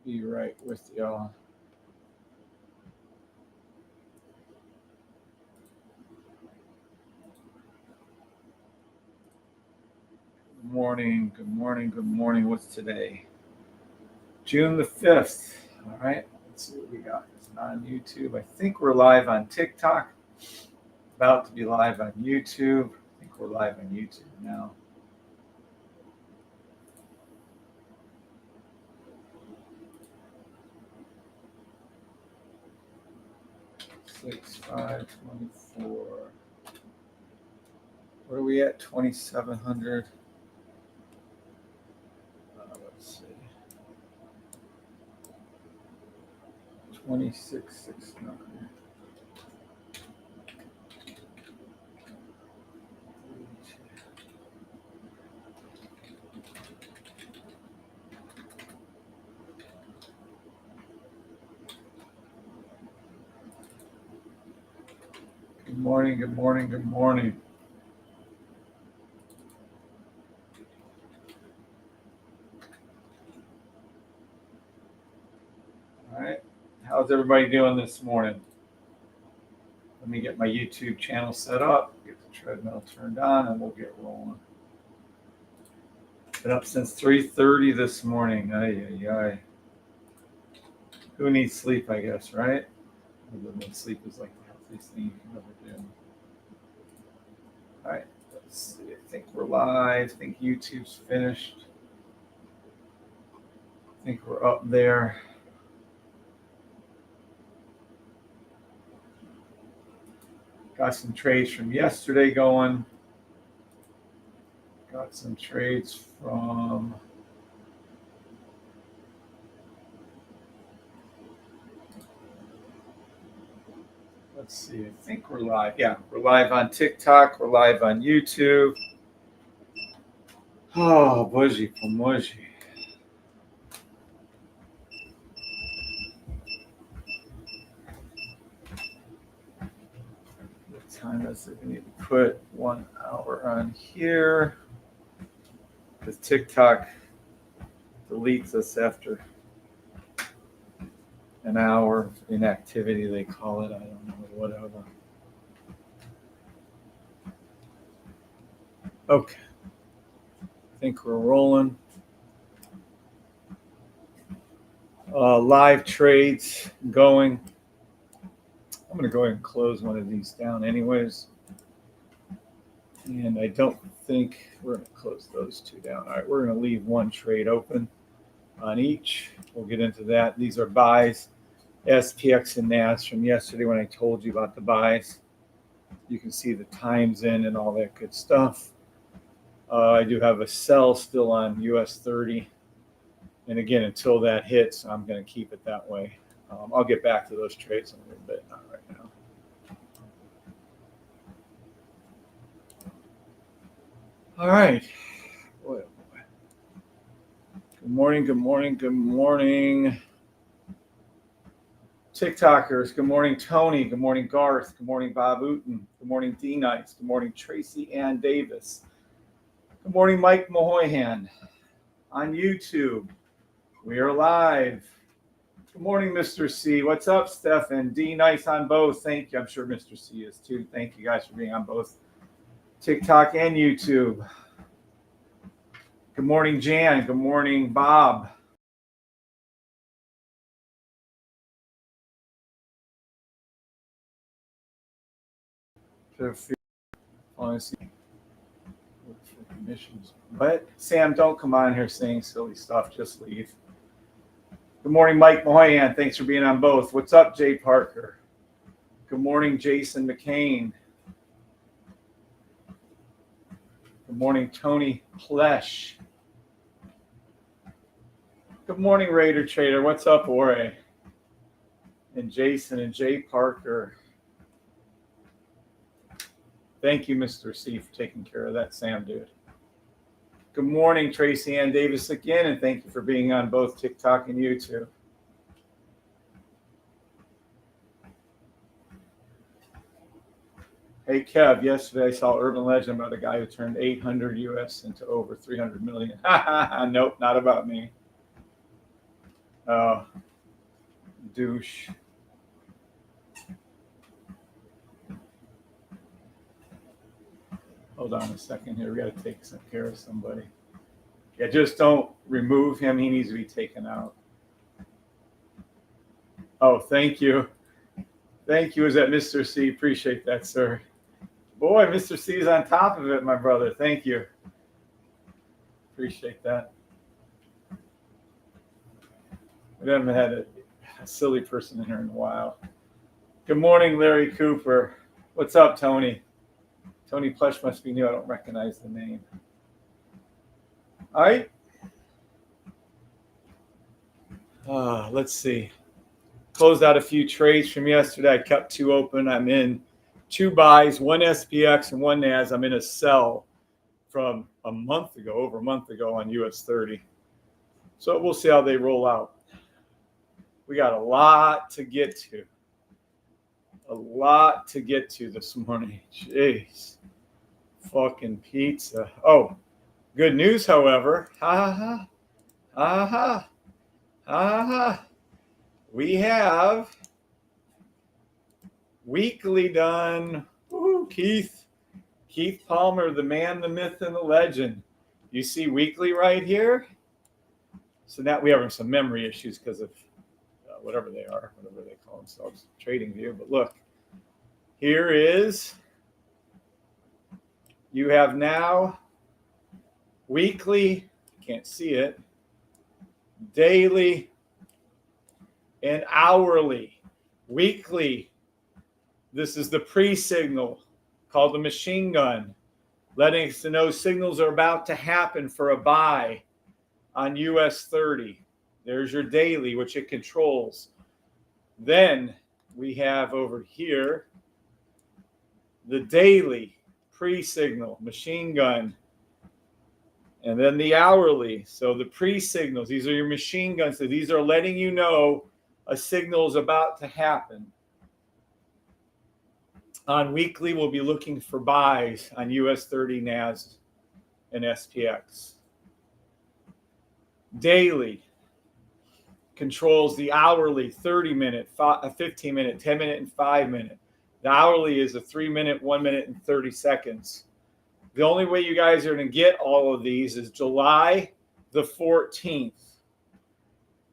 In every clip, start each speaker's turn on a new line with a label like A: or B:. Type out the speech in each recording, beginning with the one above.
A: be right with y'all. Good morning, good morning, good morning. What's today? June the 5th. All right, let's see what we got. It's not on YouTube. I think we're live on TikTok. About to be live on YouTube. I think we're live on YouTube now. Six, 5, 24. Where are we at? 2,700. Let's see. 26,600. Good morning, good morning, good morning. All right, how's everybody doing this morning? Let me get my YouTube channel set up, get the treadmill turned on, and we'll get rolling. Been up since 3:30 this morning. Ay, ay, ay. Who needs sleep, I guess, right? Sleep is like the healthiest thing you can ever do. All right, let's see. I think we're live. I think YouTube's finished. I think we're up there. Got some trades from yesterday going. Got some trades from let's see, I think we're live. Yeah, we're live on TikTok. We're live on YouTube. Oh, bougie pomoji. What time is it? We need to put 1 hour on here. Because TikTok deletes us after an hour of inactivity, they call it. I don't know, whatever. Okay. I think we're rolling. Live trades going. I'm going to go ahead and close one of these down anyways. And I don't think we're going to close those two down. All right, we're going to leave one trade open on each. We'll get into that. These are buys, SPX and NAS from yesterday when I told you about the buys. You can see the times in and all that good stuff. I do have a sell still on US 30. And again, until that hits, I'm going to keep it that way. I'll get back to those trades in a little bit, not right now. All right. Boy, oh boy. Good morning, good morning, good morning. TikTokers, good morning, Tony. Good morning, Garth. Good morning, Bob Uten. Good morning, D Nights. Good morning, Tracy Ann Davis. Good morning, Mike Mahoyhan. On YouTube, we are live. Good morning, Mr. C. What's up, Stefan? D Nice on both. Thank you. I'm sure Mr. C is too. Thank you guys for being on both TikTok and YouTube. Good morning, Jan. Good morning, Bob. What? Sam, don't come on here saying silly stuff. Just leave. Good morning, Mike Mahoyan. Thanks for being on both. What's up, Jay Parker? Good morning, Jason McCain. Good morning, Tony Plesh. Good morning, Raider Trader. What's up, Ore? And Jason and Jay Parker. Thank you, Mr. C, for taking care of that, Sam, dude. Good morning, Tracy Ann Davis again, and thank you for being on both TikTok and YouTube. Hey, Kev, yesterday I saw Urban Legend about a guy who turned 800 US into over 300 million. Nope, not about me. Douche. Hold on a second here. We got to take some care of somebody. Yeah, just don't remove him. He needs to be taken out. Oh, thank you. Thank you. Is that Mr. C? Appreciate that, sir. Boy, Mr. C is on top of it, my brother. Thank you. Appreciate that. We haven't had a silly person in here in a while. Good morning, Larry Cooper. What's up, Tony? Tony Plush must be new. I don't recognize the name. All right. Let's see. Closed out a few trades from yesterday. I kept 2 open. I'm in 2 buys, 1 SPX and 1 NAS. I'm in a sell from a month ago, over a month ago on US 30. So we'll see how they roll out. We got a lot to get to. A lot to get to this morning. Jeez. Fucking pizza. Oh, good news, however. We have weekly done. Woo, Keith Palmer, the man, the myth, and the legend. You see weekly right here. So now we have some memory issues because of whatever they are, whatever they call themselves, TradingView. But look, here is, you have now weekly, can't see it, daily, and hourly. Weekly, this is the pre-signal called the machine gun, letting us know signals are about to happen for a buy on US 30. There's your daily, which it controls. Then we have over here the daily pre-signal, machine gun, and then the hourly. So the pre-signals, these are your machine guns. So these are letting you know a signal is about to happen. On weekly, we'll be looking for buys on US 30, NAS, and SPX. Daily controls the hourly 30-minute, 15-minute, 10-minute, and 5-minute. The hourly is a 3-minute, 1 minute, and 30 seconds. The only way you guys are going to get all of these is July the 14th.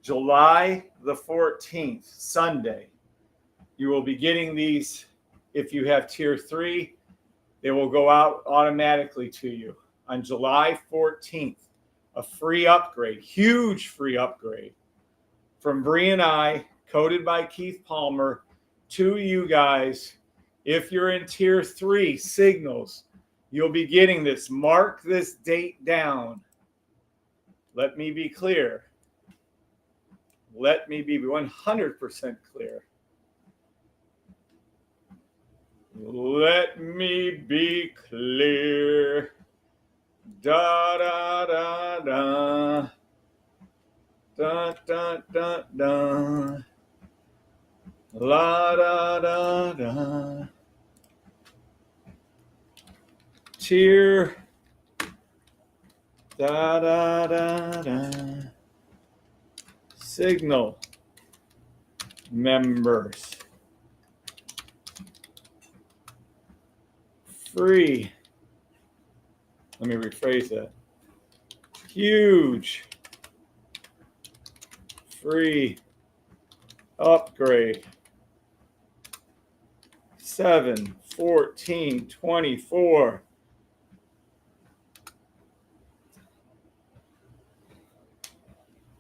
A: July the 14th, Sunday. You will be getting these. If you have tier 3, they will go out automatically to you on July 14th. A free upgrade, huge free upgrade from Bree and I, coded by Keith Palmer, to you guys. If you're in tier 3 signals, you'll be getting this. Mark this date down. Let me be clear. Let me be 100% clear. Let me be clear. Da da da da. Da da da da. La da da da. Tier. Da da da da. Signal members. Free. Let me rephrase that. Huge free upgrade. 7, 14, 24.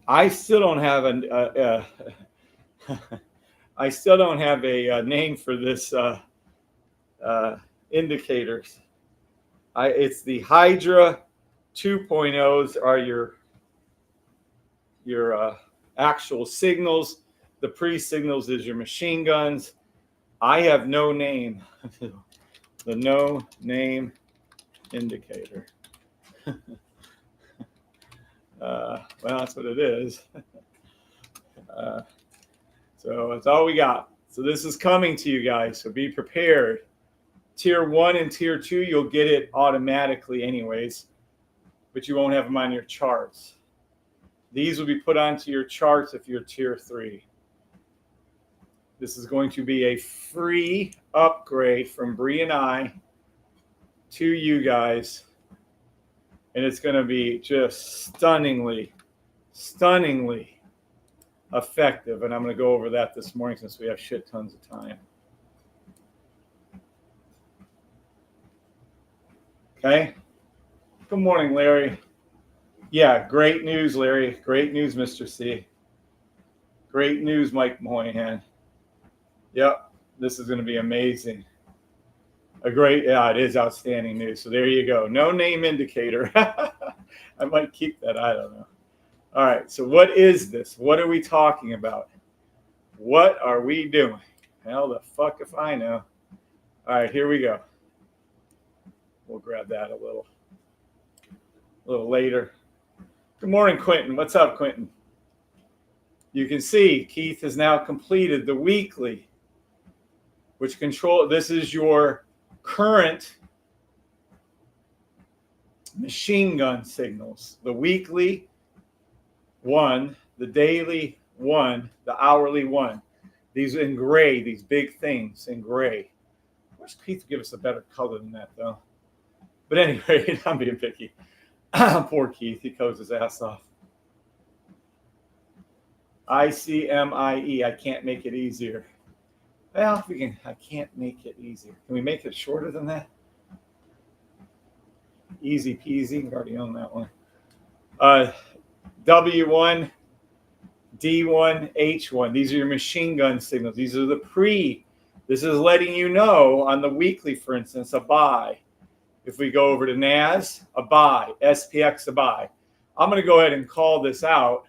A: I still don't have I still don't have a name for this indicators. It's the Hydra 2.0s are your actual signals. The pre-signals is your machine guns. I have no name. The no name indicator. Well, that's what it is. So that's all we got. So this is coming to you guys. So be prepared. Tier 1 and Tier 2, you'll get it automatically anyways, but you won't have them on your charts. These will be put onto your charts if you're tier 3. This is going to be a free upgrade from Bree and I to you guys. And it's going to be just stunningly effective. And I'm going to go over that this morning since we have shit tons of time. Okay. Good morning, Larry. Yeah, great news, Larry. Great news, Mr. C. Great news, Mike Moynihan. Yep, this is going to be amazing. It is outstanding news. So there you go. No name indicator. I might keep that. I don't know. All right. So what is this? What are we talking about? What are we doing? Hell the fuck if I know. All right, here we go. We'll grab that a little later. Good morning, Quentin. What's up, Quentin? You can see Keith has now completed the weekly, which this is your current machine gun signals. The weekly one, the daily one, the hourly one. These in gray, these big things in gray. I wish Keith would give us a better color than that, though. But anyway, I'm being picky. Poor Keith, he codes his ass off. ICMIE, I can't make it easier. Well, I can't make it easier. Can we make it shorter than that? Easy peasy. I already own that one. W1, D1, H1. These are your machine gun signals. These are the This is letting you know on the weekly, for instance, a buy. If we go over to NAS, a buy. SPX, a buy. I'm going to go ahead and call this out.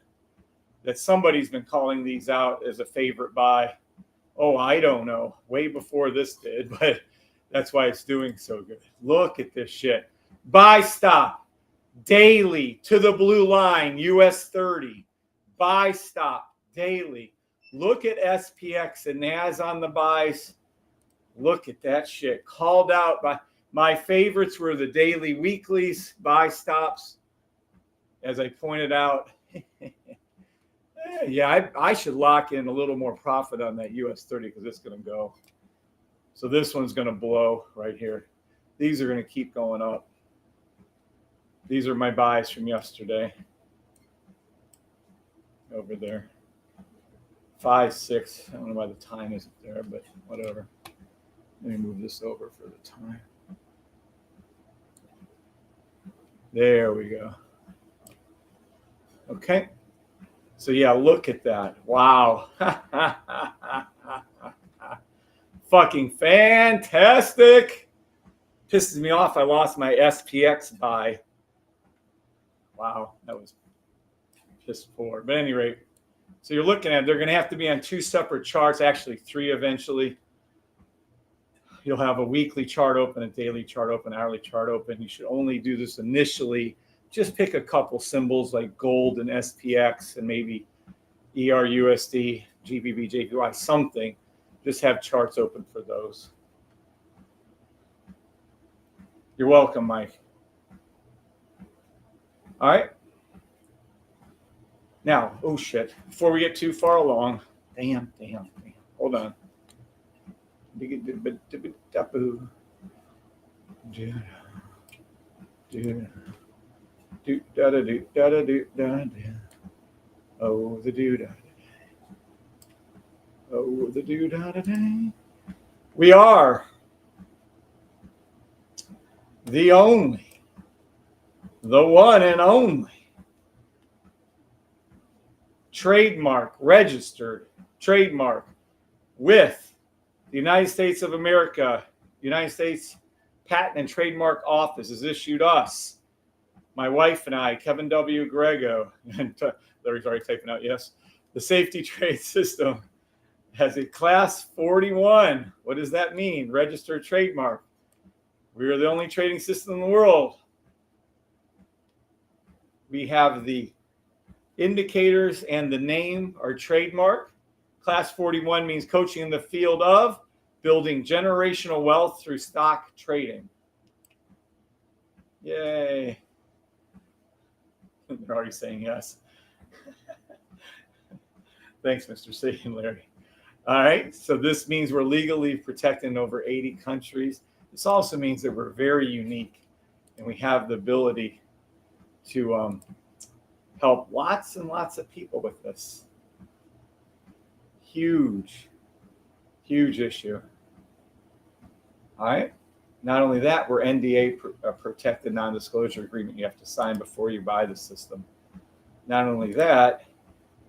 A: That somebody's been calling these out as a favorite buy. Oh, I don't know. Way before this did, but that's why it's doing so good. Look at this shit. Buy stop. Daily to the blue line, US 30. Buy stop. Daily. Look at SPX and NAS on the buys. Look at that shit. Called out by my favorites were the daily weeklies, buy stops. As I pointed out. Yeah, I should lock in a little more profit on that US 30 because it's going to go. So this one's going to blow right here. These are going to keep going up. These are my buys from yesterday. Over there. 5, 6. I don't know why the time isn't there, but whatever. Let me move this over for the time. There we go. Okay. So yeah, look at that. Wow. Fucking fantastic. Pisses me off I lost my SPX buy. Wow, that was piss poor. But at any rate, so you're looking at, they're going to have to be on 2 separate charts, actually 3 eventually. You'll have a weekly chart open, a daily chart open, hourly chart open. You should only do this initially. Just pick a couple symbols like gold and SPX and maybe ERUSD, GBP, JPY, something. Just have charts open for those. You're welcome, Mike. All right. Now, oh shit. Before we get too far along, damn. Hold on. Oh, the doo-dah. Oh, the doo-dah-da-day. We are the only, the one and only registered trademark with the United States of America. United States Patent and Trademark Office has issued us, my wife and I, Kevin W. Grego, and Larry's already typing out yes, the safety trade system has a class 41. What does that mean? Registered trademark. We are the only trading system in the world. We have the indicators and the name are trademark. Class 41 means coaching in the field of building generational wealth through stock trading. Yay. They're already saying yes. Thanks, Mr. C and Larry. All right, so this means we're legally protected in over 80 countries. This also means that we're very unique and we have the ability to help lots and lots of people with this. Huge, huge issue. All right. Not only that, we're NDA protected non-disclosure agreement you have to sign before you buy the system. Not only that,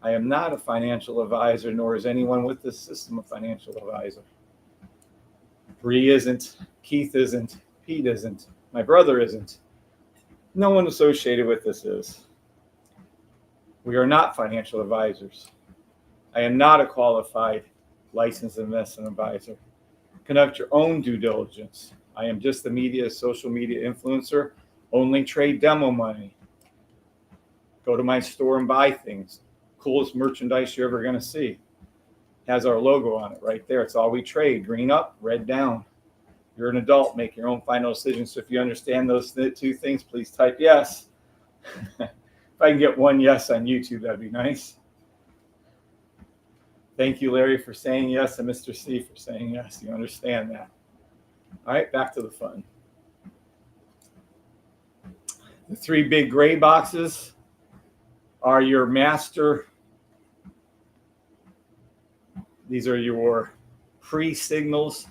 A: I am not a financial advisor, nor is anyone with this system a financial advisor. Bree isn't, Keith isn't, Pete isn't, my brother isn't. No one associated with this is. We are not financial advisors. I am not a qualified licensed investment advisor. Conduct your own due diligence. I am just a social media influencer. Only trade demo money. Go to my store and buy things. Coolest merchandise you're ever going to see. Has our logo on it right there. It's all we trade. Green up, red down. You're an adult. Make your own final decision. So if you understand those two things, please type yes. If I can get one yes on YouTube, that'd be nice. Thank you, Larry, for saying yes, and Mr. C for saying yes. You understand that. All right, back to the fun. The three big gray boxes are your master. These are your pre-signals,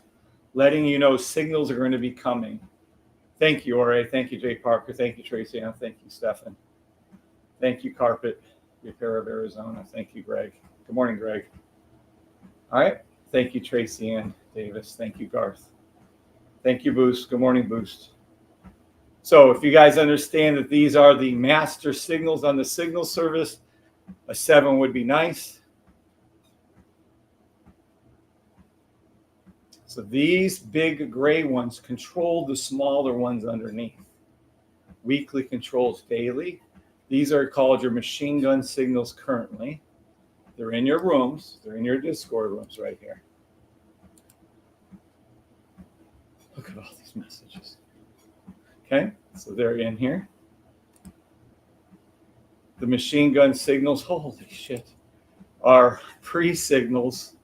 A: letting you know signals are going to be coming. Thank you, Ore. Thank you, Jay Parker. Thank you, Tracy Ann. Thank you, Stefan. Thank you, Carpet Repair of Arizona. Thank you, Greg. Good morning, Greg. All right. Thank you, Tracy Ann Davis. Thank you, Garth. Thank you, Boost. Good morning, Boost. So if you guys understand that these are the master signals on the signal service, a 7 would be nice. So these big gray ones control the smaller ones underneath. Weekly controls daily. These are called your machine gun signals currently. They're in your rooms. They're in your Discord rooms right here. Look at all these messages. Okay, so they're in here. The machine gun signals, holy shit, are pre-signals.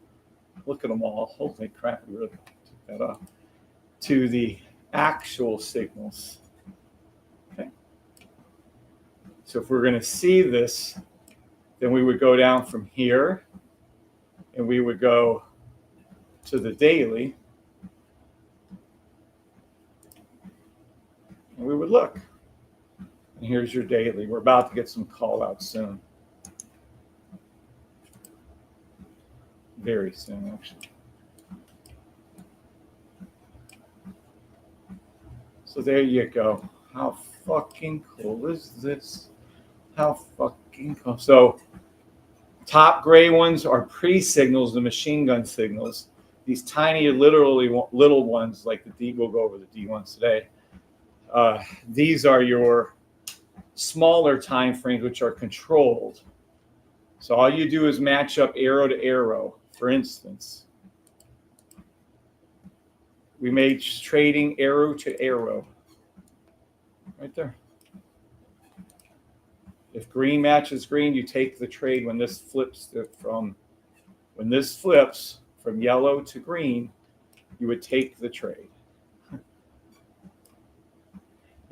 A: Look at them all. Holy crap, we really took that off. To the actual signals. Okay. So if we're going to see this, then we would go down from here and we would go to the daily. And we would look. And here's your daily. We're about to get some call outs soon. Very soon, actually. So there you go. How fucking cool is this? How fucking cool. So top gray ones are pre-signals, the machine gun signals. These tiny, literally little ones, like the D, we'll go over the D ones today. These are your smaller time frames, which are controlled. So all you do is match up arrow to arrow. For instance, we made trading arrow to arrow. Right there. If green matches green, you take the trade. When this flips from yellow to green, you would take the trade.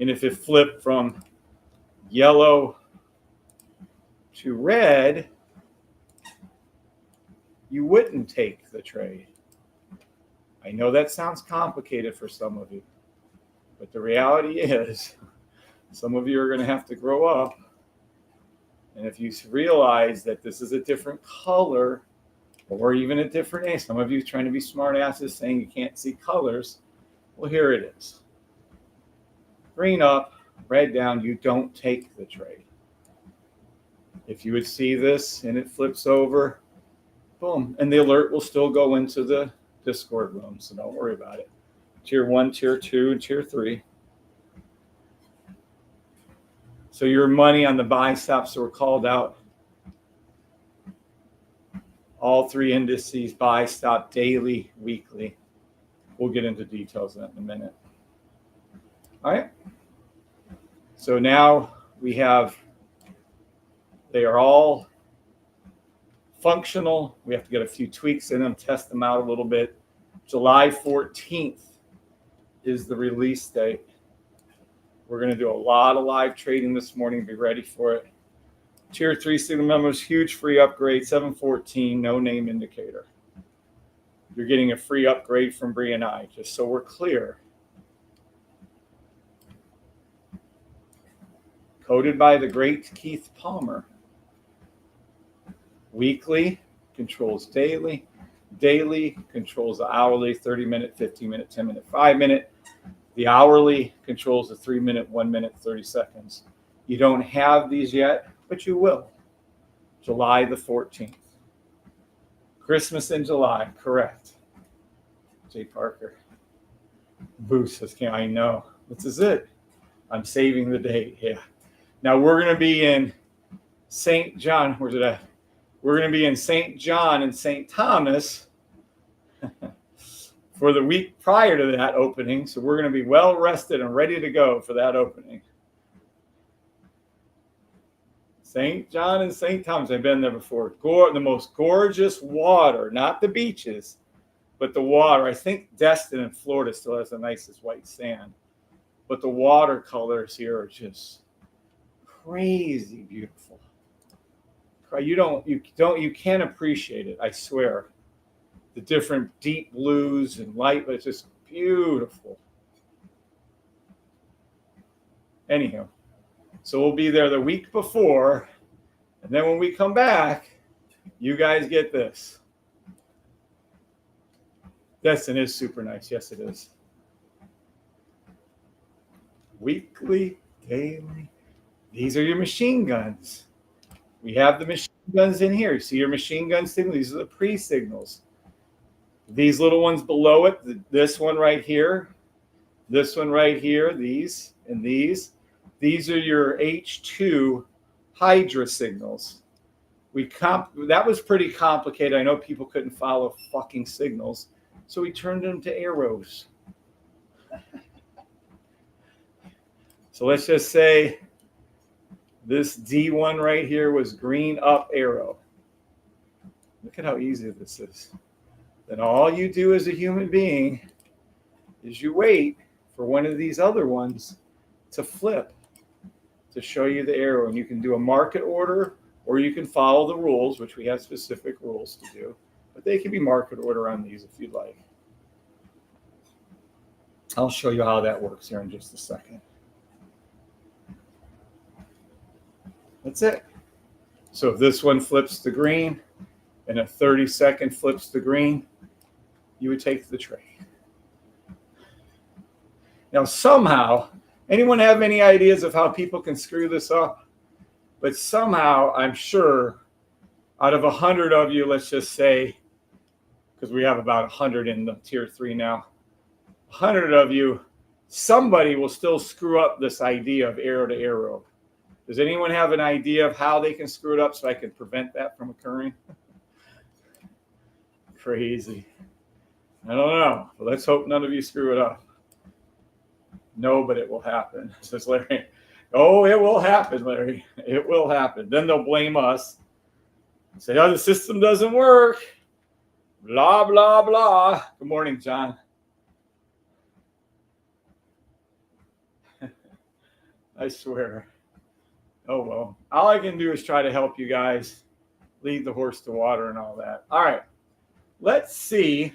A: And if it flipped from yellow to red, you wouldn't take the trade. I know that sounds complicated for some of you, but the reality is some of you are going to have to grow up. And if you realize that this is a different color or even a different age, some of you trying to be smart asses saying you can't see colors, well, here it is. Green up, red down, you don't take the trade. If you would see this and it flips over, boom, and the alert will still go into the Discord room, so don't worry about it. Tier 1, Tier 2, and Tier 3. So your money on the buy stops were called out. All three indices, buy, stop, daily, weekly. We'll get into details of that in a minute. All right. So now we have They are all functional. We have to get a few tweaks in them, test them out a little bit. July 14th is the release date. We're going to do a lot of live trading this morning. Be ready for it. Tier 3 signal members, huge free upgrade, 714, no name indicator. You're getting a free upgrade from Bree and I, just so we're clear. Coded by the great Keith Palmer. Weekly controls daily. Daily controls the hourly, 30-minute, 15-minute, 10-minute, 5-minute. The hourly controls the 3-minute, 1 minute, 30 seconds. You don't have these yet, but you will. July the 14th. Christmas in July, correct. Jay Parker. Boost says, I know. This is it. I'm saving the date. Yeah. Now we're going to be in St. John. Where's it at? We're going to be in St. John and St. Thomas for the week prior to that opening. So we're going to be well rested and ready to go for that opening. St. John and St. Thomas. I've been there before. The most gorgeous water, not the beaches, but the water. I think Destin in Florida still has the nicest white sand. But the watercolors here are just crazy beautiful. You can't appreciate it, I swear. The different deep blues and light, but it's just beautiful. Anyhow, so we'll be there the week before, and then when we come back, you guys get this. Destin is super nice. Yes, it is. Weekly, daily. These are your machine guns. We have the machine guns in here. You see your machine gun signal? These are the pre-signals. These little ones below it, this one right here, this one right here, these and these. These are your H2 Hydra signals. That was pretty complicated. I know people couldn't follow fucking signals, so we turned them to arrows. So let's just say this D1 right here was green up arrow. Look at how easy this is. Then all you do as a human being is you wait for one of these other ones to flip to show you the arrow. And you can do a market order, or you can follow the rules, which we have specific rules to do. But they can be market order on these if you'd like. I'll show you how that works here in just a second. That's it. So if this one flips to green and a 30-second flips to green, you would take the trade. Now somehow, anyone have any ideas of how people can screw this up? But somehow, I'm sure, out of 100 of you, let's just say, because we have about 100 in the tier 3 now, 100 of you, somebody will still screw up this idea of arrow to arrow. Does anyone have an idea of how they can screw it up so I can prevent that from occurring? Crazy. I don't know. But let's hope none of you screw it up. No, but it will happen, says Larry. Oh, it will happen, Larry. It will happen. Then they'll blame us. Say, oh, the system doesn't work. Blah, blah, blah. Good morning, John. I swear. Oh, well. All I can do is try to help you guys lead the horse to water and all that. All right. Let's see if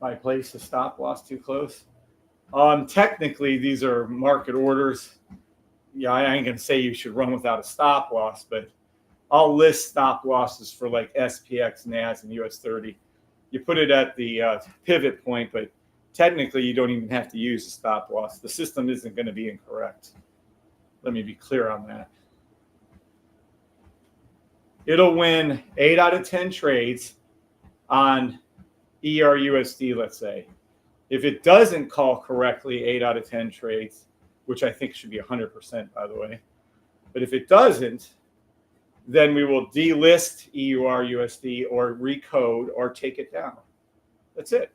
A: I place a stop loss too close. Technically, these are market orders. Yeah, I ain't going to say you should run without a stop loss, but I'll list stop losses for like SPX, NAS, and US 30. You put it at the pivot point, but technically, you don't even have to use a stop loss. The system isn't going to be incorrect. Let me be clear on that. It'll win 8 out of 10 trades on ERUSD, let's say. If it doesn't call correctly 8 out of 10 trades, which I think should be 100%, by the way. But if it doesn't, then we will delist EURUSD or recode or take it down. That's it.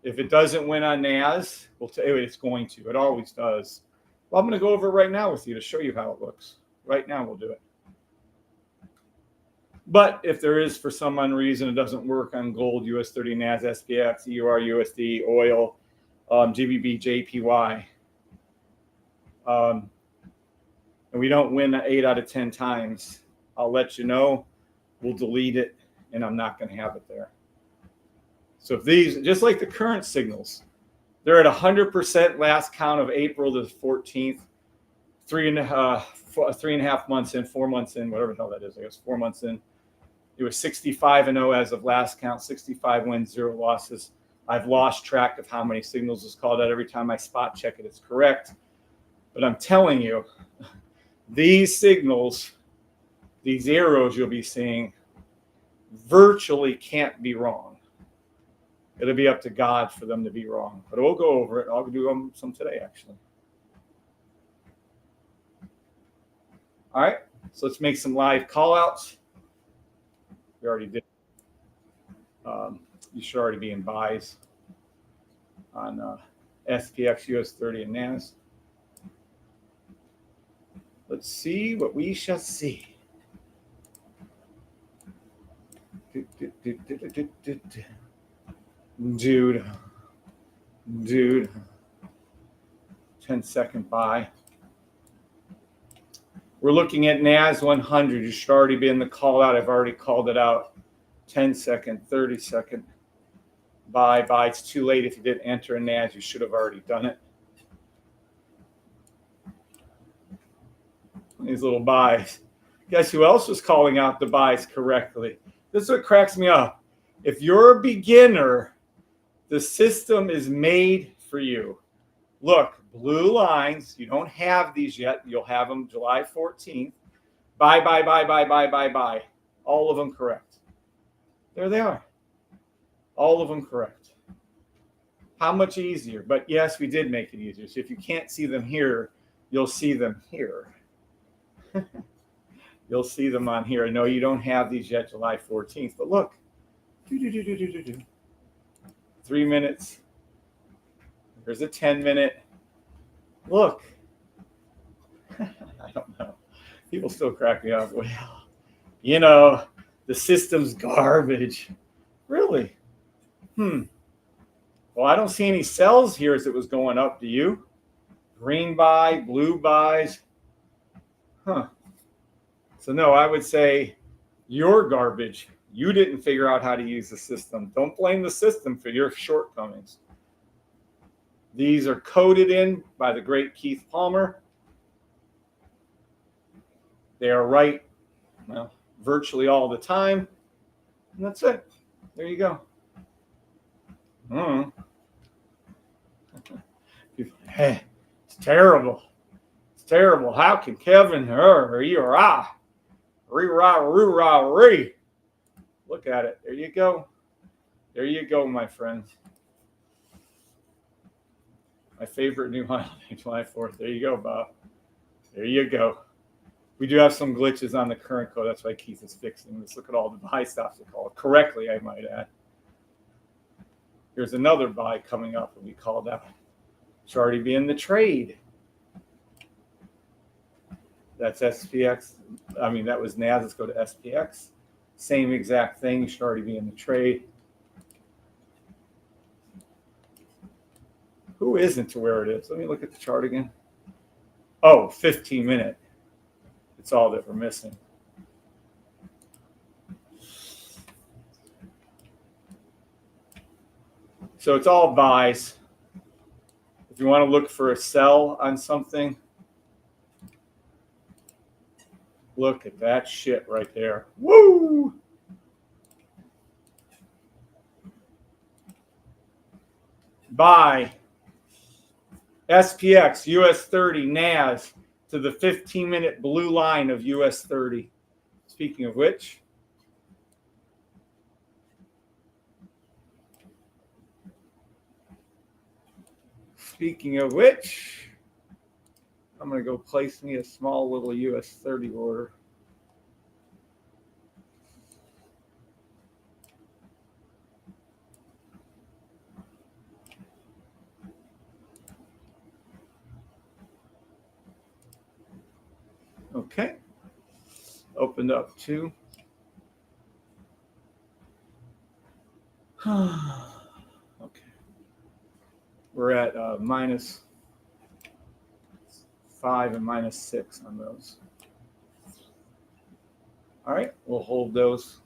A: If it doesn't win on NAS, it's going to. It always does. Well, I'm going to go over it right now with you to show you how it looks. Right now we'll do it. But if there is, for some reason, it doesn't work on gold, US 30, NAS, SPX, EUR, USD, oil, GBP, JPY, and we don't win 8 out of 10 times, I'll let you know. We'll delete it, and I'm not going to have it there. So if these, just like the current signals, they're at 100% last count of April the 14th, 3.5 months in, 4 months in, whatever the hell that is, I guess 4 months in. It was 65-0 as of last count, 65 wins, 0 losses. I've lost track of how many signals is called out. Every time I spot check it, it's correct. But I'm telling you, these signals, these arrows you'll be seeing, virtually can't be wrong. It'll be up to God for them to be wrong. But we'll go over it. I'll do some today, actually. All right, so let's make some live call-outs. We already did. You should already be in buys on SPX, US 30, and NAS. Let's see what we shall see. Dude, 10-second buy. We're looking at NAS 100. You should already be in the call out. I've already called it out. 10-second, 30-second buy. It's too late if you didn't enter a NAS. You should have already done it. These little buys. Guess who else was calling out the buys correctly? This is what cracks me up. If you're a beginner, the system is made for you. Look, blue lines. You don't have these yet. You'll have them July 14th. Buy. All of them correct. There they are. All of them correct. How much easier? But yes, we did make it easier. So if you can't see them here, you'll see them here. You'll see them on here. I know you don't have these yet, July 14th, but look. 3 minutes. There's a 10-minute. Look. I don't know. People still crack me up. Well, you know, the system's garbage. Really? Well, I don't see any sells here as it was going up. Do you? Green buy, blue buys. So no, I would say you're garbage. You didn't figure out how to use the system. Don't blame the system for your shortcomings. These are coded in by the great Keith Palmer. They are right, well, virtually all the time. And that's it. There you go. Hey, it's terrible. It's terrible. How can Kevin Look at it. There you go. There you go, my friends. My favorite new holiday, July 4th. There you go, Bob. There you go. We do have some glitches on the current code. That's why Keith is fixing this. Look at all the buy stops they call it. Correctly, I might add. Here's another buy coming up that we called out. Should already be in the trade. That's SPX. I mean, that was NAS. Let's go to SPX. Same exact thing. You should already be in the trade. Who isn't to where it is? Let me look at the chart again. Oh, 15-minute. It's all that we're missing. So it's all buys. If you want to look for a sell on something, look at that shit right there. Woo! Buy SPX, US 30, NAS to the 15-minute blue line of US 30. Speaking of which, I'm going to go place me a small little US 30 order. Okay. Opened up 2. Okay. We're at -5 and -6 on those. All right, we'll hold those.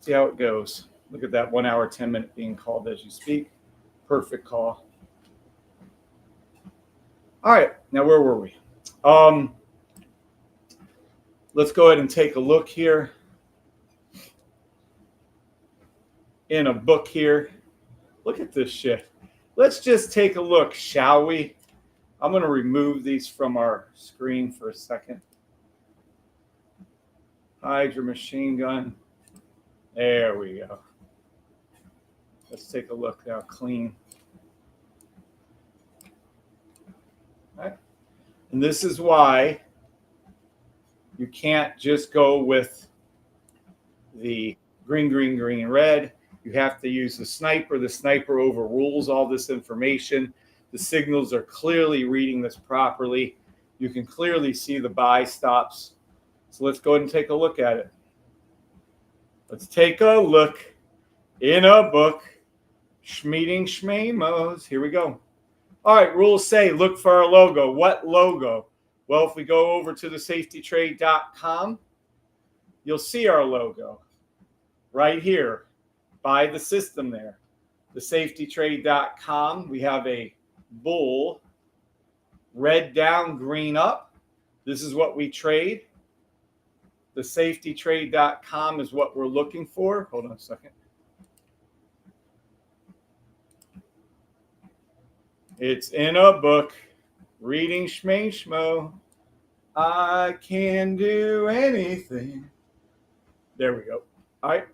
A: See how it goes. Look at that 1 hour, 10 minute being called as you speak. Perfect call. All right, now where were we? Let's go ahead and take a look here in a book here. Look at this shit. Let's just take a look, shall we? I'm going to remove these from our screen for a second. Hide your machine gun. There we go. Let's take a look now, clean. All right. And this is why you can't just go with the green, green, green, red. You have to use the sniper. The sniper overrules all this information. The signals are clearly reading this properly. You can clearly see the buy stops. So let's go ahead and take a look at it. Let's take a look in a book. Schmeeting schmamos. Here we go. All right, rules say look for our logo. What logo? Well, if we go over to the safetytrade.com, you'll see our logo right here by the system there. The safetytrade.com, we have a bull, red down, green up. This is what we trade. The safetytrade.com is what we're looking for. Hold on a second. It's in a book. Reading schmo. I can do anything. There we go. All right.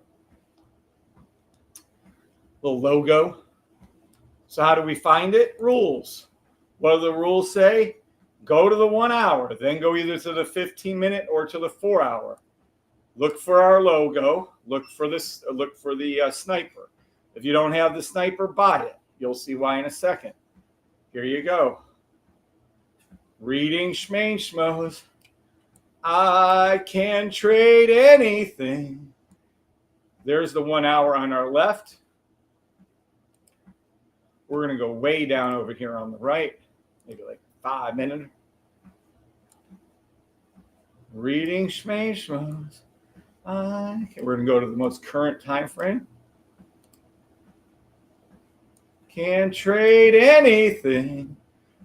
A: Little logo. So how do we find it? Rules. What do the rules say? Go to the 1 hour, then go either to the 15-minute or to the 4 hour. Look for our logo. Look for this. Look for the sniper. If you don't have the sniper, buy it. You'll see why in a second. Here you go. Reading schmos. I can trade anything. There's the 1 hour on our left. We're going to go way down over here on the right. Maybe like 5 minutes. Reading schmos. Okay, we're going to go to the most current time frame. Can trade anything.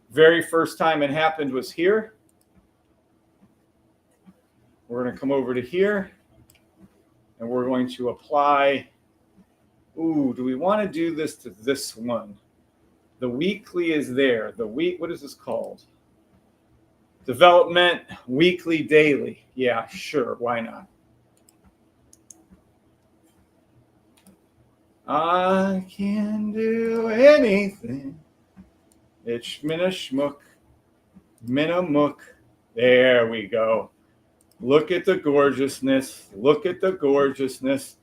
A: Very first time it happened was here. We're going to come over to here. And we're going to apply. Ooh, do we want to do this to this one? The weekly is there. The week, what is this called? Development weekly daily. Yeah, sure. Why not? I can do anything. It's mina schmuck, mina mook. There we go. Look at the gorgeousness. Look at the gorgeousness.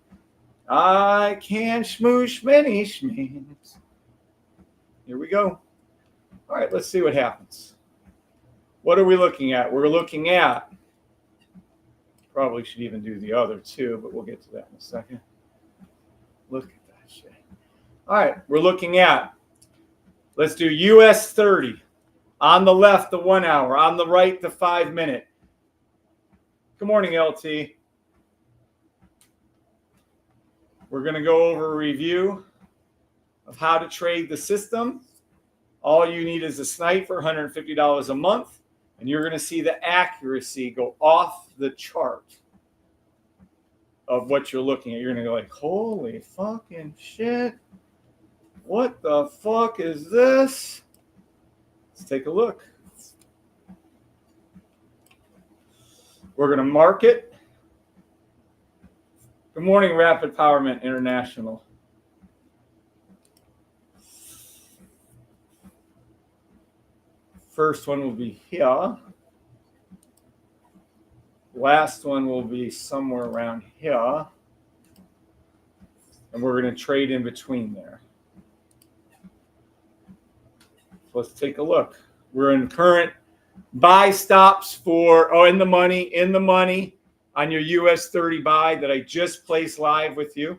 A: I can smoosh many schmeans. Here we go. All right, let's see what happens. What are we looking at? We're looking at, probably should even do the other two, but we'll get to that in a second. Look at that shit. All right, we're looking at, let's do US 30. On the left, the 1 hour. On the right, the 5 minute. Good morning, LT. We're going to go over a review of how to trade the system. All you need is a sniper, $150 a month, and you're going to see the accuracy go off the chart of what you're looking at. You're going to go like, holy fucking shit. What the fuck is this? Let's take a look. We're going to mark it. Good morning, Rapid Powerment International. First one will be here. Last one will be somewhere around here. And we're going to trade in between there. So let's take a look. We're in current Buy stops for, in the money on your US 30 buy that I just placed live with you.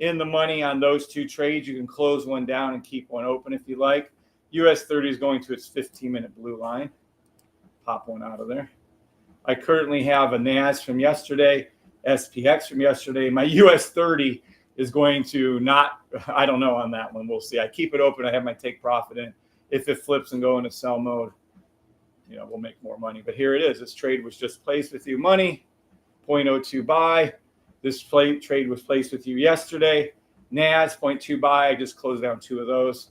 A: In the money on those two trades. You can close one down and keep one open if you like. US 30 is going to its 15-minute blue line. Pop one out of there. I currently have a NAS from yesterday, SPX from yesterday. My US 30 is going to not, I don't know on that one. We'll see. I keep it open. I have my take profit in. If it flips and go into sell mode, we'll make more money. But here it is. This trade was just placed with you. Money, 0.02 buy. This trade was placed with you yesterday. NAS, 0.2 buy. I just closed down two of those.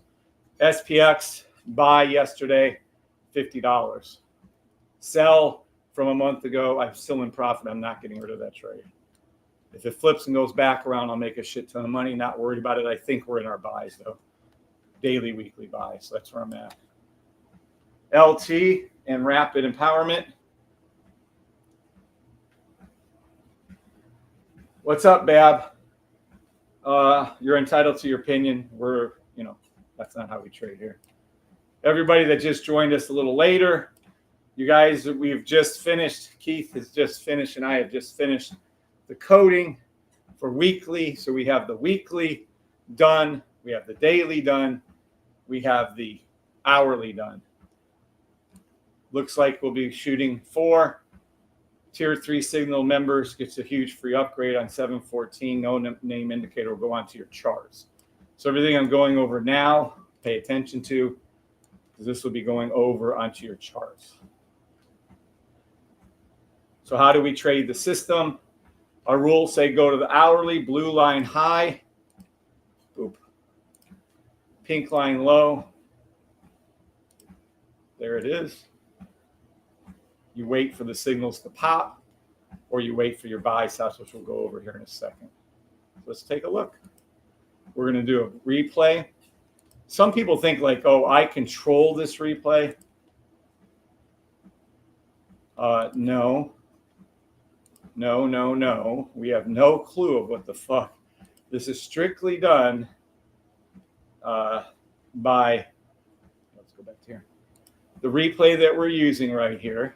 A: SPX, buy yesterday, $50. Sell from a month ago. I'm still in profit. I'm not getting rid of that trade. If it flips and goes back around, I'll make a shit ton of money. Not worried about it. I think we're in our buys, though. Daily, weekly buys. So that's where I'm at. LT and Rapid Empowerment. What's up, Bab? You're entitled to your opinion. That's not how we trade here. Everybody that just joined us a little later, you guys, we've just finished. Keith has just finished, and I have just finished the coding for weekly. So we have the weekly done. We have the daily done. We have the hourly done. Looks like we'll be shooting for Tier 3 Signal members. Gets a huge free upgrade on 714. No name indicator will go onto your charts. So everything I'm going over now, pay attention to, because this will be going over onto your charts. So how do we trade the system? Our rules say go to the hourly, blue line high, boop, pink line low. There it is. You wait for the signals to pop, or you wait for your buy stops, which we'll go over here in a second. Let's take a look. We're going to do a replay. Some people think like, oh, I control this replay. No. We have no clue of what the fuck. This is strictly done by, let's go back to here. The replay that we're using right here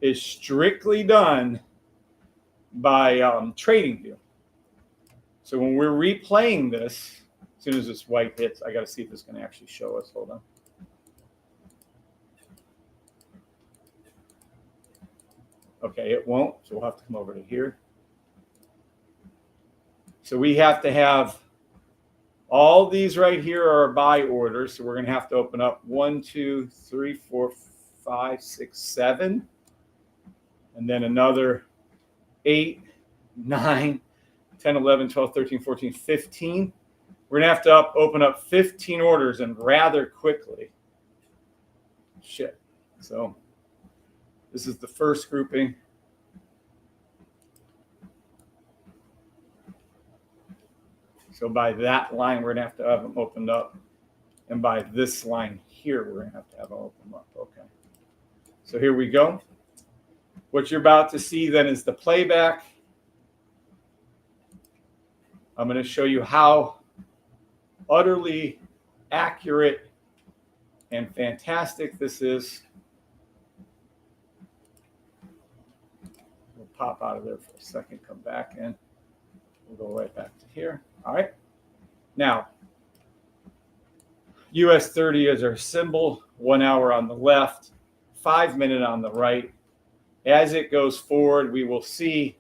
A: is strictly done by TradingView. So when we're replaying this, as soon as this white hits, I got to see if it's going to actually show us. Hold on. Okay, it won't, so we'll have to come over to here. So we have to have all these right here are our buy orders. So we're going to have to open up 1, 2, 3, 4, 5, 6, 7. And then another 8, 9, 10, 11, 12, 13, 14, 15. We're going to have to open up 15 orders and rather quickly. Shit. So this is the first grouping. So by that line, we're going to have them opened up. And by this line here, we're going to have them opened up. Okay. So here we go. What you're about to see then is the playback. I'm going to show you how utterly accurate and fantastic this is. We'll pop out of there for a second, come back in. We'll go right back to here. All right. Now, US 30 is our symbol, 1 hour on the left, 5 minute on the right. As it goes forward, we will see,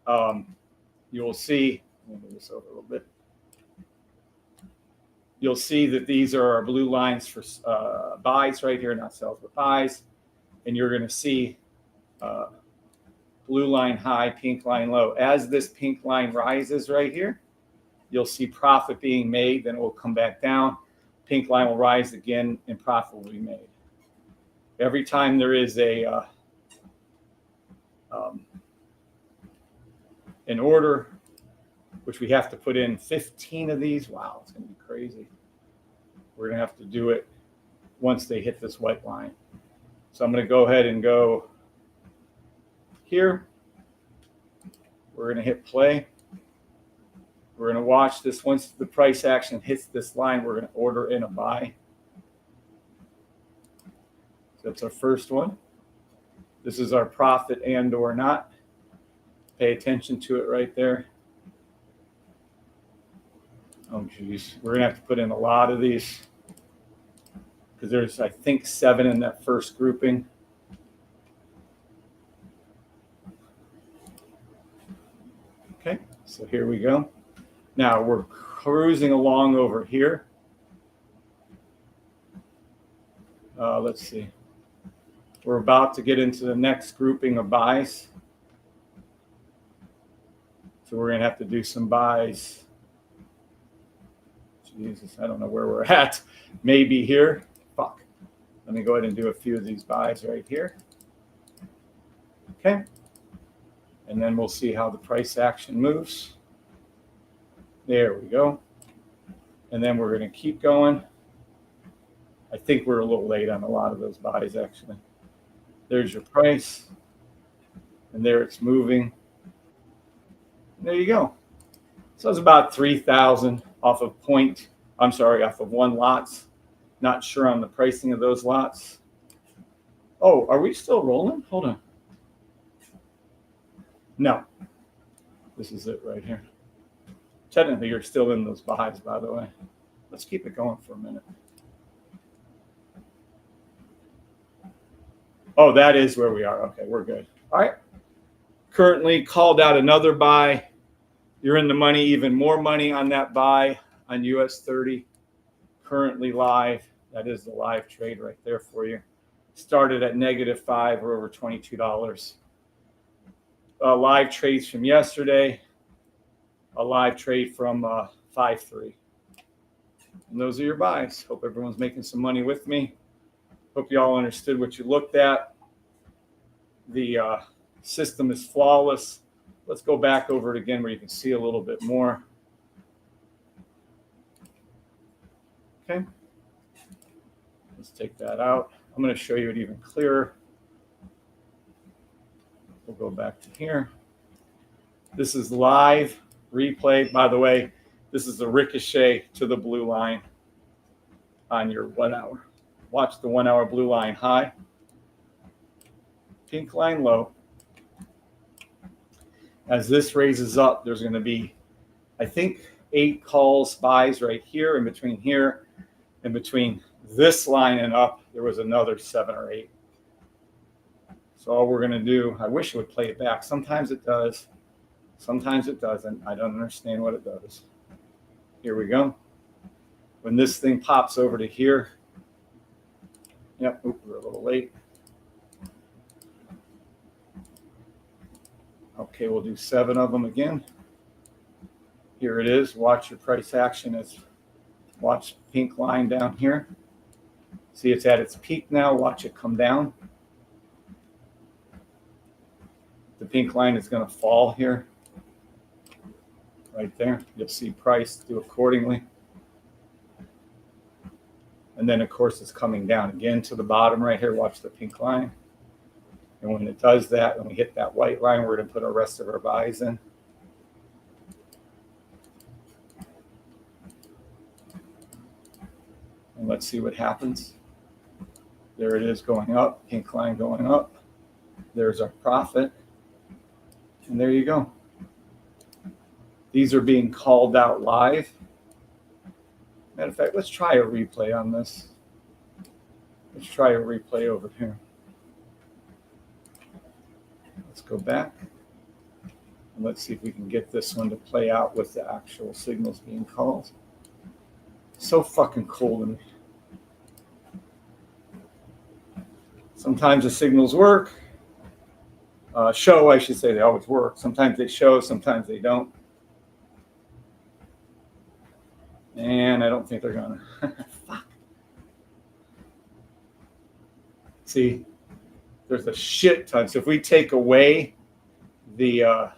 A: you will see, let me move this over a little bit. You'll see that these are our blue lines for buys right here, not sells, but buys. And you're going to see blue line high, pink line low. As this pink line rises right here, you'll see profit being made. Then it will come back down. Pink line will rise again, and profit will be made. Every time there is a an order, which we have to put in 15 of these. Wow, it's going to be crazy. We're going to have to do it once they hit this white line. So I'm going to go ahead and go here. We're going to hit play. We're going to watch this. Once the price action hits this line, we're going to order in a buy. That's our first one. This is our profit and or not. Pay attention to it right there. Oh, geez. We're going to have to put in a lot of these because there's, I think, 7 in that first grouping. Okay, so here we go. Now we're cruising along over here. Let's see. We're about to get into the next grouping of buys. So we're going to have to do some buys. Jesus, I don't know where we're at. Maybe here. Fuck. Let me go ahead and do a few of these buys right here. Okay. And then we'll see how the price action moves. There we go. And then we're going to keep going. I think we're a little late on a lot of those buys, actually. There's your price. And there it's moving. And there you go. So it's about 3,000 off of off of one lots. Not sure on the pricing of those lots. Oh, are we still rolling? Hold on. No. This is it right here. Technically, you're still in those buys, by the way. Let's keep it going for a minute. Oh, that is where we are. Okay, we're good. All right. Currently called out another buy. You're in the money, even more money on that buy on US 30. Currently live. That is the live trade right there for you. Started at -5 or over $22. Live trades from yesterday. A live trade from 5-3. And those are your buys. Hope everyone's making some money with me. Hope you all understood what you looked at. The system is flawless. Let's go back over it again where you can see a little bit more. Okay. Let's take that out. I'm going to show you it even clearer. We'll go back to here. This is live replay. By the way, this is the ricochet to the blue line on your 1 hour. Watch the 1 hour blue line high. Pink line low. As this raises up, there's going to be, I think, 8 calls, buys right here, in between here, in between this line and up, there was another 7 or 8. So all we're going to do, I wish it would play it back. Sometimes it does. Sometimes it doesn't. I don't understand what it does. Here we go. When this thing pops over to here, yep, we're a little late. Okay, we'll do 7 of them again. Here it is. Watch your price action. Watch the pink line down here. See, it's at its peak now. Watch it come down. The pink line is going to fall here. Right there. You'll see price do accordingly. And then, of course, it's coming down again to the bottom right here. Watch the pink line. And when it does that, when we hit that white line, we're going to put our rest of our buys in. And let's see what happens. There it is going up, pink line going up. There's our profit. And there you go. These are being called out live. Matter of fact, let's try a replay on this. Let's try a replay over here. Let's go back. And let's see if we can get this one to play out with the actual signals being called. So fucking cool to me. Sometimes the signals work. Show, I should say, they always work. Sometimes they show, sometimes they don't. And I don't think they're gonna. Fuck. See, there's a shit ton. So if we take away the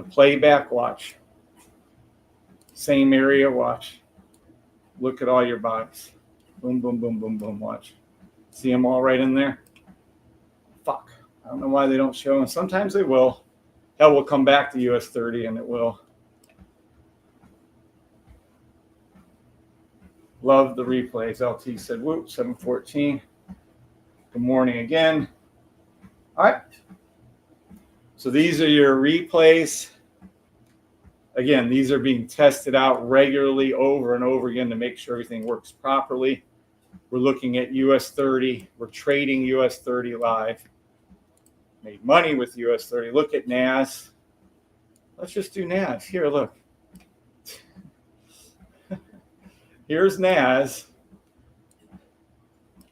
A: playback, watch. Same area, watch. Look at all your buys. Boom, boom, boom, boom, boom, watch. See them all right in there? Fuck. I don't know why they don't show, and sometimes they will. Hell, we'll come back to US 30 and it will. Love the replays. LT said, whoop, 714. Good morning again. All right. So these are your replays. Again, these are being tested out regularly over and over again to make sure everything works properly. We're looking at US 30. We're trading US 30 live. Made money with US 30. Look at NAS. Let's just do NAS. Here, look. Here's NAS.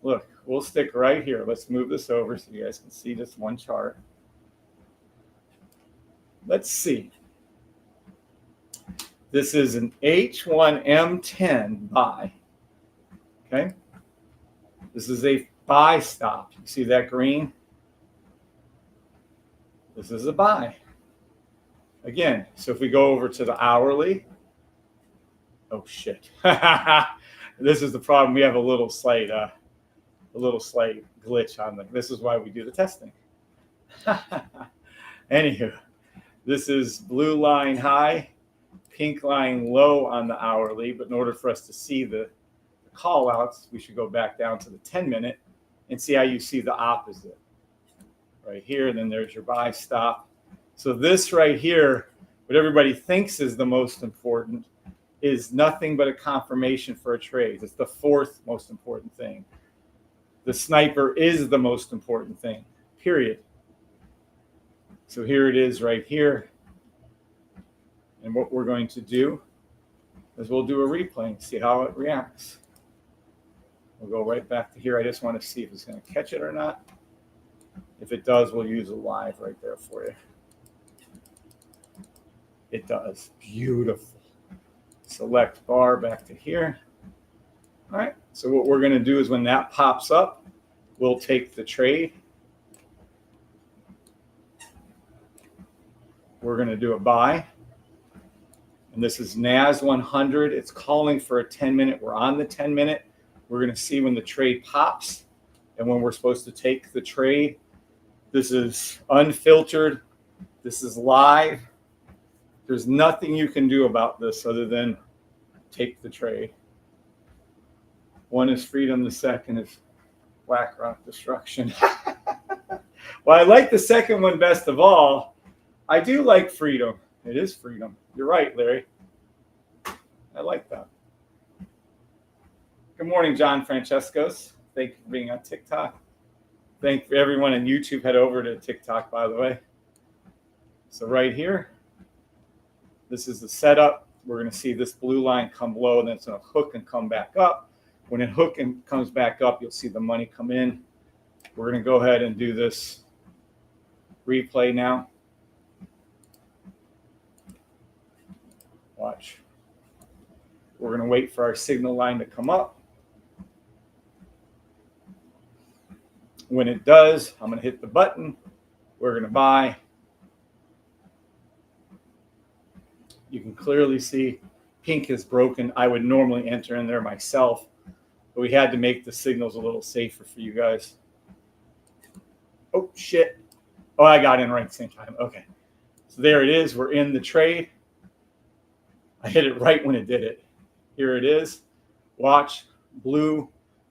A: Look, we'll stick right here. Let's move this over so you guys can see this one chart. Let's see. This is an H1M10 buy. Okay. This is a buy stop. You see that green? This is a buy. Again, so if we go over to the hourly, oh shit. This is the problem. We have a little slight glitch on the. This is why we do the testing. Anywho, this is blue line high, pink line low on the hourly. But in order for us to see the call outs, we should go back down to the 10-minute and see how you see the opposite. Right here, and then there's your buy stop. So this right here, what everybody thinks is the most important, is nothing but a confirmation for a trade. It's the fourth most important thing. The sniper is the most important thing, period. So here it is right here. And what we're going to do is we'll do a replay and see how it reacts. We'll go right back to here. I just want to see if it's going to catch it or not. If it does, we'll use a live right there for you. It does. Beautiful. Select bar back to here. All right. So what we're going to do is when that pops up, we'll take the trade. We're going to do a buy. And this is NAS 100. It's calling for a 10-minute. We're on the 10-minute. We're going to see when the trade pops and when we're supposed to take the trade. This is unfiltered. This is live. There's nothing you can do about this other than take the trade. One is freedom. The second is BlackRock destruction. Well, I like the second one best of all. I do like freedom. It is freedom. You're right, Larry. I like that. Good morning, John Francescos. Thank you for being on TikTok. Thank everyone on YouTube. Head over to TikTok, by the way. So right here, this is the setup. We're going to see this blue line come low, and then it's going to hook and come back up. When it hook and comes back up, you'll see the money come in. We're going to go ahead and do this replay now. Watch. We're going to wait for our signal line to come up. When it does, I'm going to hit the button. We're going to buy. You can clearly see pink is broken. I would normally enter in there myself, but we had to make the signals a little safer for you guys. Oh, shit. Oh, I got in right at the same time. Okay. So there it is. We're in the trade. I hit it right when it did it. Here it is. Watch. Blue.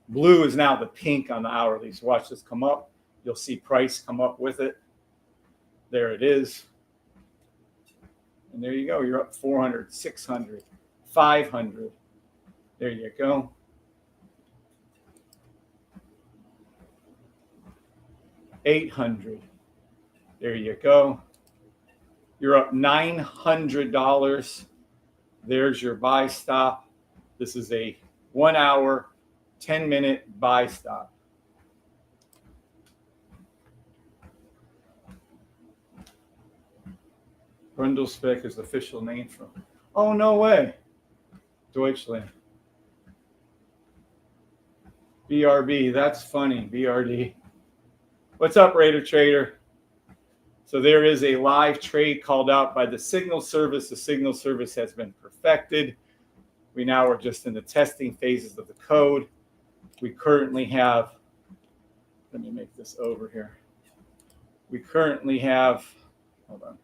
A: Blue is now the pink on the hourly. So watch this come up. You'll see price come up with it. There it is. And there you go. You're up 400, 600, 500. There you go. $800. There you go. You're up $900. There's your buy stop. This is a 1 hour, 10-minute buy stop. Brundlespec is the official name from. Oh, no way. Deutschland. BRB. That's funny. BRD. What's up, Raider Trader? So there is a live trade called out by the signal service. The signal service has been perfected. We now are just in the testing phases of the code. We currently have, let me make this over here. We currently have, hold on.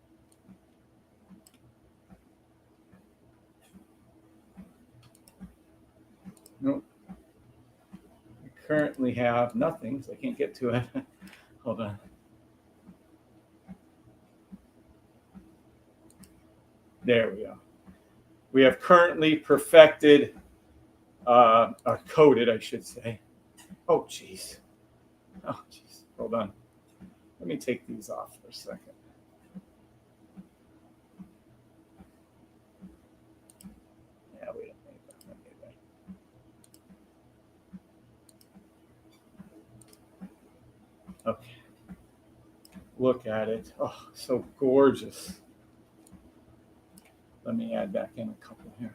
A: Nope. We currently have nothing, so I can't get to it. Hold on. There we go. We have currently perfected, or coded, I should say. Oh, geez. Oh, geez. Hold on. Let me take these off for a second. Yeah, we don't need that. Okay. Look at it. Oh, so gorgeous. Let me add back in a couple here.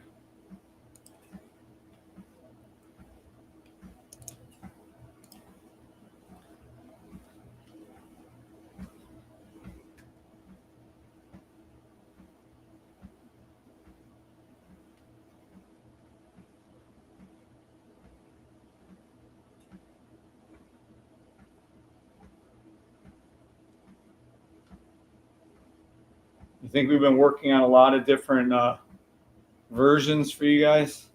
A: You think we've been working on a lot of different versions for you guys?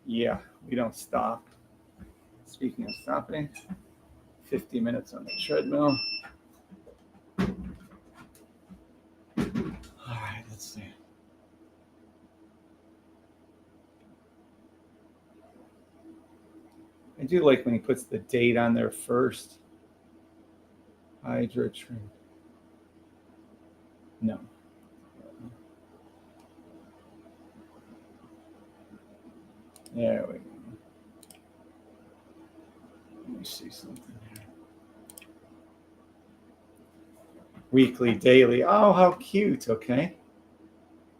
A: Yeah, we don't stop. Speaking of stopping, 50 minutes on the treadmill. All right, let's see. I do like when he puts the date on there first. Hydra trim. No. There we go. Let me see something here. Weekly, daily. Oh, how cute. Okay.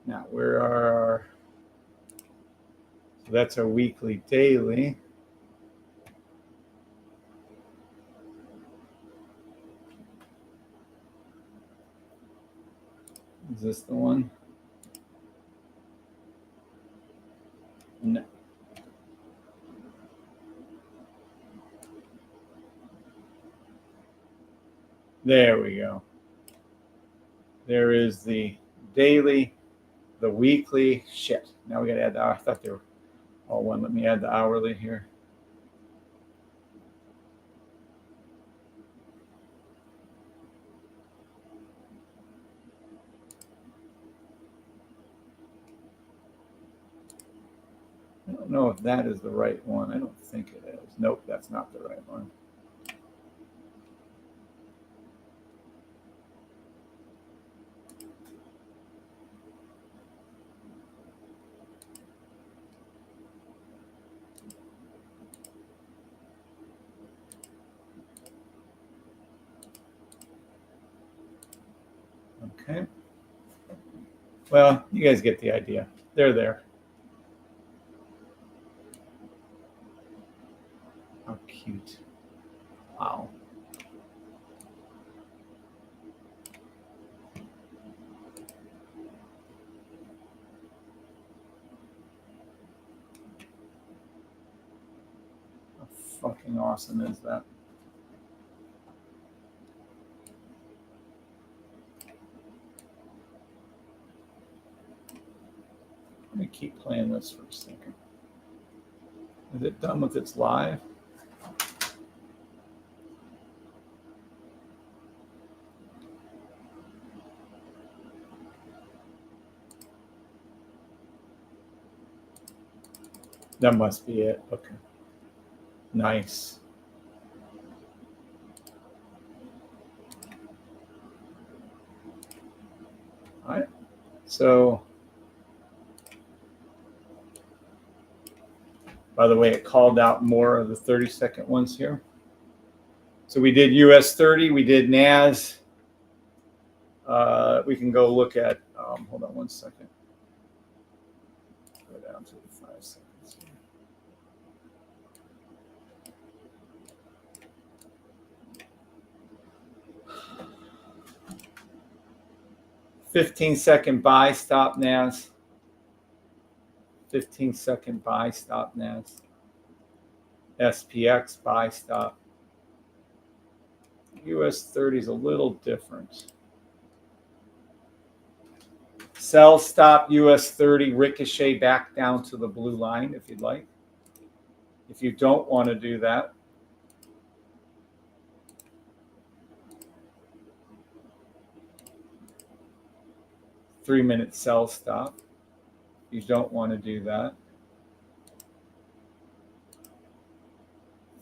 A: Now, where are our... So that's our weekly, daily. Is this the one? No. There we go. There is the daily, the weekly. Shit. Now we got to add the hour. I thought they were all one. Let me add the hourly here. I don't know if that is the right one. I don't think it is. Nope, that's not the right one. Okay. Well, you guys get the idea. They're there. How cute. Wow. How fucking awesome is that? Let me keep playing this for a second. Is it done with its live? That must be it. Okay. Nice. All right. So, by the way, it called out more of the 30-second ones here. So we did US 30, we did NAS. We can go look at, hold on one second. Go down to the 5 seconds. 15-second buy stop NAS. 15-second buy stop NAS. SPX buy stop. US 30 is a little different. Sell stop US 30 ricochet back down to the blue line if you'd like. If you don't want to do that, three-minute sell stop. You don't want to do that.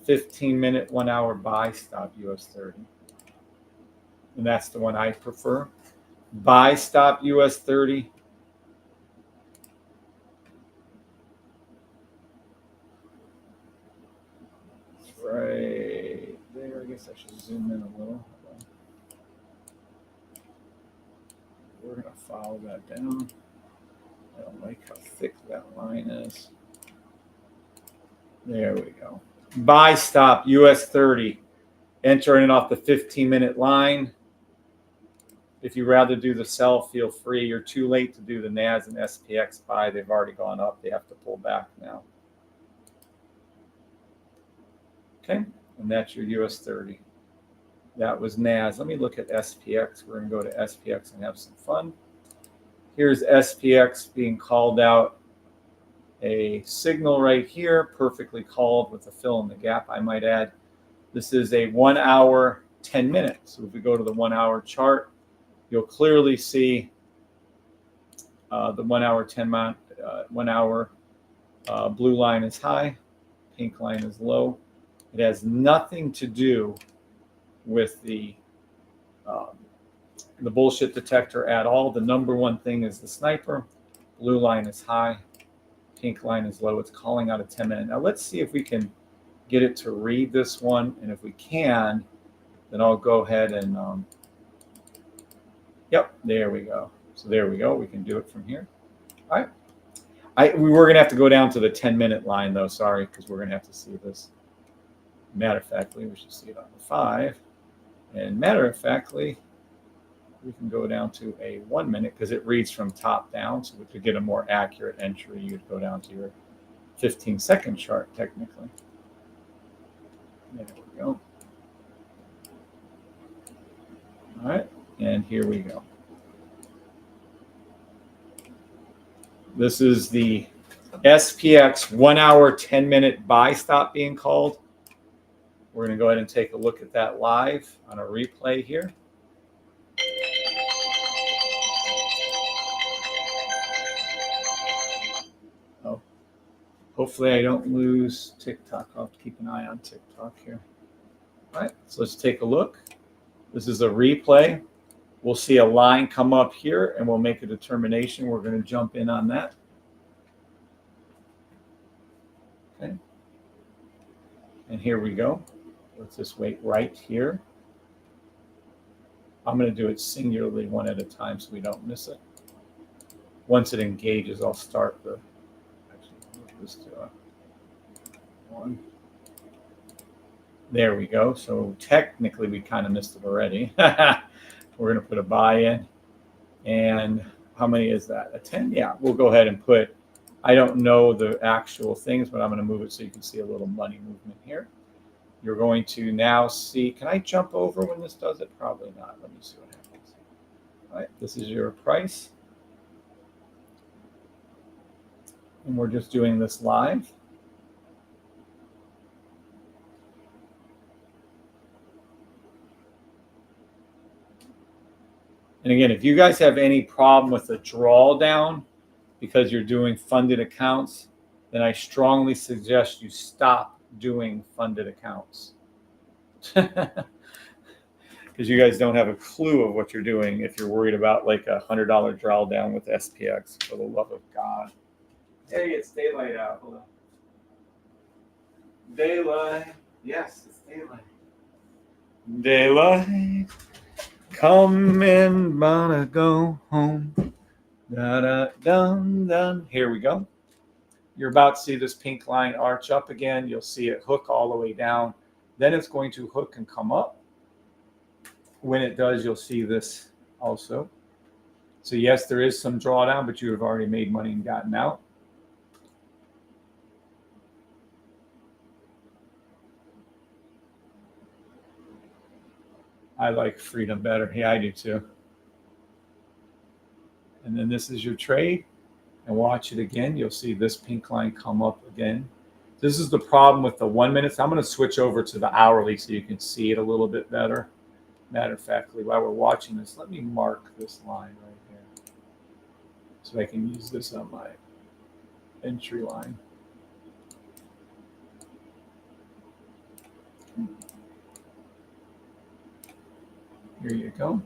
A: 15-minute, 1 hour buy stop US 30. And that's the one I prefer. Buy stop US 30. Right there. I guess I should zoom in a little. We're going to follow that down. I don't like how thick that line is. There we go. Buy stop US 30. Entering it off the 15-minute line. If you rather do the sell, feel free. You're too late to do the NAS and SPX buy. They've already gone up. They have to pull back now. Okay, and that's your US 30. That was NAS. Let me look at SPX. We're going to go to SPX and have some fun. Here's SPX being called out. A signal right here, perfectly called with a fill in the gap, I might add. This is a 1 hour, 10 minutes. So if we go to the 1 hour chart, you'll clearly see the 1 hour, 1 hour blue line is high, pink line is low. It has nothing to do with the bullshit detector at all. The number one thing is the sniper. Blue line is high, pink line is low. It's calling out a 10-minute. Now let's see if we can get it to read this one, and if we can, then I'll go ahead and yep, there we go. So there we go. We can do it from here. All right. We were going to have to go down to the 10-minute line, though. Sorry, because we're going to have to see this. Matter of factly, we should see it on the 5. And matter of factly, we can go down to a 1 minute because it reads from top down. So to get a more accurate entry, you'd go down to your 15-second chart, technically. There we go. All right, and here we go. This is the SPX 1 hour, 10-minute buy stop being called. We're going to go ahead and take a look at that live on a replay here. Oh, hopefully I don't lose TikTok. I'll have to keep an eye on TikTok here. All right, so let's take a look. This is a replay. We'll see a line come up here, and we'll make a determination. We're going to jump in on that. Okay. And here we go. Let's just wait right here. I'm going to do it singularly, one at a time, so we don't miss it. Once it engages, I'll start the. Actually, let's do one. There we go. So technically, we kind of missed it already. We're going to put a buy in. And how many is that? A 10? Yeah, we'll go ahead and put, I don't know the actual things, but I'm going to move it so you can see a little money movement here. You're going to now see, can I jump over when this does it? Probably not. Let me see what happens. All right, this is your price. And we're just doing this live. And again, if you guys have any problem with the drawdown because you're doing funded accounts, then I strongly suggest you stop doing funded accounts. Because you guys don't have a clue of what you're doing if you're worried about like a $100 drawdown with SPX, for the love of God. Hey, it's daylight out. Hold on. Daylight. Yes, it's daylight. Daylight. Come in, wanna go home. Da da dum dum. Here we go. You're about to see this pink line arch up again. You'll see it hook all the way down. Then it's going to hook and come up. When it does, you'll see this also. So yes, there is some drawdown, but you have already made money and gotten out. I like freedom better. Yeah, I do too. And then this is your trade. And watch it again. You'll see this pink line come up again. This is the problem with the 1 minute. I'm going to switch over to the hourly so you can see it a little bit better. Matter of factly, while we're watching this, let me mark this line right here so I can use this on my entry line. Here you go.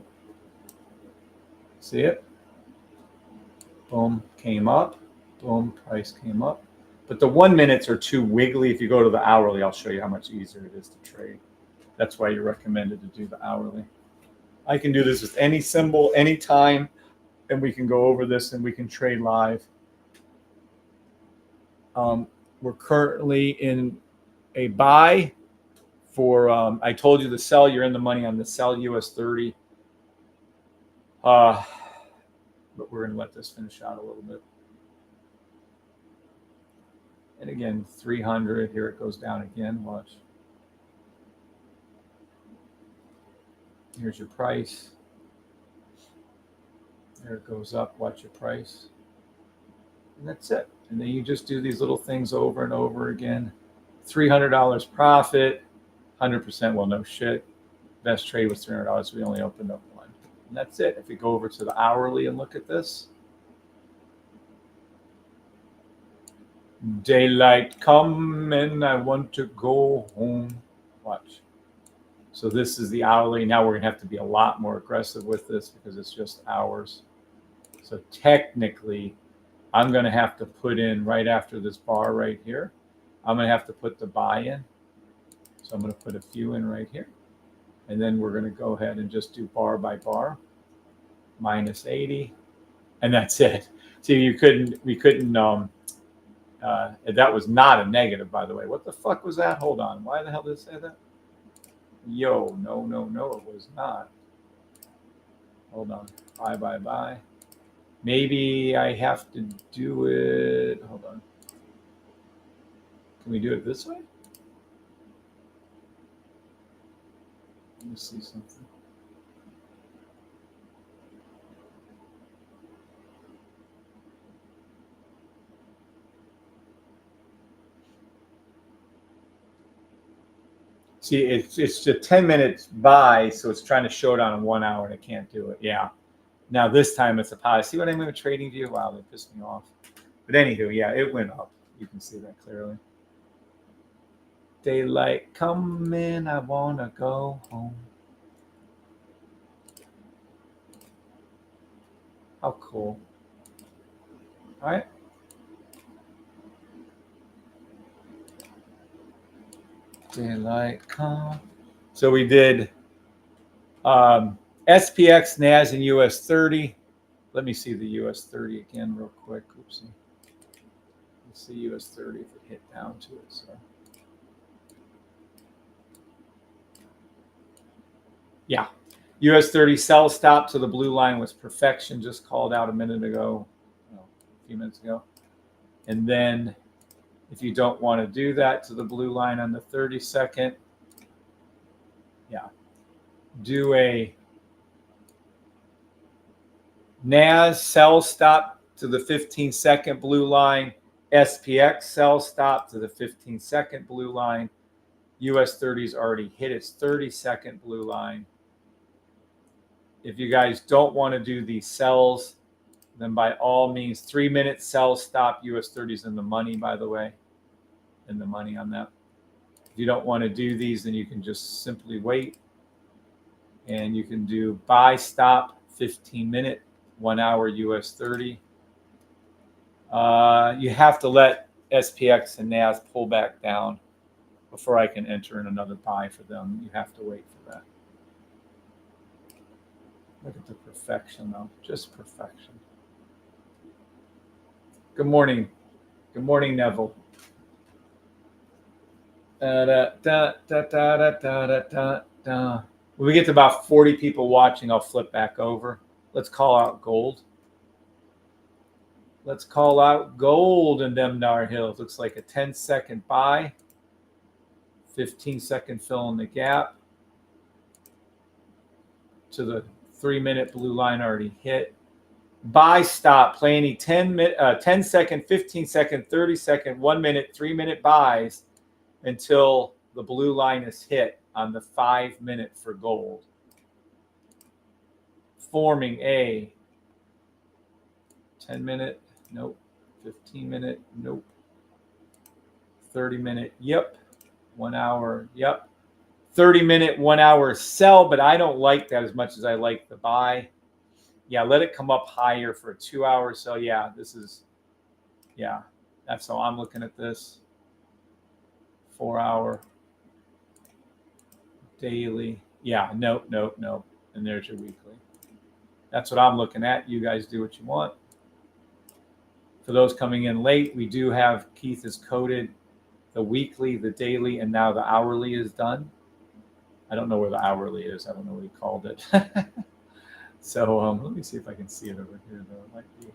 A: See it? Boom, came up. Boom, price came up. But the 1 minutes are too wiggly. If you go to the hourly, I'll show you how much easier it is to trade. That's why you're recommended to do the hourly. I can do this with any symbol, anytime, and we can go over this and we can trade live. We're currently in a buy for, I told you the sell, you're in the money on the sell US 30. But we're going to let this finish out a little bit. And again, 300, here it goes down again, watch. Here's your price. There it goes up, watch your price. And that's it. And then you just do these little things over and over again. $300 profit, 100%, well, no shit. Best trade was $300, we only opened up one. And that's it. If we go over to the hourly and look at this. Daylight coming, I want to go home. Watch. So this is the hourly. Now we're going to have to be a lot more aggressive with this because it's just hours. So technically, I'm going to have to put in right after this bar right here. I'm going to have to put the buy in. So I'm going to put a few in right here. And then we're going to go ahead and just do bar by bar. Minus 80. And that's it. See, we couldn't, that was not a negative, by the way. What the fuck was that? Hold on. Why the hell did it say that? Yo, no, it was not. Hold on. Bye. Maybe I have to do it. Hold on. Can we do it this way? Let me see something. See, it's a 10 minutes buy, so it's trying to show it on 1 hour and it can't do it. Yeah. Now this time it's a pie. See what I mean with TradingView? Wow, they pissed me off. But anywho, yeah, it went up. You can see that clearly. Daylight coming, I wanna go home. How cool. All right. Daylight come. So we did SPX, NAS, and US 30. Let me see the US 30 again real quick. Oopsie. Let's see US 30 if it hit down to it. So. Yeah. US 30 sell stop to the blue line was perfection, just called out a minute ago, a few minutes ago. And then if you don't want to do that to the blue line on the 30-second, yeah, do a NAS sell stop to the 15-second blue line, SPX sell stop to the 15-second blue line. US 30's already hit its 30-second blue line. If you guys don't want to do these sells, then by all means, 3-minute sell stop. US 30's in the money, by the way, in the money on that. If you don't want to do these, then you can just simply wait. And you can do buy stop, 15-minute, 1 hour US 30. You have to let SPX and NAS pull back down before I can enter in another buy for them. You have to wait for that. Look at the perfection, though. Just perfection. Good morning. Good morning, Neville. When we get to about 40 people watching, I'll flip back over. Let's call out gold. Let's call out gold in them Dar Hills. Looks like a 10-second buy. 15-second fill in the gap. To the 3-minute blue line already hit. buy stop, play any 10 second, 15 second, 30 second, 1 minute, 3 minute buys until the blue line is hit on the 5 minute for gold, forming a 10 minute, nope, 15 minute, nope, 30 minute, yep, 1 hour, yep, 30 minute, 1 hour sell, but I don't like that as much as I like the buy. Yeah, let it come up higher for a 2 hour. So yeah, this is, yeah, that's how I'm looking at this. 4 hour daily. Yeah, nope. And there's your weekly. That's what I'm looking at. You guys do what you want. For those coming in late, we do have Keith has coded the weekly, the daily, and now the hourly is done. I don't know where the hourly is. I don't know what he called it. So let me see if I can see it over here, though. It might be here.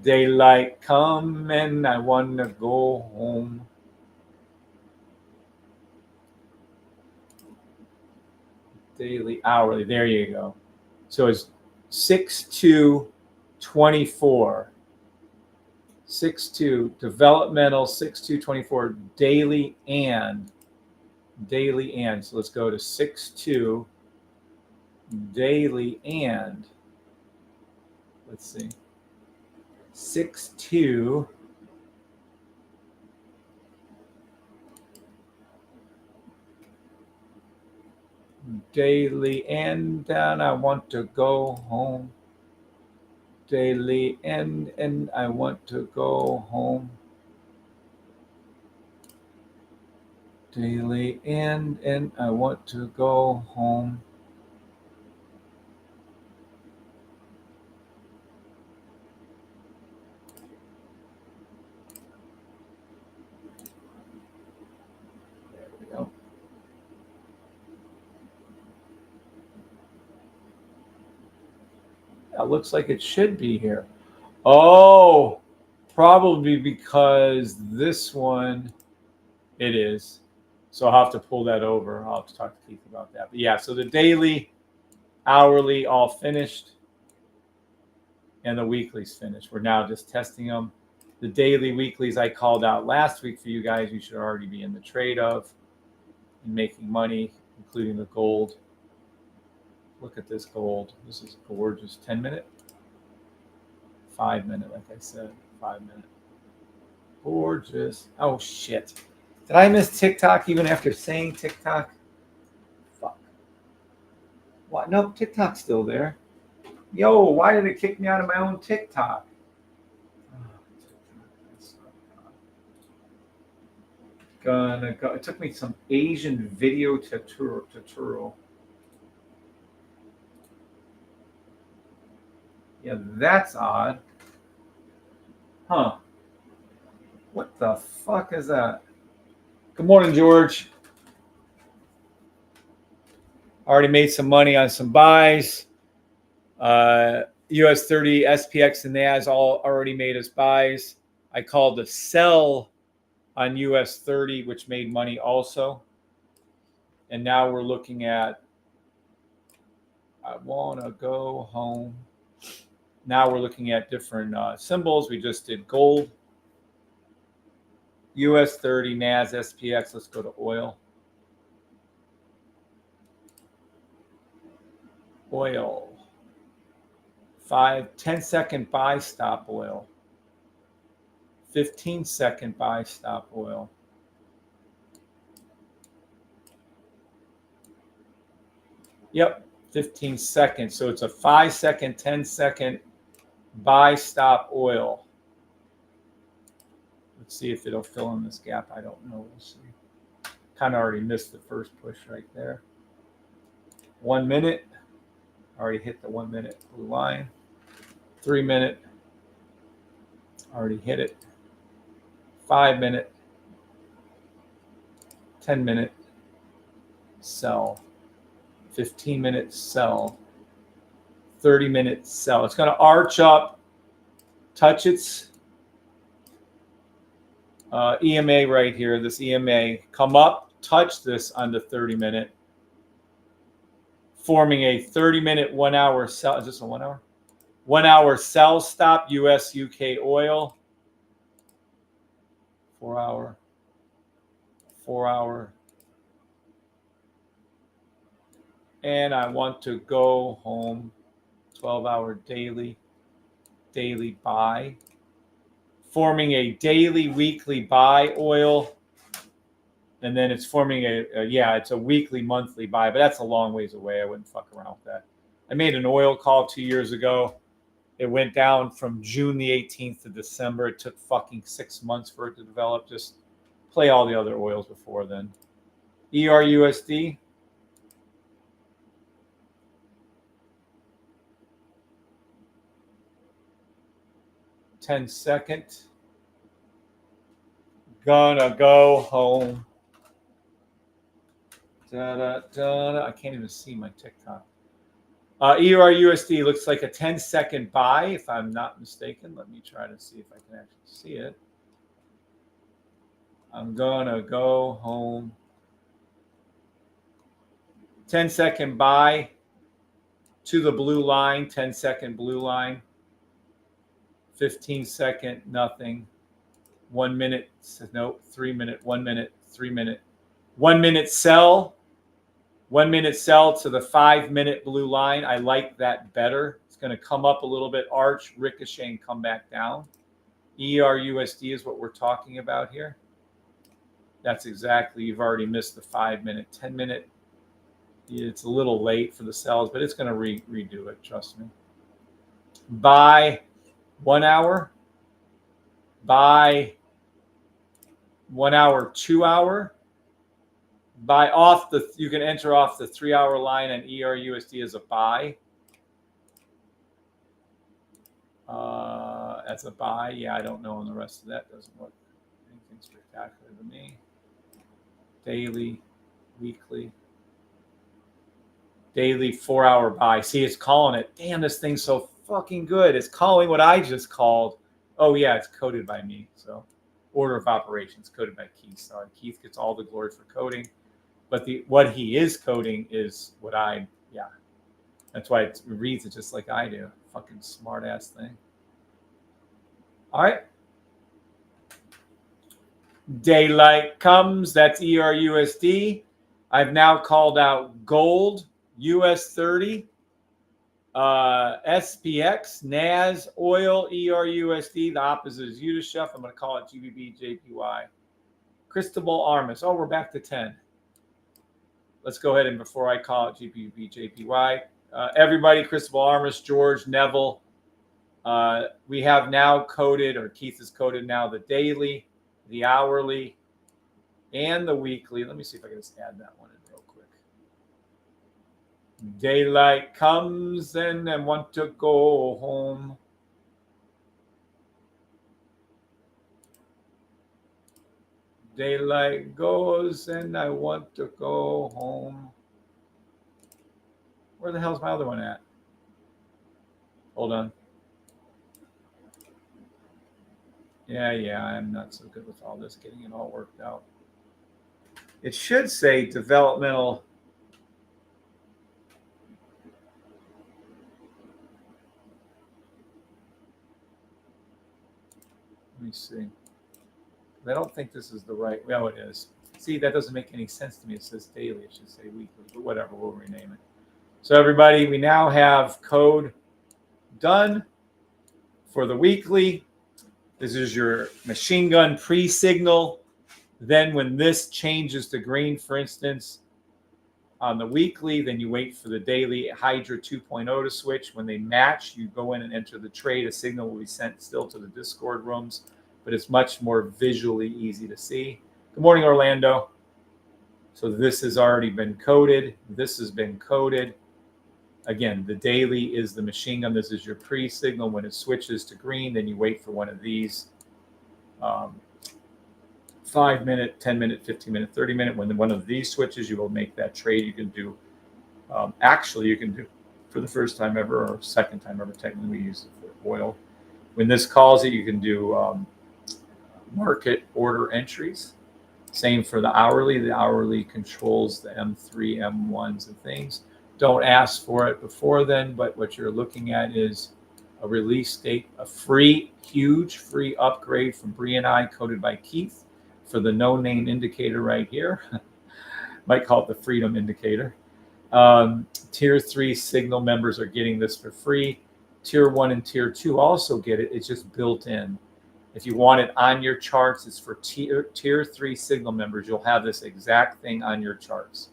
A: Daylight come and I want to go home. Daily, hourly. There you go. So it's 6/2/24. 6/2 developmental 6/2/24 daily and. So let's go to 6/2 daily and. Let's see. 6/2 daily and I want to go home. Daily and I want to go home. Daily and I want to go home. There we go. That looks like it should be here. Oh, probably because this one, it is. So I'll have to pull that over. I'll have to talk to Keith about that. But yeah, so the daily, hourly, all finished. And the weeklies finished. We're now just testing them. The daily, weeklies I called out last week for you guys. You should already be in the trade of and making money, including the gold. Look at this gold. This is gorgeous. 10 minute, 5 minute, like I said, 5 minute. Gorgeous. Oh, shit. Did I miss TikTok even after saying TikTok? Fuck. What? Nope, TikTok's still there. Yo, why did it kick me out of my own TikTok? Gonna go. It took me some Asian video tutorial. Yeah, that's odd. Huh. What the fuck is that? Good morning, George. Already made some money on some buys. US 30, SPX, and NAS all already made us buys. I called the sell on US 30, which made money also. And now we're looking at, I want to go home. Now we're looking at different symbols. We just did gold, US 30, NAS, SPX. Let's go to oil. Oil. 10-second buy stop oil. 15-second buy stop oil. Yep, 15 seconds. So it's a 5-second, 10-second buy stop oil. Let's see if it'll fill in this gap. I don't know. We'll see. Kind of already missed the first push right there. 1 minute. Already hit the 1 minute blue line. 3 minute. Already hit it. 5 minute. 10 minute. Sell. 15 minute sell. 30 minute sell. It's going to arch up, touch its EMA right here, this EMA, come up, touch this on the 30 minute, forming a 30 minute 1 hour sell. Is this a 1 hour? 1 hour sell stop, US, UK oil. 4 hour. 4 hour. And I want to go home. 12 hour daily buy. Forming a daily, weekly buy oil. And then it's forming it's a weekly, monthly buy, but that's a long ways away. I wouldn't fuck around with that. I made an oil call 2 years ago. It went down from June the 18th to December. It took fucking 6 months for it to develop. Just play all the other oils before then. ERUSD. $10. Gonna go home. I can't even see my TikTok. ERUSD looks like a 10-second buy, if I'm not mistaken. Let me try to see if I can actually see it. I'm gonna go home. 10-second buy to the blue line, 10-second blue line. 15-second, nothing. 1 minute, nope, 3 minute, 1 minute, 3 minute. 1 minute sell. 1 minute sell to the 5 minute blue line. I like that better. It's going to come up a little bit, arch, ricochet, and come back down. ERUSD is what we're talking about here. That's exactly, you've already missed the 5 minute, 10 minute. It's a little late for the sells, but it's going to redo it, trust me. Buy 1 hour. Buy 1 hour, 2 hour. Buy off the, you can enter off the 3 hour line and ERUSD as a buy. As a buy, yeah, I don't know, and the rest of that doesn't look anything spectacular to me. Daily, weekly, daily 4 hour buy. See, it's calling it. Damn, this thing's so fucking good. It's calling what I just called. Oh yeah, it's coded by me. So order of operations coded by Keith. Sorry, Keith gets all the glory for coding. But what he is coding is what that's why it reads it just like I do. Fucking smart ass thing. All right. Daylight comes. That's ERUSD. I've now called out gold, US 30, SPX, NAS, oil, ERUSD. The opposite is UTSHF. I'm going to call it GBP, JPY. Cristobal Armas. Oh, we're back to 10. Let's go ahead and before I call it GBP, JPY, everybody, Cristobal Armas, George, Neville, we have now coded, or Keith has coded now, the daily, the hourly, and the weekly. Let me see if I can just add that one in real quick. Daylight comes and I want to go home. Daylight goes and I want to go home. Where the hell's my other one at? Hold on. Yeah, I'm not so good with all this, getting it all worked out. It should say developmental. Let me see. I don't think this is the right. Well, it is. See, that doesn't make any sense to me. It says daily. It should say weekly, but whatever. We'll rename it. So everybody, we now have code done for the weekly. This is your machine gun pre-signal. Then when this changes to green, for instance, on the weekly, then you wait for the daily Hydra 2.0 to switch. When they match, you go in and enter the trade. A signal will be sent still to the Discord rooms, but it's much more visually easy to see. Good morning, Orlando. So this has already been coded. This has been coded. Again, the daily is the machine gun. This is your pre-signal. When it switches to green, then you wait for one of these 5 minute, 10 minute, 15 minute, 30 minute. When one of these switches, you will make that trade. You can do, actually, you can do for the first time ever or second time ever. Technically, we use it for oil. When this calls it, you can do market order entries. Same for the hourly. The hourly controls the M3, M1s, and things. Don't ask for it before then, but what you're looking at is a release date, a free, huge free upgrade from Bree and I, coded by Keith, for the no name indicator right here. Might call it the freedom indicator. Tier 3 signal members are getting this for free. Tier 1 and Tier 2 also get it. It's just built in. If you want it on your charts, it's for tier 3 signal members. You'll have this exact thing on your charts.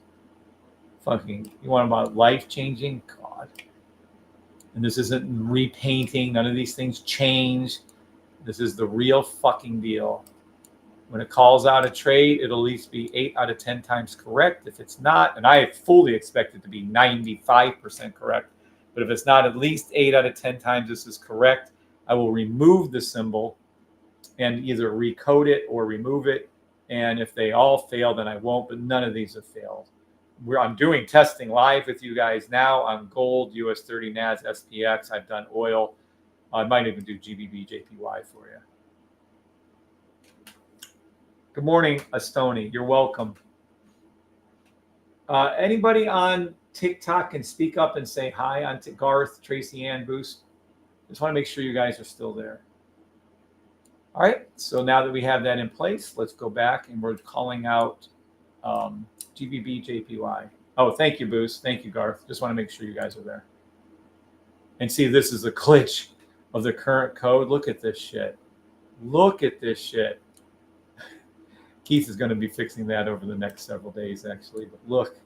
A: Fucking, you want about life-changing? God. And this isn't repainting. None of these things change. This is the real fucking deal. When it calls out a trade, it'll at least be 8 out of 10 times correct. If it's not, and I fully expect it to be 95% correct, but if it's not at least 8 out of 10 times this is correct, I will remove the symbol and either recode it or remove it. And if they all fail, then I won't, but none of these have failed. I'm doing testing live with you guys now on gold, US 30 NAS, SPX. I've done oil. I might even do GBP, JPY for you. Good morning, Astoni. You're welcome. Anybody on TikTok can speak up and say hi on Garth, Tracy Ann, Boost. Just want to make sure you guys are still there. All right, so now that we have that in place, let's go back and we're calling out GBP, JPY. Oh, thank you, Boost. Thank you, Garth. Just want to make sure you guys are there. And see, this is a glitch of the current code. Look at this shit. Look at this shit. Keith is going to be fixing that over the next several days, actually. But look.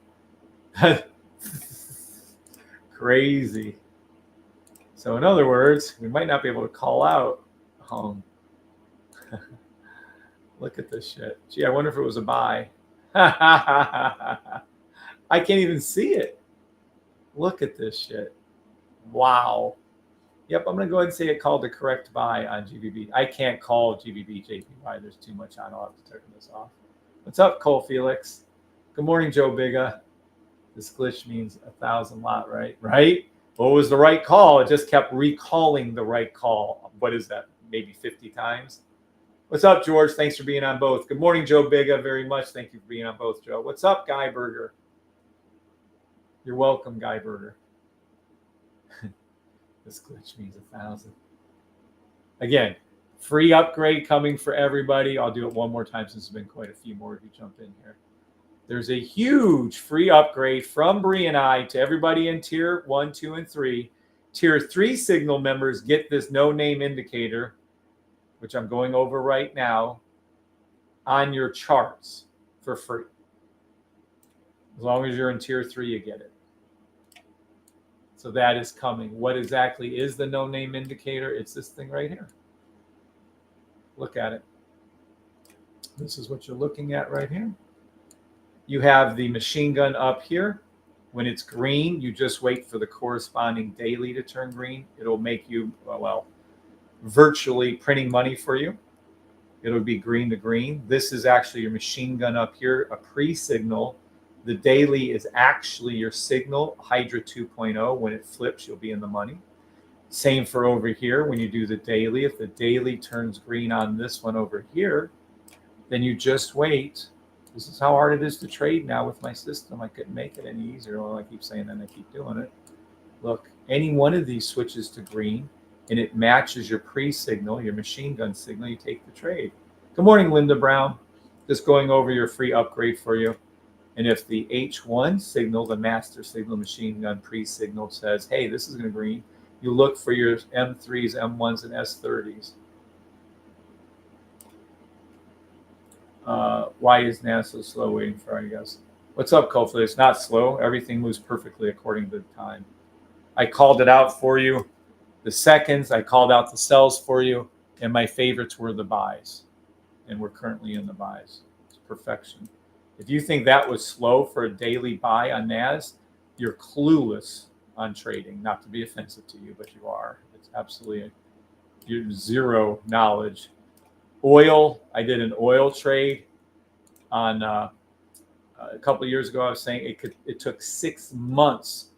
A: Crazy. So in other words, we might not be able to call out. Look at this shit. Gee, I wonder if it was a buy. I can't even see it. Look at this shit. Wow. Yep, I'm going to go ahead and say it called the correct buy on GBP. I can't call GBP JPY. There's too much on. I'll have to turn this off. What's up, Cole Felix? Good morning, Joe Biga. This glitch means 1,000 lot, right? Right? What was the right call? It just kept recalling the right call. What is that? Maybe 50 times? What's up, George? Thanks for being on both. Good morning, Joe Biga. Very much. Thank you for being on both, Joe. What's up, Guy Burger? You're welcome, Guy Burger. This glitch means 1,000. Again, free upgrade coming for everybody. I'll do it one more time since there's been quite a few more of you jump in here. There's a huge free upgrade from Bree and I to everybody in tier 1, 2, and 3. Tier 3 signal members get this no name indicator, which I'm going over right now, on your charts for free. As long as you're in tier 3, you get it. So that is coming. What exactly is the no name indicator? It's this thing right here. Look at it. This is what you're looking at right here. You have the machine gun up here. When it's green, you just wait for the corresponding daily to turn green. It'll make you, well, virtually printing money for you. It'll be green to green. This is actually your machine gun up here, a pre-signal. The daily is actually your signal, Hydra 2.0. When it flips, you'll be in the money. Same for over here. When you do the daily, if the daily turns green on this one over here, then you just wait. This is how hard it is to trade now with my system. I couldn't make it any easier. Well, I keep saying that and I keep doing it. Look, any one of these switches to green and it matches your pre-signal, your machine gun signal, you take the trade. Good morning, Linda Brown. Just going over your free upgrade for you. And if the H1 signal, the master signal machine gun pre-signal says, hey, this is going to green, you look for your M3s, M1s, and S30s. Why is NAS so slow waiting for you guys? What's up, Coldplay? It's not slow. Everything moves perfectly according to the time. I called it out for you. The seconds, I called out the sells for you. And my favorites were the buys. And we're currently in the buys. It's perfection. If you think that was slow for a daily buy on NAS, you're clueless on trading. Not to be offensive to you, but you are. It's absolutely you're zero knowledge. Oil, I did an oil trade on a couple of years ago. I was saying it took 6 months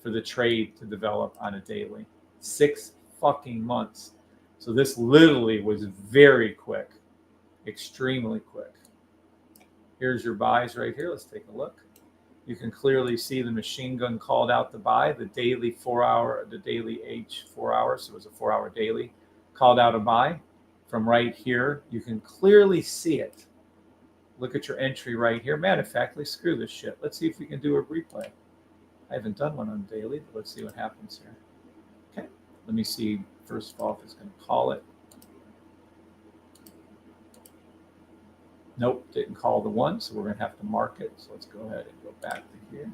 A: for the trade to develop on a daily. 6 fucking months. So this literally was very quick, extremely quick. Here's your buys right here. Let's take a look. You can clearly see the machine gun called out to buy. The daily 4-hour, the daily H 4 hours, so it was a 4-hour daily, called out a buy from right here. You can clearly see it. Look at your entry right here. Matter of fact, let's screw this shit. Let's see if we can do a replay. I haven't done one on daily, but let's see what happens here. Okay, let me see first of all if it's going to call it. Nope, didn't call the one, so we're going to have to mark it. So let's go ahead and go back to here.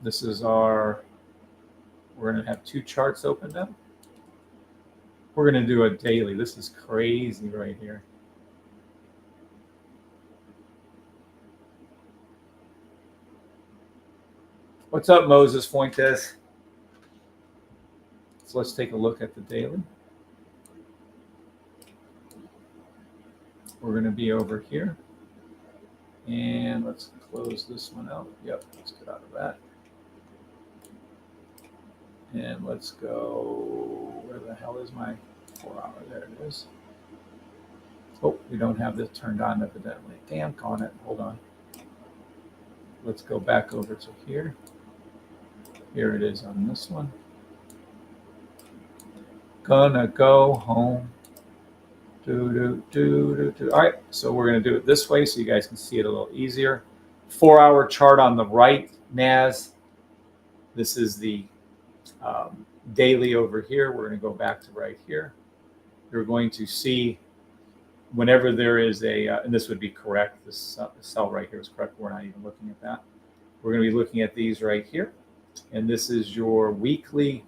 A: This is our, we're going to have 2 charts opened up. We're going to do a daily. This is crazy right here. What's up, Moses Fuentes? So let's take a look at the daily. We're going to be over here. And let's close this one out. Yep, let's get out of that. And let's go, where the hell is my 4-hour? There it is. Oh, we don't have this turned on evidently. Damn on it. Hold on. Let's go back over to here. Here it is on this one. Gonna go home. All right, so we're going to do it this way so you guys can see it a little easier. 4-hour chart on the right, NAS. This is the daily over here. We're going to go back to right here. You're going to see whenever there is a, and this would be correct, this cell right here is correct. We're not even looking at that. We're going to be looking at these right here. And this is your weekly,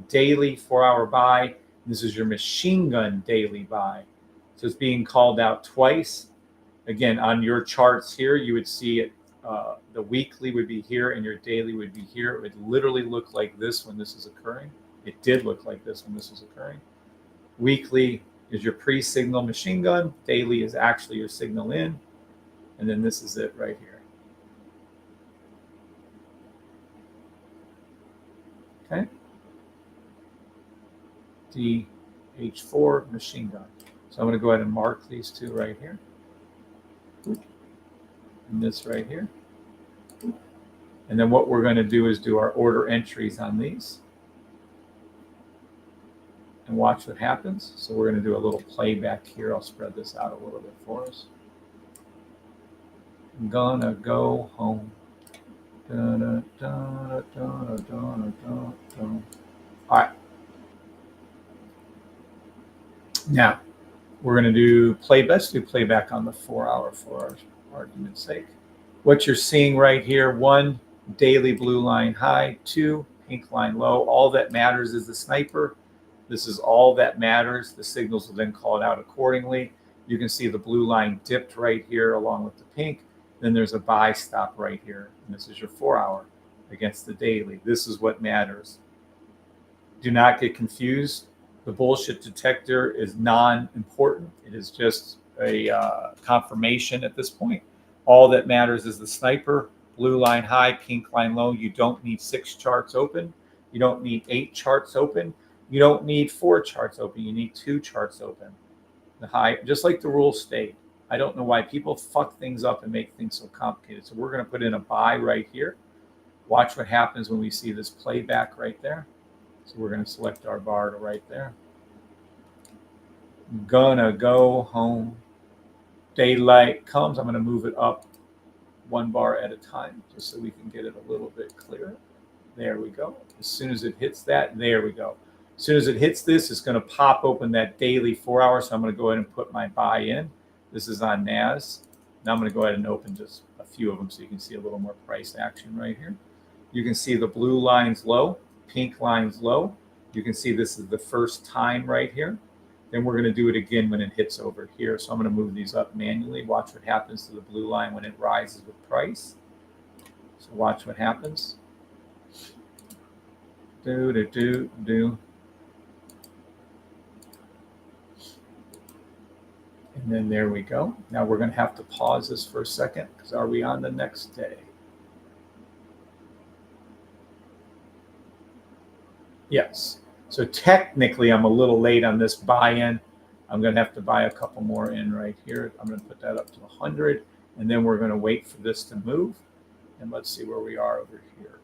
A: daily 4-hour buy. This is your machine gun daily buy. So it's being called out twice. Again, on your charts here, you would see it. The weekly would be here and your daily would be here. It would literally look like this when this is occurring. It did look like this when this was occurring. Weekly is your pre-signal machine gun. Daily is actually your signal in. And then this is it right here. Okay. DH4 machine gun. So I'm going to go ahead and mark these 2 right here. And this right here. And then what we're going to do is do our order entries on these. And watch what happens. So we're going to do a little playback here. I'll spread this out a little bit for us. I'm gonna go home. All right. Now, we're going to do let's do playback on the 4-hour for argument's sake. What you're seeing right here, 1, daily blue line high, 2, pink line low. All that matters is the sniper. This is all that matters. The signals will then call it out accordingly. You can see the blue line dipped right here along with the pink. Then there's a buy stop right here. And this is your 4-hour against the daily. This is what matters. Do not get confused. The bullshit detector is non-important. It is just a confirmation at this point. All that matters is the sniper, blue line high, pink line low. You don't need 6 charts open. You don't need 8 charts open. You don't need 4 charts open. You need 2 charts open. The high, just like the rules state. I don't know why people fuck things up and make things so complicated. So we're going to put in a buy right here. Watch what happens when we see this playback right there. So we're going to select our bar to right there. Gonna go home. Daylight comes. I'm going to move it up 1 bar at a time just so we can get it a little bit clearer. There we go. As soon as it hits that, there we go. As soon as it hits this, it's going to pop open that daily 4-hour. So I'm going to go ahead and put my buy in. This is on NAS. Now I'm going to go ahead and open just a few of them so you can see a little more price action right here. You can see the blue line's low, pink line's low. You can see this is the first time right here. Then we're going to do it again when it hits over here. So I'm going to move these up manually. Watch what happens to the blue line when it rises with price. So watch what happens. Do. And then there we go. Now we're going to have to pause this for a second because are we on the next day? Yes. So technically I'm a little late on this buy-in. I'm going to have to buy a couple more in right here. I'm going to put that up to 100. And then we're going to wait for this to move. And let's see where we are over here.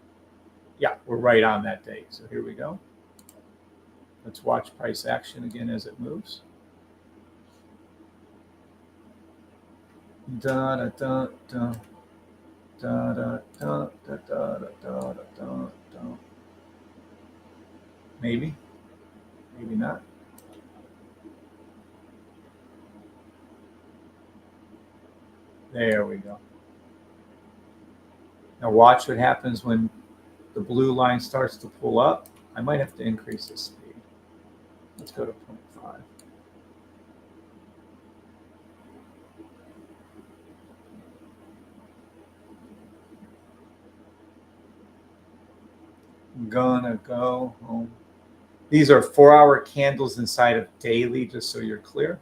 A: Yeah, we're right on that date. So here we go. Let's watch price action again as it moves. Da da da da da da da da da da da da. Maybe, maybe not. There we go. Now watch what happens when the blue line starts to pull up. I might have to increase the speed. Let's go to 0.5. Gonna go home. These are 4-hour candles inside of daily, just so you're clear.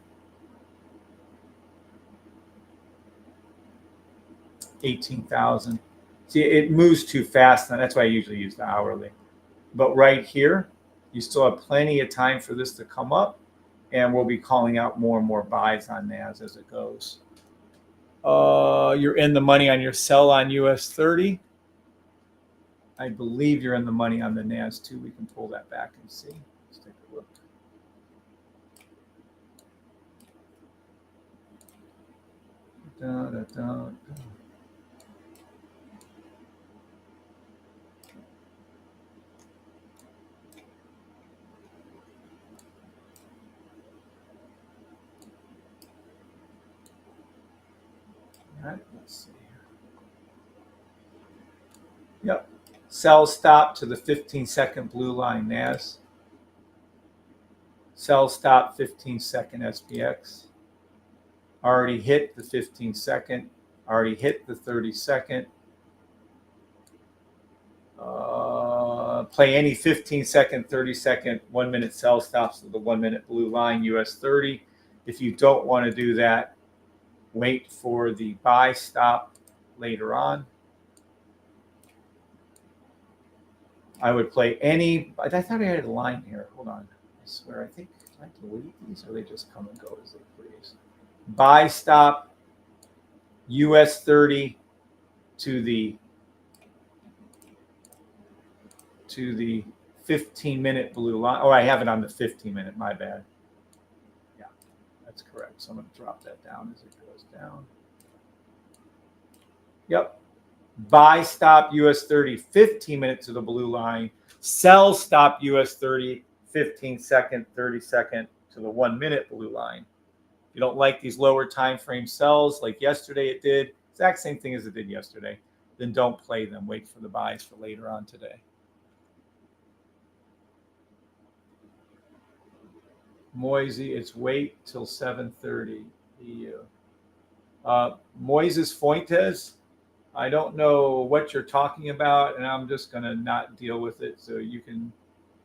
A: 18,000. See, it moves too fast, and that's why I usually use the hourly. But right here, you still have plenty of time for this to come up, and we'll be calling out more and more buys on NAS as it goes. You're in the money on your sell on US 30. I believe you're in the money on the NAS too. We can pull that back and see. Let's take a look. Da, da, da, da. All right, let's see here. Yep. Sell stop to the 15-second blue line NAS. Sell stop 15-second SPX. Already hit the 15-second. Already hit the 30-second. Play any 15-second, 30-second, 1-minute sell stops to the 1-minute blue line US 30. If you don't want to do that, wait for the buy stop later on. I would play any. I thought I had a line here. Hold on. I swear, I think I delete these, or they just come and go as they please. Buy stop US 30 to the 15-minute blue line. Oh, I have it on the 15-minute. My bad. Yeah, that's correct. So I'm going to drop that down as it goes down. Yep. Buy stop US 30, 15-minute to the blue line. Sell stop US 30, 15-second, 30-second to the 1-minute blue line. If you don't like these lower time frame sells like yesterday it did, exact same thing as it did yesterday, then don't play them. Wait for the buys for later on today. Moisey, it's wait till 7:30 EU. Moises Fuentes, I don't know what you're talking about, and I'm just going to not deal with it. So you can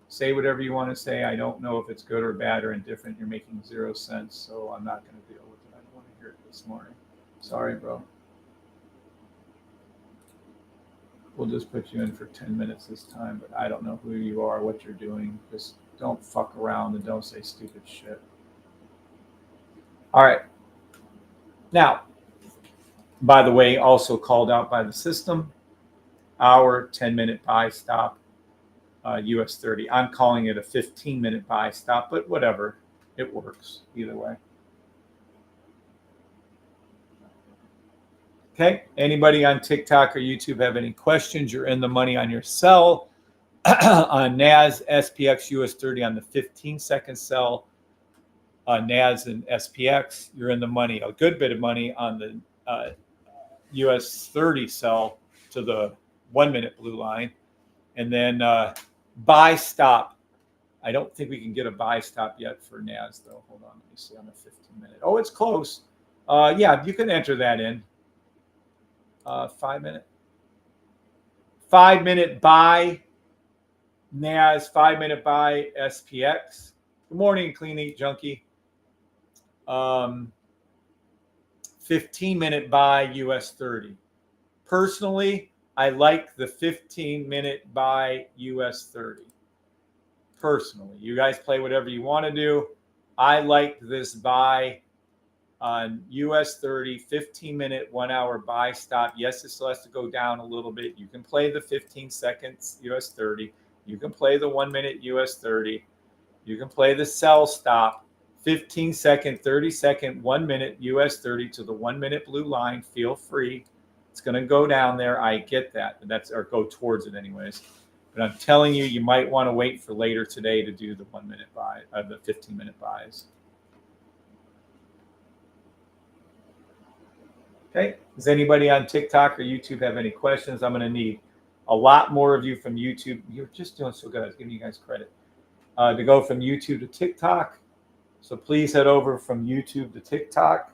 A: say whatever you want to say. I don't know if it's good or bad or indifferent. You're making 0 sense, so I'm not going to deal with it. I don't want to hear it this morning. Sorry, bro. We'll just put you in for 10 minutes this time, but I don't know who you are, what you're doing. Just don't fuck around and don't say stupid shit. All right. Now, by the way, also called out by the system, our 10-minute buy stop, US 30. I'm calling it a 15-minute buy stop, but whatever. It works either way. Okay. Anybody on TikTok or YouTube have any questions? You're in the money on your sell on NAS, SPX, US 30 on the 15-second sell. NAS and SPX, you're in the money, a good bit of money on the US 30 sell to the 1-minute blue line. And then buy stop. I don't think we can get a buy stop yet for NAS, though. Hold on. Let me see on the 15-minute. Oh, it's close. Yeah, you can enter that in. 5-minute. 5-minute buy NAS, 5-minute buy SPX. Good morning, Clean Eat Junkie. 15-minute buy US 30. Personally, I like the 15-minute buy US 30. Personally, you guys play whatever you want to do. I like this buy on US 30, 15-minute, 1 hour buy stop. Yes, it still has to go down a little bit. You can play the 15 seconds US 30. You can play the 1 minute US 30. You can play the sell stop, 15 second, 30 second, 1 minute US 30 to the 1 minute blue line. Feel free. It's going to go down there. I get that. Or go towards it anyways. But I'm telling you, you might want to wait for later today to do the 1 minute buy, the 15-minute buys. Okay. Does anybody on TikTok or YouTube have any questions? I'm going to need a lot more of you from YouTube. You're just doing so good. I was giving you guys credit to go from YouTube to TikTok. So please head over from YouTube to TikTok.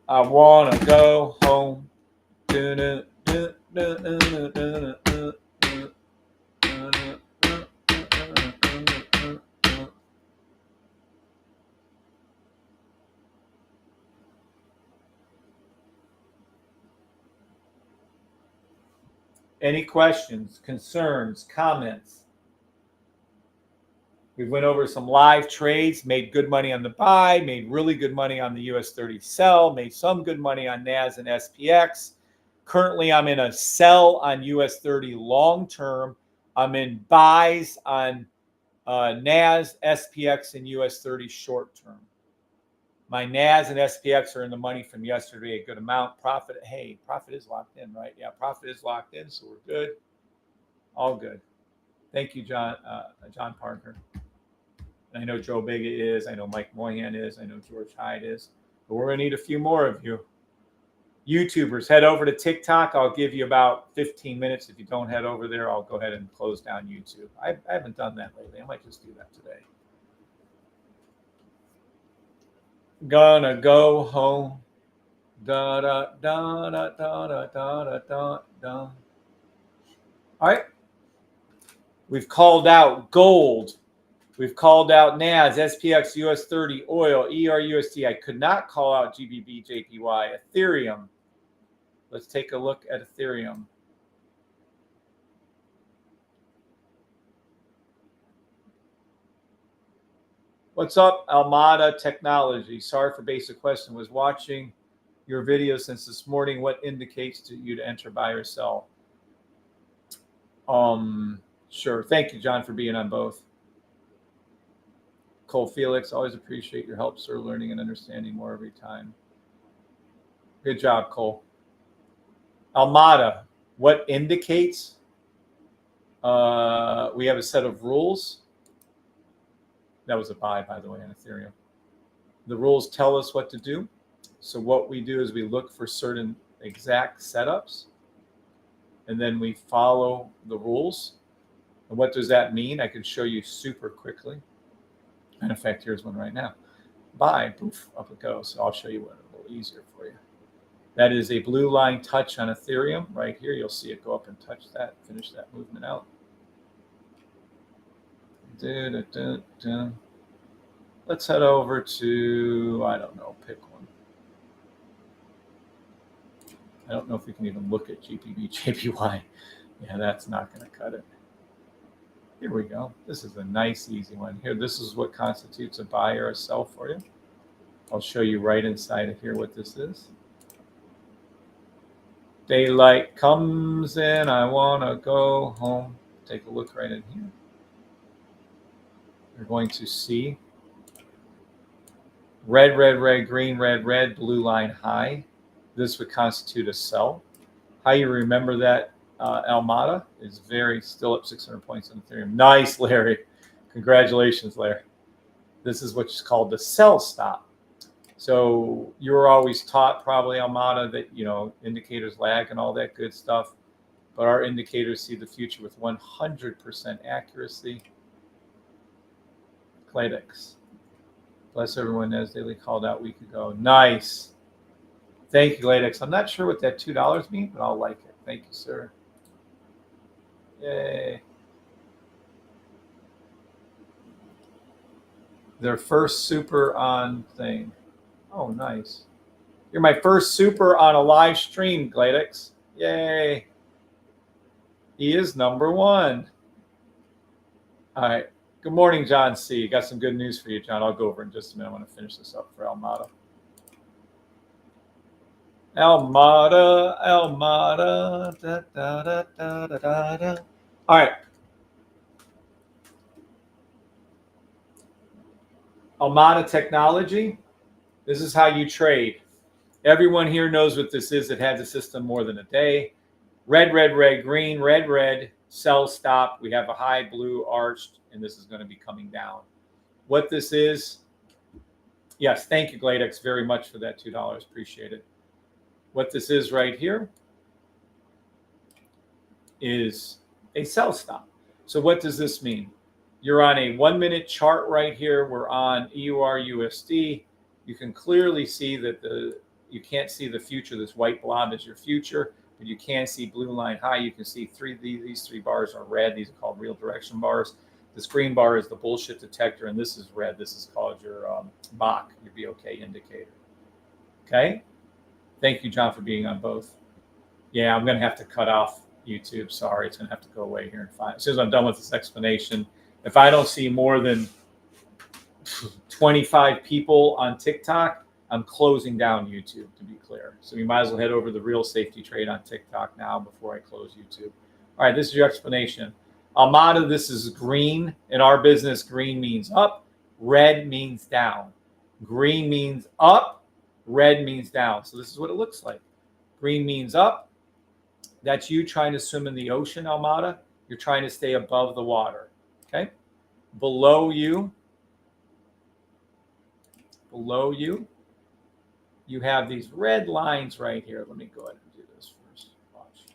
A: I want to go home. Any questions, concerns, comments? We went over some live trades, made good money on the buy, made really good money on the US 30 sell, made some good money on NAS and SPX. Currently, I'm in a sell on US 30 long term. I'm in buys on NAS, SPX, and US 30 short term. My NAS and SPX are in the money from yesterday, a good amount. Profit, hey, profit is locked in, right? Yeah, profit is locked in, so we're good. All good. Thank you, John Parker. I know Joe Bega is. I know Mike Moyhan is. I know George Hyde is. But we're going to need a few more of you. YouTubers, head over to TikTok. I'll give you about 15 minutes. If you don't head over there, I'll go ahead and close down YouTube. I haven't done that lately. I might just do that today. Gonna go home. Da da da da da da da da da. All right. We've called out gold. We've called out NAS, SPX, US 30, oil, ERUSD. I could not call out GBP, JPY, Ethereum. Let's take a look at Ethereum. What's up, Almada Technology? Sorry for basic question. Was watching your video since this morning. What indicates to you to enter, buy, or sell? Sure. Thank you, John, for being on both. Cole Felix, always appreciate your help, sir. Learning and understanding more every time. Good job, Cole. Almada, what indicates? We have a set of rules. That was a buy, by the way, on Ethereum. The rules tell us what to do. So what we do is we look for certain exact setups, and then we follow the rules. And what does that mean? I can show you super quickly. And in fact, here's one right now. Buy, poof, up it goes. So I'll show you one a little easier for you. That is a blue line touch on Ethereum. Right here, you'll see it go up and touch that, finish that movement out. Let's head over to, I don't know, pick one. I don't know if we can even look at GPB, JPY. Yeah, that's not going to cut it. Here we go. This is a nice, easy one. Here, this is what constitutes a buy or a sell for you. I'll show you right inside of here what this is. Daylight comes in. I want to go home. Take a look right in here. You're going to see red, red, red, green, red, red, blue line high. This would constitute a sell. How you remember that? Almada is still up 600 points on Ethereum. Nice, Larry. Congratulations, Larry. This is what's called the sell stop. So you were always taught, probably, Almada, that indicators lag and all that good stuff. But our indicators see the future with 100% accuracy. Claydex. Bless everyone as daily called out a week ago. Nice. Thank you, Claydex. I'm not sure what that $2 means, but I'll like it. Thank you, sir. Yay. Their first super on thing. Oh, nice. You're my first super on a live stream, Gladex. Yay. He is number one. All right. Good morning, John C. Got some good news for you, John. I'll go over in just a minute. I want to finish this up for Almada. Almada, Almada. Da, da, da, da, da, da, da. All right. Almada technology. This is how you trade. Everyone here knows what this is. It has a system more than a day. Red, red, red, green, red, red, sell stop. We have a high blue arched, and this is going to be coming down. What this is, yes, thank you, Gladex, very much for that $2. Appreciate it. What this is right here is a sell stop. So what does this mean? You're on a 1 minute chart right here. We're on EUR USD. You can clearly see that you can't see the future. This white blob is your future, but you can see blue line high. You can see these three bars are red. These are called real direction bars. This green bar is the bullshit detector, and this is red. This is called your BOK, your BOK indicator. Okay? Thank you, John, for being on both. Yeah, I'm going to have to cut off YouTube. Sorry, it's going to have to go away here in 5. As soon as I'm done with this explanation, if I don't see more than 25 people on TikTok, I'm closing down YouTube, to be clear. So you might as well head over to the Real Safety Trade on TikTok now before I close YouTube. All right, this is your explanation. Almada, this is green. In our business, green means up, red means down. Green means up, red means down. So this is what it looks like. Green means up. That's you trying to swim in the ocean, Almada. You're trying to stay above the water. Okay? Below you, you have these red lines right here. Let me go ahead and do this first. Watch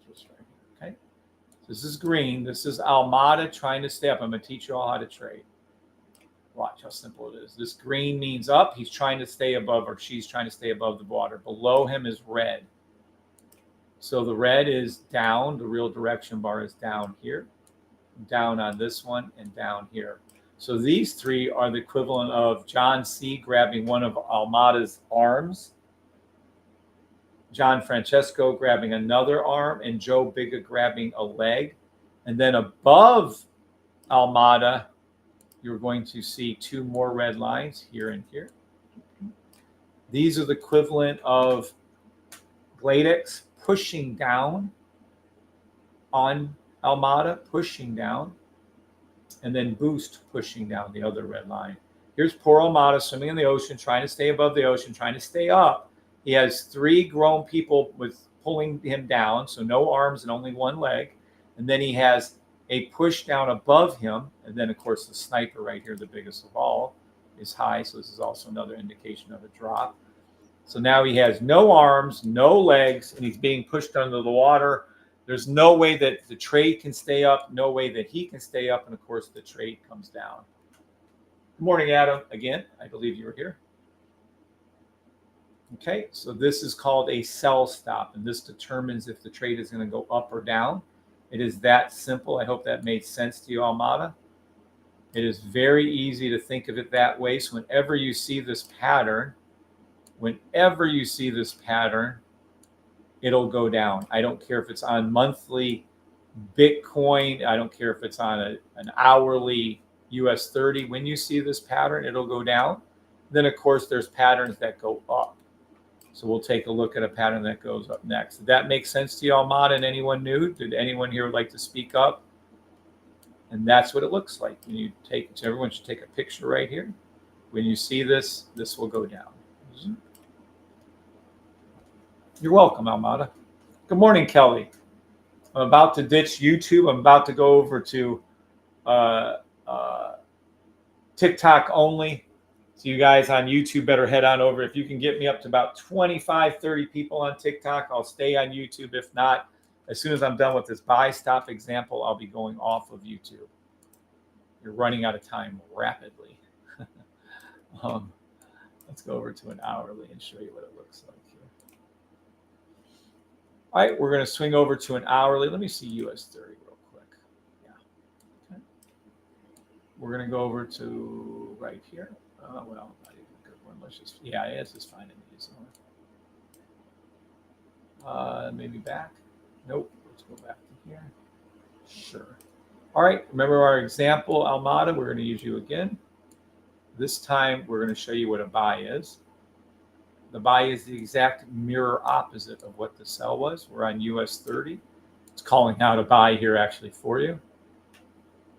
A: this right here. Okay? This is green. This is Almada trying to stay up. I'm going to teach you all how to trade. Watch how simple it is. This green means up. He's trying to stay above, or she's trying to stay above the water. Below him is red. So the red is down. The real direction bar is down here, down on this one, and down here. So these three are the equivalent of John C. grabbing one of Almada's arms, John Francesco grabbing another arm, and Joe Bigga grabbing a leg. And then above Almada, you're going to see 2 more red lines here and here. These are the equivalent of Gladex pushing down on Almada, pushing down, and then Boost pushing down the other red line. Here's poor Almada swimming in the ocean, trying to stay above the ocean, trying to stay up. He has 3 grown people with pulling him down, so no arms and only 1 leg. And then he has a push down above him. And then, of course, the sniper right here, the biggest of all, is high. So this is also another indication of a drop. So now he has no arms, no legs, and he's being pushed under the water. There's no way that the trade can stay up, no way that he can stay up, and of course the trade comes down. Good morning, Adam. Again, I believe you were here. Okay, so this is called a sell stop, and this determines if the trade is going to go up or down. It is that simple. I hope that made sense to you, Almada. It is very easy to think of it that way. So whenever you see this pattern, it'll go down. I don't care if it's on monthly Bitcoin. I don't care if it's on an hourly US 30. When you see this pattern, it'll go down. Then, of course, there's patterns that go up. So we'll take a look at a pattern that goes up next. Did that make sense to you, Almada, and anyone new? Did anyone here would like to speak up? And that's what it looks like. When you take, so everyone should take a picture right here. When you see this, this will go down. You're welcome, Almada. Good morning, Kelly. I'm about to ditch YouTube. I'm about to go over to TikTok only. So you guys on YouTube better head on over. If you can get me up to about 25, 30 people on TikTok, I'll stay on YouTube. If not, as soon as I'm done with this buy stop example, I'll be going off of YouTube. You're running out of time rapidly. Let's go over to an hourly and show you what it looks like here. All right, we're going to swing over to an hourly. Let me see US 30 real quick. Yeah. Okay. We're going to go over to right here. Well, not even a good one. Let's just, yeah, it's just fine in these. Maybe back. Nope. Let's go back to here. Sure. All right. Remember our example, Almada. We're going to use you again. This time, we're going to show you what a buy is. The buy is the exact mirror opposite of what the sell was. We're on US 30. It's calling out a buy here actually for you.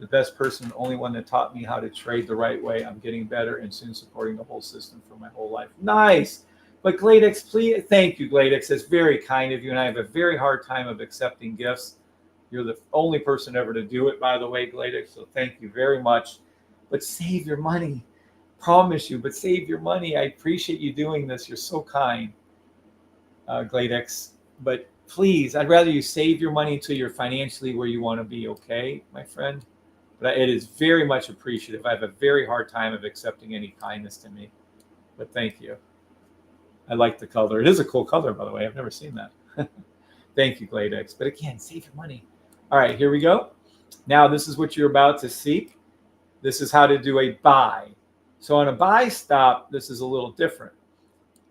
A: The best person, only one that taught me how to trade the right way. I'm getting better and soon supporting the whole system for my whole life. Nice. But Gladex, please, thank you, Gladex. That's very kind of you. And I have a very hard time of accepting gifts. You're the only person ever to do it, by the way, Gladex. So thank you very much. But save your money. Promise you, but save your money. I appreciate you doing this. You're so kind, Gladex. But please, I'd rather you save your money until you're financially where you want to be, okay, my friend? But it is very much appreciative. I have a very hard time of accepting any kindness to me. But thank you. I like the color. It is a cool color, by the way. I've never seen that. Thank you, Gladex. But again, save your money. All right, here we go. Now, this is what you're about to see. This is how to do a buy. So on a buy stop, this is a little different.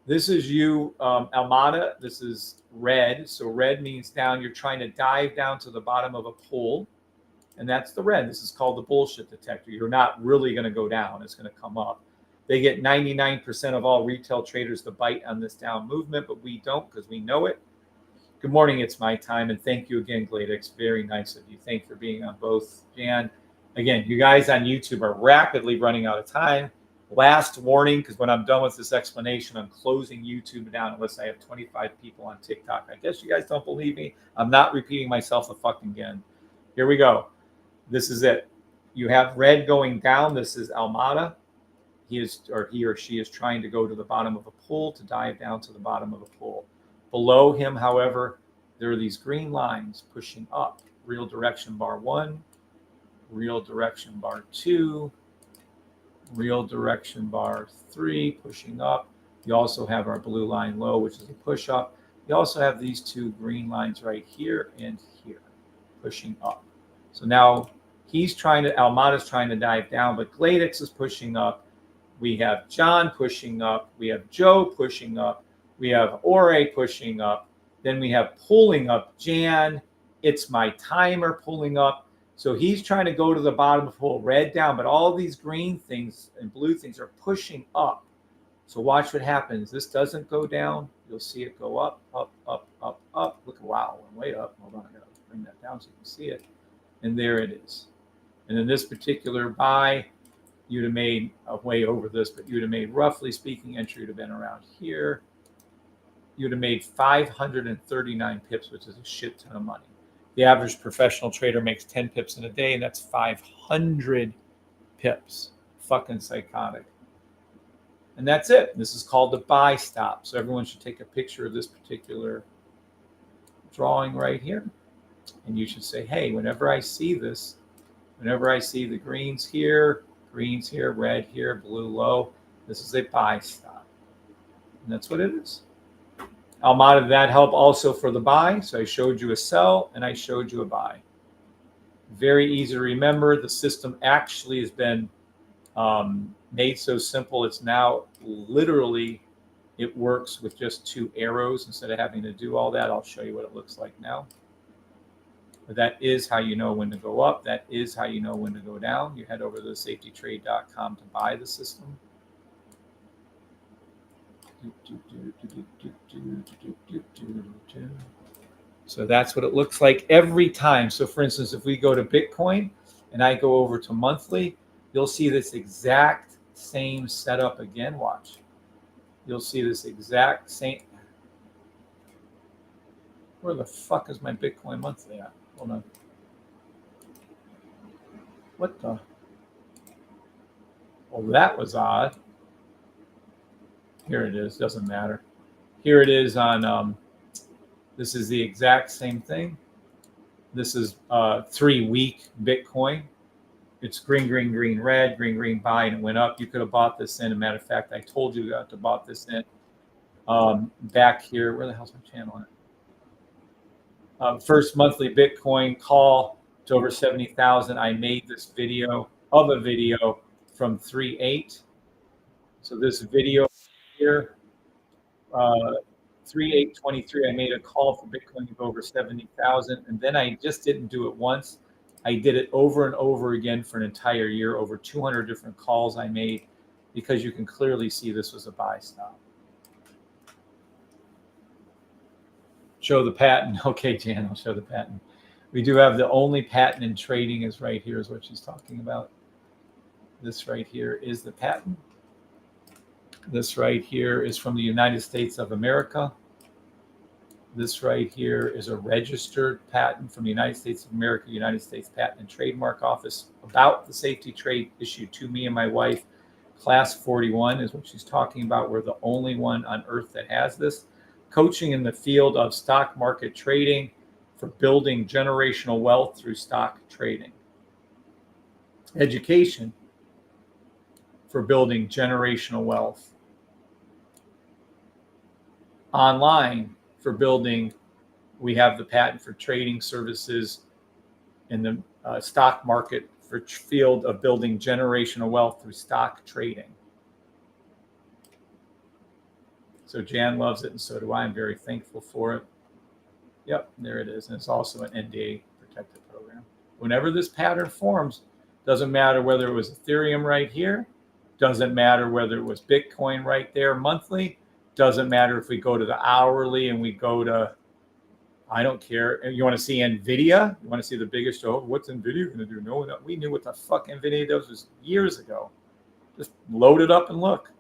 A: This is you, Almada. This is red. So red means down. You're trying to dive down to the bottom of a pool. And that's the red. This is called the bullshit detector. You're not really going to go down. It's going to come up. They get 99% of all retail traders to bite on this down movement, but we don't because we know it. Good morning. It's my time. And thank you again, Gladex. Very nice of you. Thank you for being on both. Jan, again, you guys on YouTube are rapidly running out of time. Last warning, because when I'm done with this explanation, I'm closing YouTube down unless I have 25 people on TikTok. I guess you guys don't believe me. I'm not repeating myself a fucking again. Here we go. This is it. You have red going down. This is Almada. He or she is trying to go to the bottom of a pool, to dive down to the bottom of a pool. Below him, however, there are these green lines pushing up. Real direction bar 1, real direction bar 2, real direction bar 3 pushing up. You also have our blue line low, which is a push up. You also have these two green lines right here and here pushing up. So now Almada's trying to dive down, but Gladex is pushing up. We have John pushing up. We have Joe pushing up. We have Ore pushing up. Then we have pulling up Jan. It's my timer pulling up. So he's trying to go to the bottom of pull red down, but all these green things and blue things are pushing up. So watch what happens. This doesn't go down. You'll see it go up, up, up, up, up. Look, wow, I'm way up. Hold on, I gotta bring that down so you can see it. And there it is. And in this particular buy, you'd have made way over this, but you'd have made, roughly speaking, entry would have been around here. You'd have made 539 pips, which is a shit ton of money. The average professional trader makes 10 pips in a day, and that's 500 pips. Fucking psychotic. And that's it. This is called the buy stop. So everyone should take a picture of this particular drawing right here. And you should say, hey, whenever I see this, whenever I see the greens here, red here, blue low, this is a buy stop. And that's what it is. Almada, did that help also for the buy? So I showed you a sell and I showed you a buy. Very easy to remember. The system actually has been made so simple. It's now literally, it works with just 2 arrows instead of having to do all that. I'll show you what it looks like now. But that is how you know when to go up. That is how you know when to go down. You head over to safetytrade.com to buy the system. So that's what it looks like every time. So for instance, if we go to Bitcoin and I go over to monthly, you'll see this exact same setup again. Watch. You'll see this exact same. Where the fuck is my Bitcoin monthly at? Hold on. What the? Well, that was odd. Here it is. Doesn't matter. Here it is on, this is the exact same thing. This is 3-week Bitcoin. It's green, green, green, red, green, green, buy, and it went up. You could have bought this in. As a matter of fact, I told you to bought this in back here. Where the hell's my channel at? First monthly Bitcoin call to over 70,000. I made this video of a video from 3/8. So this video here, 3/8/23, I made a call for Bitcoin of over 70,000, and then I just didn't do it once. I did it over and over again for an entire year. Over 200 different calls I made, because you can clearly see this was a buy stop. Show the patent. Okay, Jan, I'll show the patent. We do have the only patent in trading is right here is what she's talking about. This right here is the patent. This right here is from the United States of America. This right here is a registered patent from the United States of America, United States Patent and Trademark Office about the safety trade issued to me and my wife. Class 41 is what she's talking about. We're the only one on earth that has this. Coaching in the field of stock market trading for building generational wealth through stock trading. Education for building generational wealth. Online for building, we have the patent for trading services in the stock market for field of building generational wealth through stock trading. So Jan loves it, and so do I. I'm very thankful for it. Yep, there it is. And it's also an NDA protected program. Whenever this pattern forms, doesn't matter whether it was Ethereum right here, doesn't matter whether it was Bitcoin right there monthly, doesn't matter if we go to the hourly and we go to, I don't care. You want to see NVIDIA? You want to see the biggest, oh, what's NVIDIA going to do? No, we knew what the fuck NVIDIA does was years ago. Just load it up and look.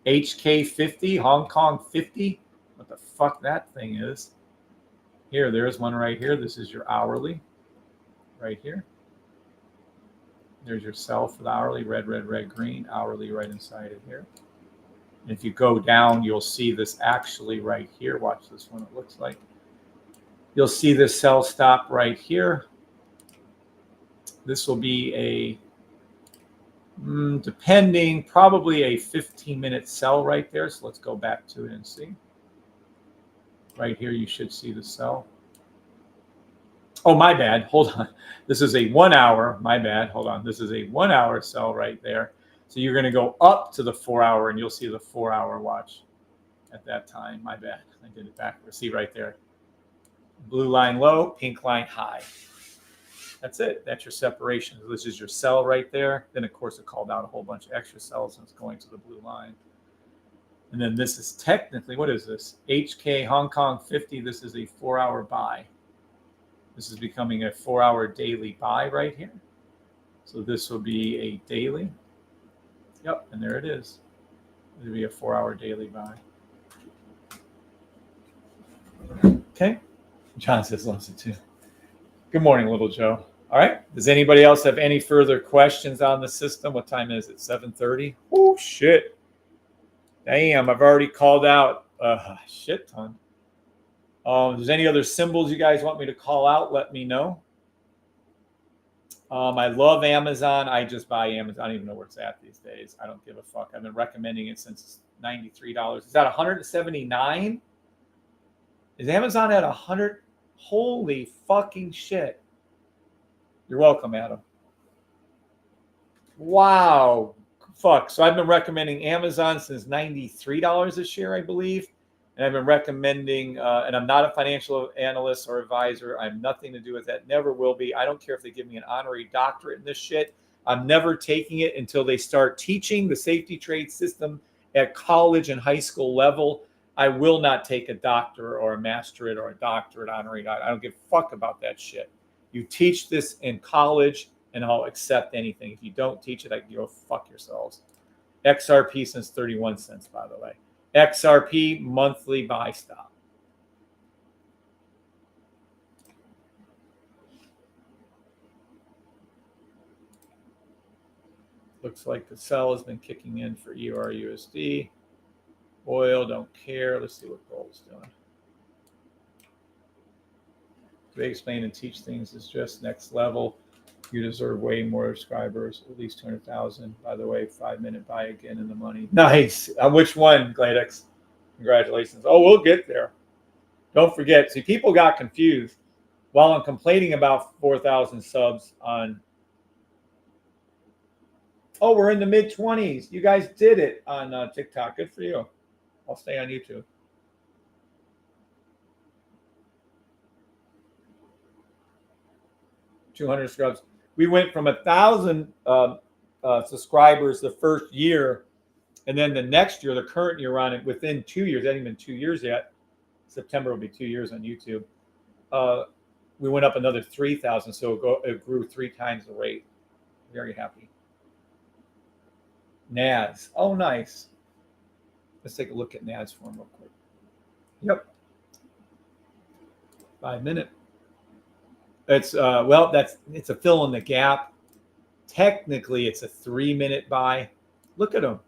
A: HK50, Hong Kong 50, what the fuck that thing is. Here, there's one right here. This is your hourly right here. There's your sell for the hourly, red, red, red, green, hourly right inside of here. And if you go down, you'll see this actually right here. Watch this one, it looks like. You'll see this sell stop right here. This will be a, depending, probably a 15-minute sell right there. So let's go back to it and see. Right here, you should see the sell. Oh, my bad. Hold on. This is a 1 hour. My bad. Hold on. This is a 1 hour sell right there. So you're going to go up to the 4 hour, and you'll see the 4 hour watch at that time. My bad. I did it backwards. See right there. Blue line low, pink line high. That's it. That's your separation. This is your sell right there. Then, of course, it called out a whole bunch of extra sells, and it's going to the blue line. And then this is technically, what is this? HK Hong Kong 50. This is a 4 hour buy. This is becoming a 4 hour daily buy right here. So this will be a daily. Yep, and there it is. It'll be a 4 hour daily buy. Okay. John says loves it too. Good morning, little Joe. All right. Does anybody else have any further questions on the system? What time is it? 7:30? Oh, shit. Damn, I've already called out a shit ton. If there's any other symbols you guys want me to call out, let me know. I love Amazon. I just buy Amazon. I don't even know where it's at these days. I don't give a fuck. I've been recommending it since $93. Is that $179? Is Amazon at 100? Holy fucking shit. You're welcome, Adam. Wow. Fuck. So I've been recommending Amazon since $93 a share, I believe. And I've been recommending, and I'm not a financial analyst or advisor. I have nothing to do with that. Never will be. I don't care if they give me an honorary doctorate in this shit. I'm never taking it until they start teaching the safety trade system at college and high school level. I will not take a doctor or a masterate or a doctorate, honorary doctorate. I don't give a fuck about that shit. You teach this in college, and I'll accept anything. If you don't teach it, I can go fuck yourselves. XRP since 31 cents, by the way. XRP monthly buy stop. Looks like the sell has been kicking in for EURUSD. Oil, don't care. Let's see what gold's doing. They explain and teach things is just next level. You deserve way more subscribers, at least 200,000. By the way, 5-minute buy again in the money. Nice. Which one, Gladex? Congratulations. Oh, we'll get there. Don't forget. See, people got confused while I'm complaining about 4,000 subs on. Oh, we're in the mid-20s. You guys did it on TikTok. Good for you. I'll stay on YouTube. $200 subs. We went from 1,000 subscribers the first year, and then the next year, the current year on it, within 2 years, that hasn't even been 2 years yet, September will be 2 years on YouTube. We went up another 3,000, so it grew 3 times the rate. Very happy. NAS. Oh, nice. Let's take a look at NAS form real quick. Yep. 5 minute. It's it's a fill in the gap. Technically, it's a 3 minute buy. Look at them.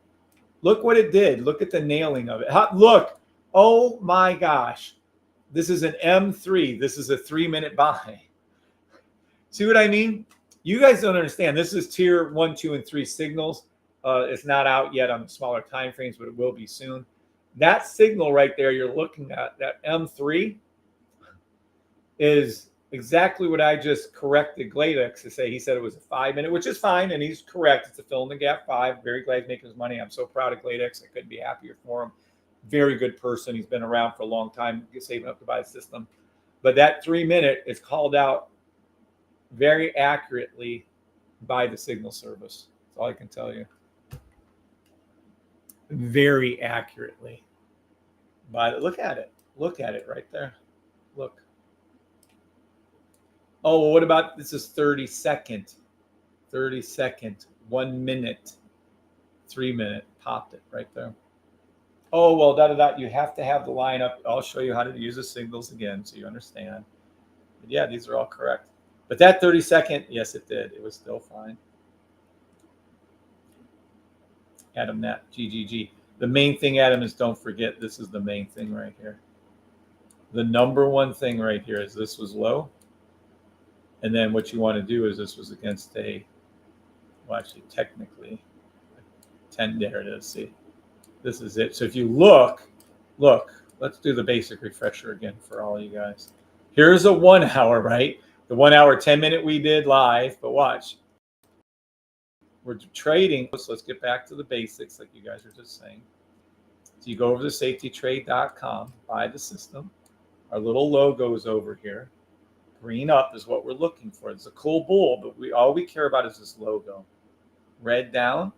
A: Look what it did. Look at the nailing of it. Look. Oh my gosh. This is an M3. This is a 3 minute buy. See what I mean? You guys don't understand. This is tier 1, 2, and 3 signals. It's not out yet on the smaller time frames, but it will be soon. That signal right there you're looking at, that M3, is exactly what I just corrected Gladex to say. He said it was a 5 minute, which is fine, and he's correct. It's a fill in the gap 5. Very glad he's making his money. I'm so proud of Gladex. I couldn't be happier for him. Very good person. He's been around for a long time, saving up to buy a system. But that 3 minute is called out very accurately by the signal service. That's all I can tell you. Very accurately. Look at it. Look at it right there. Look. Oh, well, what about this is 30 second. 30 second, 1 minute, 3 minute. Popped it right there. Oh, well, you have to have the line up. I'll show you how to use the signals again so you understand. But yeah, these are all correct. But that 30 second, yes, it did. It was still fine. Adam Nat, GGG. The main thing, Adam, is don't forget, this is the main thing right here. The number one thing right here is this was low. And then what you want to do is this was against well, actually, technically, 10, there it is, see. This is it. So if you look, let's do the basic refresher again for all you guys. Here's a 1 hour, right? The 1 hour, 10 minute we did live, but watch. We're trading. So let's get back to the basics like you guys were just saying. So you go over to safetytrade.com, buy the system. Our little logo is over here. Green up is what we're looking for. It's a cool bull, but all we care about is this logo. Red down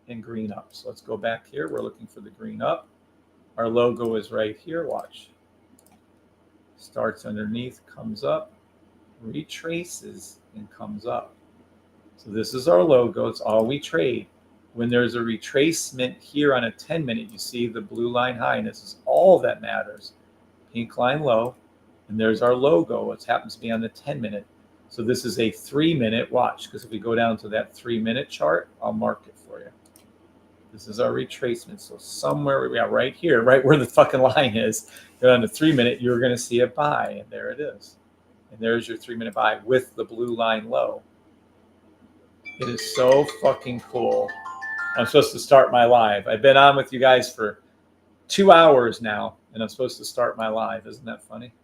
A: and green up. So let's go back here. We're looking for the green up. Our logo is right here. Watch. Starts underneath, comes up, retraces, and comes up. So this is our logo. It's all we trade. When there's a retracement here on a 10 minute, you see the blue line high, and this is all that matters. Pink line low, and there's our logo. It happens to be on the 10 minute. So this is a 3 minute watch, because if we go down to that 3 minute chart, I'll mark it for you. This is our retracement. So somewhere we got right here, right where the fucking line is, go on the 3 minute, you're going to see a buy, and there it is. And there's your 3 minute buy with the blue line low. It is so fucking cool. I'm supposed to start my live. I've been on with you guys for 2 hours now, and I'm supposed to start my live. Isn't that funny?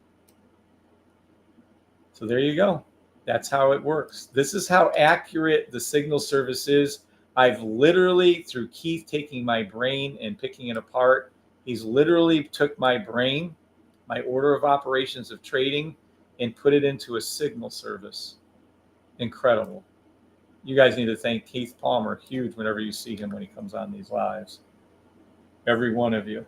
A: So there you go. That's how it works. This is how accurate the signal service is. I've literally, through Keith taking my brain and picking it apart, he's literally took my brain, my order of operations of trading, and put it into a signal service. Incredible. You guys need to thank Keith Palmer. Huge whenever you see him when he comes on these lives. Every one of you.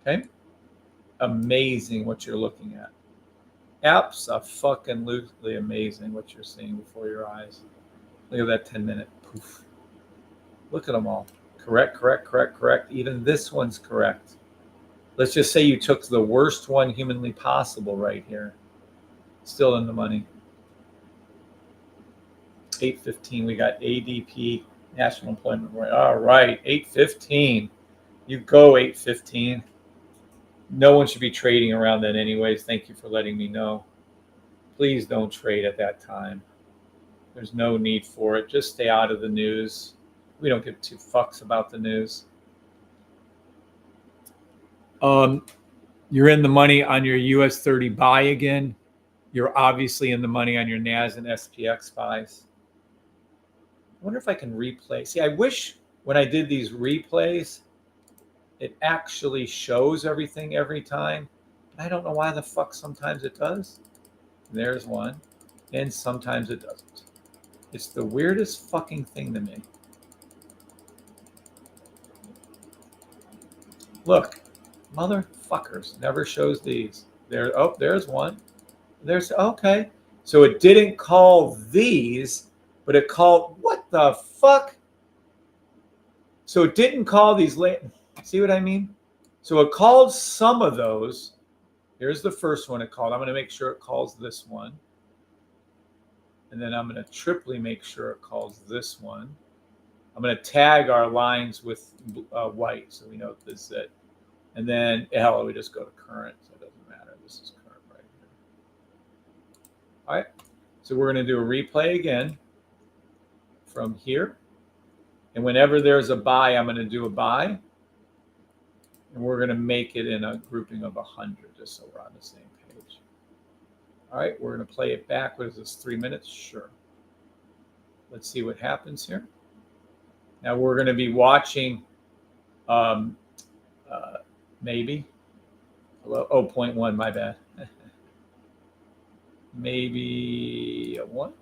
A: Okay? Amazing what you're looking at. Abso-fucking-lutely amazing what you're seeing before your eyes. Look at that 10 minute. Poof. Look at them all. Correct, correct, correct, correct. Even this one's correct. Let's just say you took the worst one humanly possible right here. Still in the money. 8:15. We got ADP, National Employment Rate. All right, 8:15. You go 8:15. No one should be trading around that anyways. Thank you for letting me know. Please don't trade at that time. There's no need for it. Just stay out of the news. We don't give 2 fucks about the news. You're in the money on your US 30 buy again. You're obviously in the money on your NAS and SPX buys. I wonder if I can replay. See, I wish when I did these replays, it actually shows everything every time. I don't know why the fuck sometimes it does. There's one. and sometimes it doesn't. It's the weirdest fucking thing to me. Look, motherfuckers, never shows these. There, oh, there's one. There's, okay. So it didn't call these, but it called, what the fuck? So it didn't call these, see what I mean? So it called some of those. Here's the first one it called. I'm going to make sure it calls this one. And then I'm going to triply make sure it calls this one. I'm going to tag our lines with white so we know this is it. And then, hell, we just go to current, so it doesn't matter. This is current right here. All right, so we're going to do a replay again from here. And whenever there's a buy, I'm going to do a buy. And we're going to make it in a grouping of 100, just so we're on the same page. All right, we're going to play it back. What is this, 3 minutes? Sure. Let's see what happens here. Now we're going to be watching maybe. Hello? Oh, 0.1, my bad. Maybe a 1.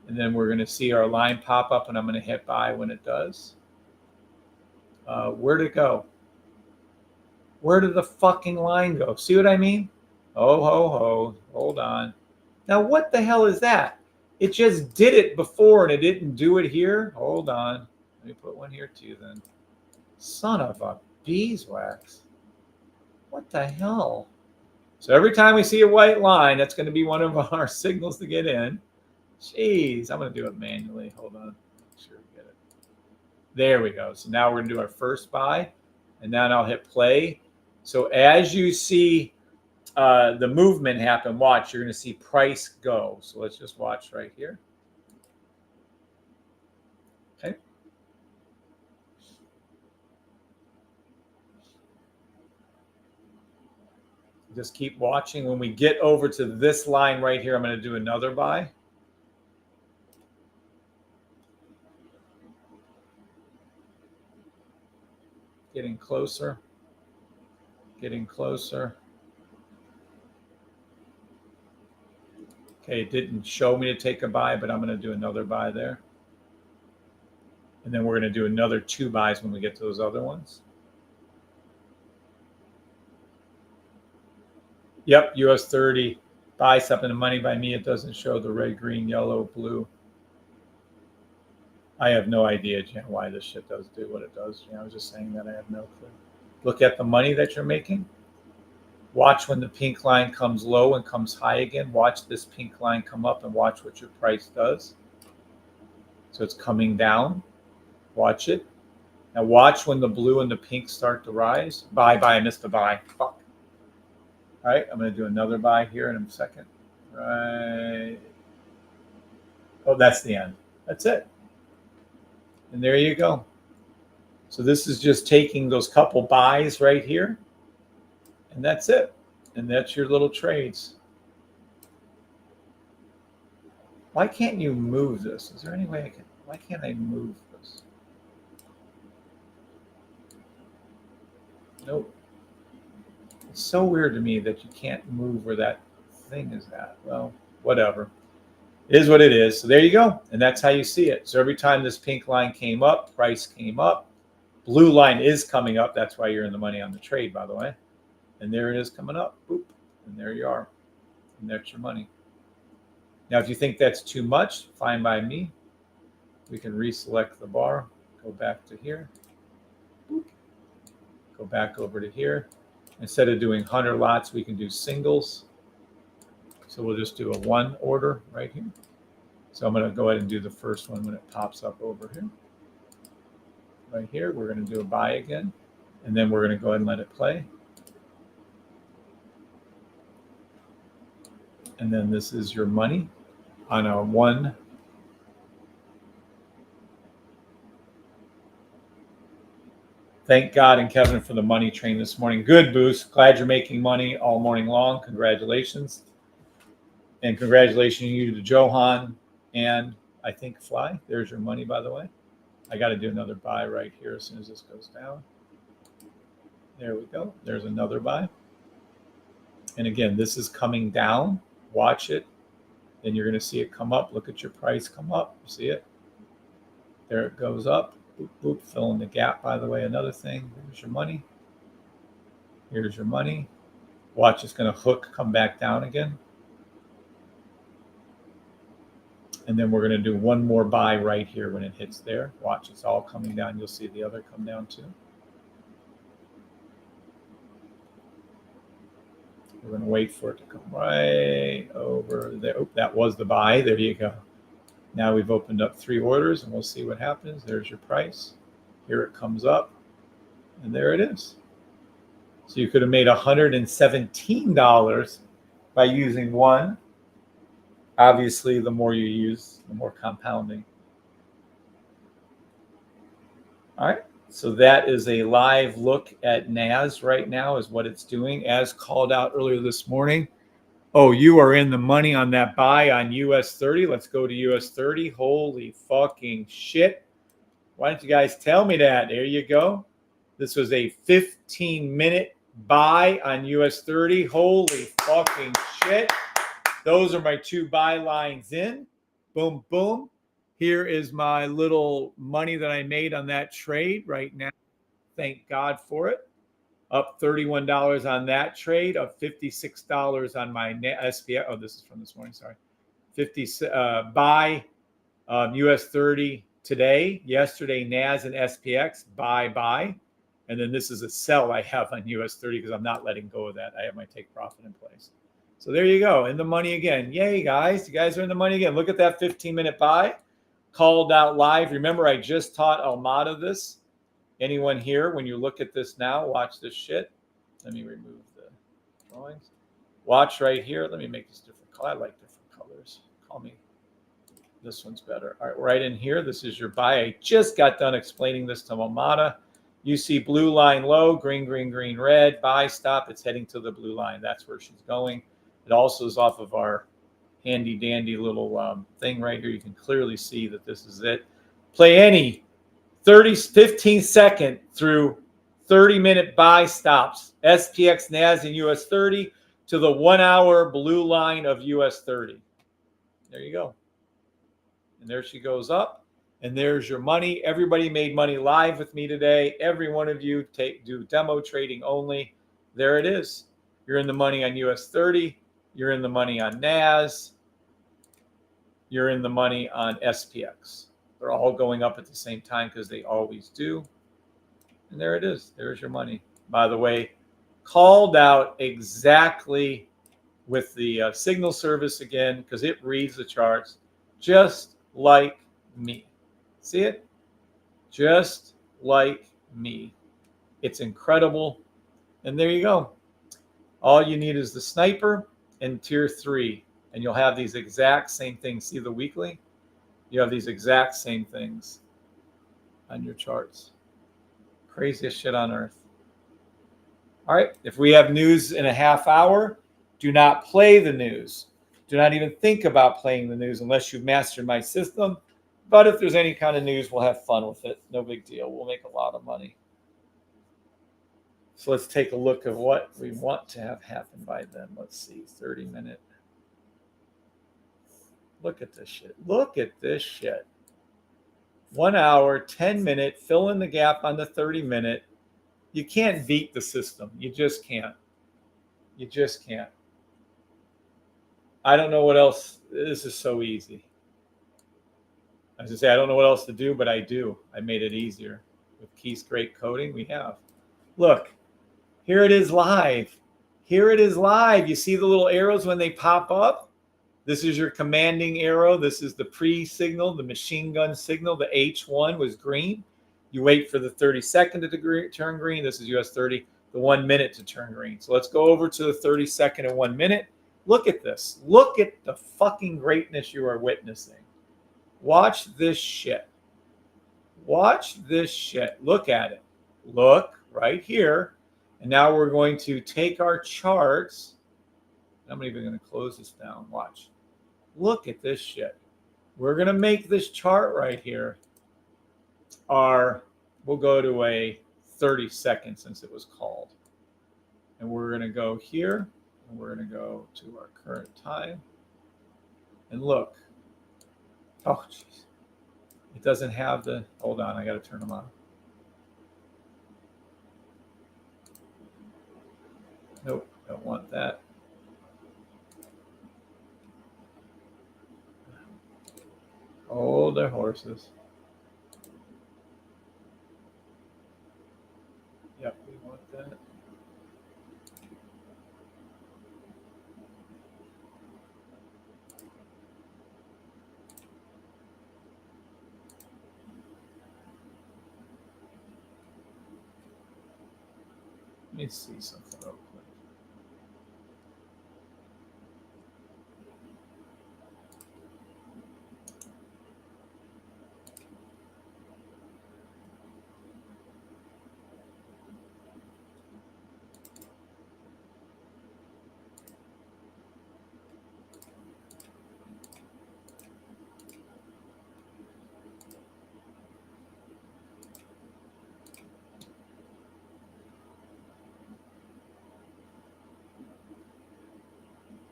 A: And then we're going to see our line pop up, and I'm going to hit buy when it does. Where'd it go? Where did the fucking line go? See what I mean? Oh, ho, ho. Hold on. Now, what the hell is that? It just did it before, and it didn't do it here. Hold on. Let me put one here too then. Son of a beeswax. What the hell? So every time we see a white line, that's going to be one of our signals to get in. Jeez, I'm going to do it manually. Hold on. Make sure we get it. There we go. So now we're going to do our first buy, and then I'll hit play. So as you see the movement happen, watch, you're going to see price go. So let's just watch right here. Okay. Just keep watching. When we get over to this line right here, I'm going to do another buy. Getting closer. Getting closer. Okay, it didn't show me to take a buy, but I'm going to do another buy there. And then we're going to do another 2 buys when we get to those other ones. Yep, US 30. Buy something, the money by me. It doesn't show the red, green, yellow, blue. I have no idea, Jan, why this shit does do what it does. Jan, I was just saying that I have no clue. Look at the money that you're making. Watch when the pink line comes low and comes high again. Watch this pink line come up and watch what your price does. So it's coming down. Watch it. Now watch when the blue and the pink start to rise. Buy, I missed a buy. Fuck. All right, I'm going to do another buy here in a second. Right. Oh, that's the end. That's it. And there you go. So this is just taking those couple buys right here. And that's it. And that's your little trades. Why can't you move this? Is there any way I can? Why can't I move this? Nope. It's so weird to me that you can't move where that thing is at. Well, whatever. It is what it is. So there you go. And that's how you see it. So every time this pink line came up, price came up. Blue line is coming up. That's why you're in the money on the trade, by the way. And there it is coming up. Boop. And there you are. And that's your money. Now, if you think that's too much, fine by me. We can reselect the bar. Go back to here. Boop. Go back over to here. Instead of doing 100 lots, we can do singles. So we'll just do a 1 order right here. So I'm going to go ahead and do the first one when it pops up over here. Right here, we're going to do a buy again. And then we're going to go ahead and let it play. And then this is your money on a 1. Thank God and Kevin for the money train this morning. Good, Boost. Glad you're making money all morning long. Congratulations. And congratulations you to Johan and I think Fly. There's your money, by the way. I got to do another buy right here as soon as this goes down. There we go. There's another buy. And again, this is coming down. Watch it. Then you're going to see it come up. Look at your price come up. See it? There it goes up. Boop, boop. Fill in the gap, by the way. Another thing. Here's your money. Here's your money. Watch, it's going to hook, come back down again. And then we're going to do one more buy right here when it hits there. Watch, it's all coming down. You'll see the other come down too. We're going to wait for it to come right over there. Oh, that was the buy. There you go. Now we've opened up 3 orders, and we'll see what happens. There's your price. Here it comes up, and there it is. So you could have made $117 by using one. Obviously, the more you use, the more compounding. All right. So that is a live look at NAS right now is what it's doing as called out earlier this morning. Oh, you are in the money on that buy on US 30. Let's go to US 30. Holy fucking shit. Why don't you guys tell me that? There you go. This was a 15-minute buy on US 30. Holy fucking shit. Those are my 2 buy lines in. Boom, boom. Here is my little money that I made on that trade right now. Thank God for it. Up $31 on that trade, up $56 on my SPX. Oh, this is from this morning, sorry. Buy US 30 today. Yesterday, NAS and SPX, buy. And then this is a sell I have on US 30 because I'm not letting go of that. I have my take profit in place. So there you go, in the money again. Yay, guys. You guys are in the money again. Look at that 15-minute buy. Called out live. Remember, I just taught Almada this. Anyone here, when you look at this now, watch this shit. Let me remove the drawings. Watch right here. Let me make this different color. I like different colors. Call me. This one's better. All right, right in here. This is your buy. I just got done explaining this to Almada. You see blue line low, green, green, green, red. Buy, stop. It's heading to the blue line. That's where she's going. It also is off of our handy dandy little thing right here. You can clearly see that this is it. Play any 15-second through 30-minute buy stops. SPX, NAS, and US 30 to the 1-hour blue line of US 30. There you go. And there she goes up. And there's your money. Everybody made money live with me today. Every one of you do demo trading only. There it is. You're in the money on US 30. You're in the money on NAS. You're in the money on SPX. They're all going up at the same time because they always do. And there it is. There's your money. By the way, called out exactly with the signal service again because it reads the charts just like me. See it? Just like me. It's incredible. And there you go. All you need is the sniper and tier 3. And you'll have these exact same things. See the weekly? You have these exact same things on your charts. Craziest shit on earth. All right. If we have news in a half hour, do not play the news. Do not even think about playing the news unless you've mastered my system. But if there's any kind of news, we'll have fun with it. No big deal. We'll make a lot of money. So let's take a look at what we want to have happen by then. Let's see, 30-minute. Look at this shit. Look at this shit. 1 hour, 10-minute, fill in the gap on the 30-minute. You can't beat the system. You just can't. You just can't. I don't know what else. This is so easy. As I say, I don't know what else to do, but I do. I made it easier. With Keith's great coding, we have. Look, here it is live. Here it is live. You see the little arrows when they pop up? This is your commanding arrow. This is the pre-signal, the machine gun signal. The H1 was green. You wait for the 30-second to turn green. This is US 30, the 1 minute to turn green. So let's go over to the 30-second and 1 minute. Look at this. Look at the fucking greatness you are witnessing. Watch this shit. Watch this shit. Look at it. Look right here. And now we're going to take our charts. I'm even going to close this down. Watch. Look at this shit. We're going to make this chart right here we'll go to a 30-second since it was called. And we're going to go here, and we're going to go to our current time. And look. Oh, jeez. It doesn't have the, hold on, I got to turn them on. Nope, don't want that. Hold their horses. Yep, we want that. Let me see something real quick.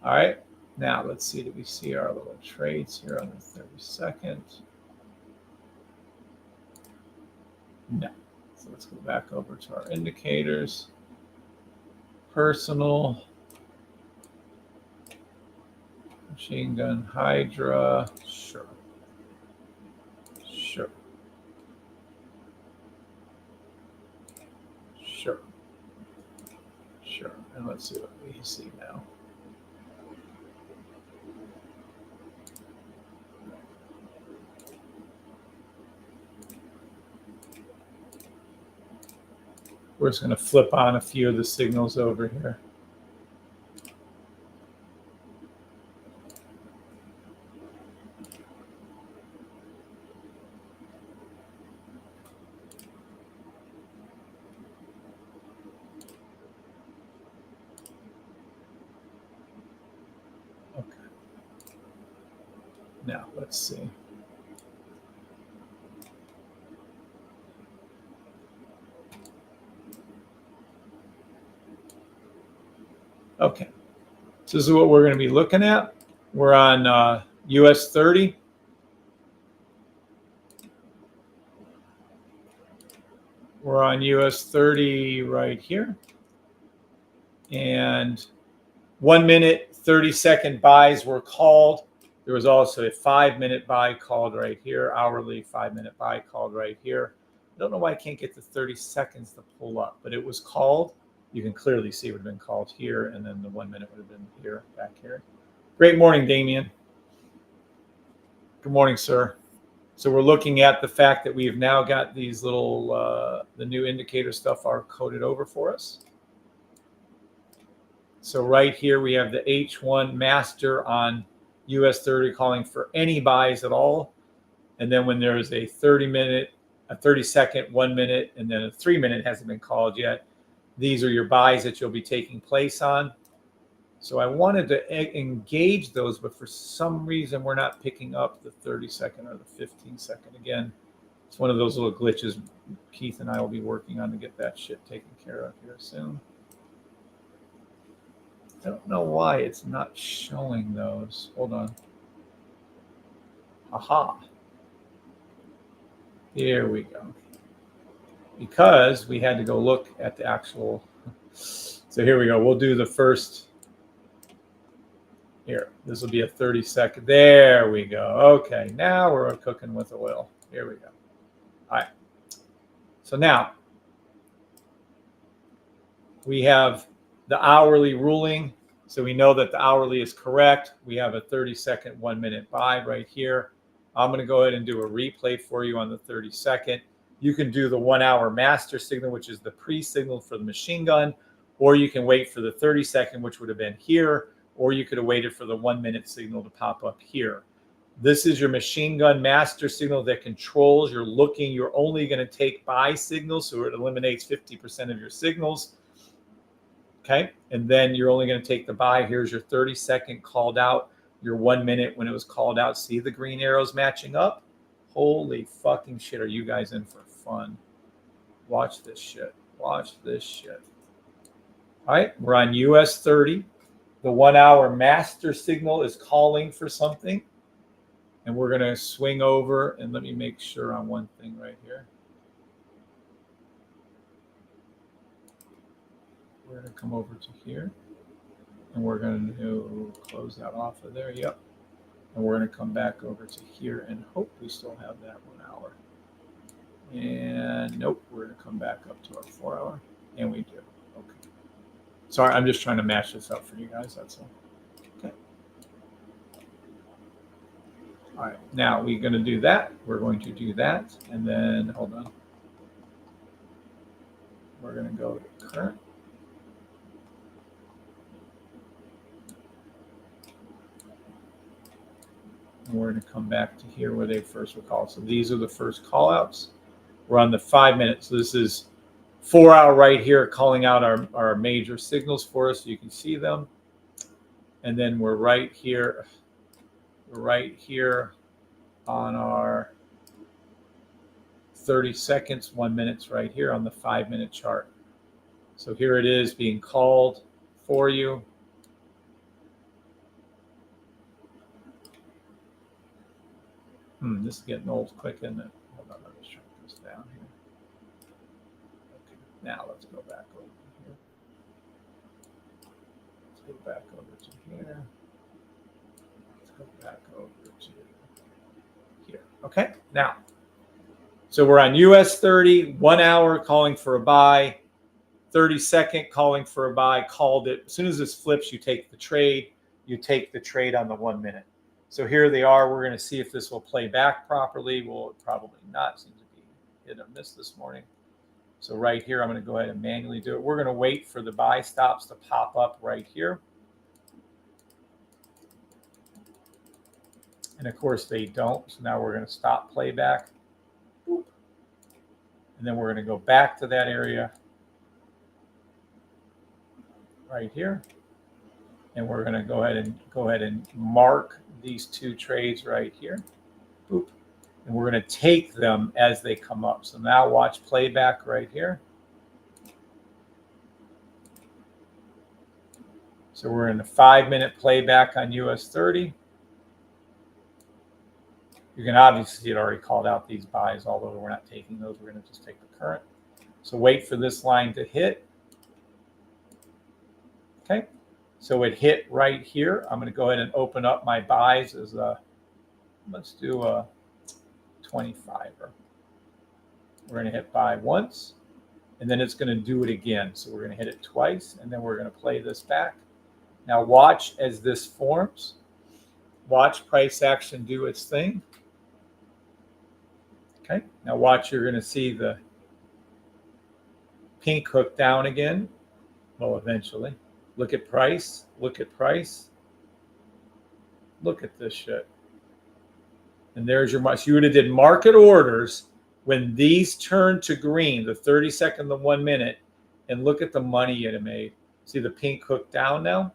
A: All right, now let's see, do we see our little trades here on the 32nd? No. So let's go back over to our indicators. Personal. Machine gun Hydra. Sure. Sure. Sure. Sure. And let's see what we see now. We're just going to flip on a few of the signals over here. Okay. Now let's see. Okay. So this is what we're going to be looking at. We're on US 30. We're on US 30 right here. And 1 minute, 30-second buys were called. There was also a 5-minute buy called right here, hourly 5-minute buy called right here. I don't know why I can't get the 30 seconds to pull up, but it was called. You can clearly see it would have been called here, and then the 1 minute would have been here, back here. Great morning, Damien. Good morning, sir. So we're looking at the fact that we've now got these little, the new indicator stuff are coded over for us. So right here we have the H1 master on US 30 calling for any buys at all. And then when there's a 30-minute, a 30-second, 1 minute, and then a 3-minute hasn't been called yet, these are your buys that you'll be taking place on. So I wanted to engage those, but for some reason we're not picking up the 30-second or the 15-second. Again, it's one of those little glitches Keith and I will be working on to get that shit taken care of here soon. I don't know why it's not showing those. Hold on. Aha. Here we go. Because we had to go look at the actual. So here we go. We'll do the first. Here, this will be a 30-second. There we go. Okay, now we're cooking with oil. Here we go. All right. So now we have the hourly ruling. So we know that the hourly is correct. We have a 30-second, 1 minute buy right here. I'm going to go ahead and do a replay for you on the 30-second. You can do the 1 hour master signal, which is the pre-signal for the machine gun, or you can wait for the 30-second, which would have been here, or you could have waited for the 1 minute signal to pop up here. This is your machine gun master signal that controls. You're only going to take buy signals, so it eliminates 50% of your signals. Okay, and then you're only going to take the buy. Here's your 30-second called out, your 1 minute when it was called out. See the green arrows matching up? Holy fucking shit, are you guys in for fun? Watch this shit. Watch this shit. All right, we're on US 30. The 1 hour master signal is calling for something. And we're going to swing over, and let me make sure on one thing right here. We're going to come over to here, and we're going to close that off of there. Yep. And we're going to come back over to here and hope we still have that 1 hour. And nope, we're going to come back up to our 4 hour, and we do. Okay. Sorry, I'm just trying to match this up for you guys. That's all. Okay. All right, now we're going to do that. We're going to do that, and then hold on. We're going to go to current. And we're going to come back to here where they first were called. So these are the first call outs. We're on the 5 minutes. So this is 4 hour right here calling out our major signals for us so you can see them. And then we're right here. We're right here on our 30 seconds, 1 minute right here on the 5 minute chart. So here it is being called for you. This is getting old quick, isn't it? Hold on, let me shrink this down here. Okay, now let's go back over here. Let's go back over to here. Let's go back over to here. Okay, now, so we're on US 30, 1 hour calling for a buy, 30-second calling for a buy, called it. As soon as this flips, you take the trade. You take the trade on the 1 minute. So here they are. We're going to see if this will play back properly. Well, it probably not. Seems to be hit or miss this morning. So right here, I'm going to go ahead and manually do it. We're going to wait for the buy stops to pop up right here. And of course they don't. So now we're going to stop playback. Boop. And then we're going to go back to that area right here. And we're going to go ahead and mark these two trades right here. Boop. And we're going to take them as they come up. So now watch playback right here. So we're in a 5 minute playback on US 30. You can obviously see it already called out these buys, although we're not taking those. We're going to just take the current. So wait for this line to hit. Okay. So it hit right here. I'm going to go ahead and open up my buys as a, let's do a 25er. We're going to hit buy once, and then it's going to do it again. So we're going to hit it twice, and then we're going to play this back. Now watch as this forms. Watch price action do its thing. Okay. Now watch, you're going to see the pink hook down again. Well, eventually. Look at price. Look at price. Look at this shit. And there's your mark. So you would have did market orders when these turned to green, the 30-second, the 1 minute, and look at the money you'd have made. See the pink hook down now?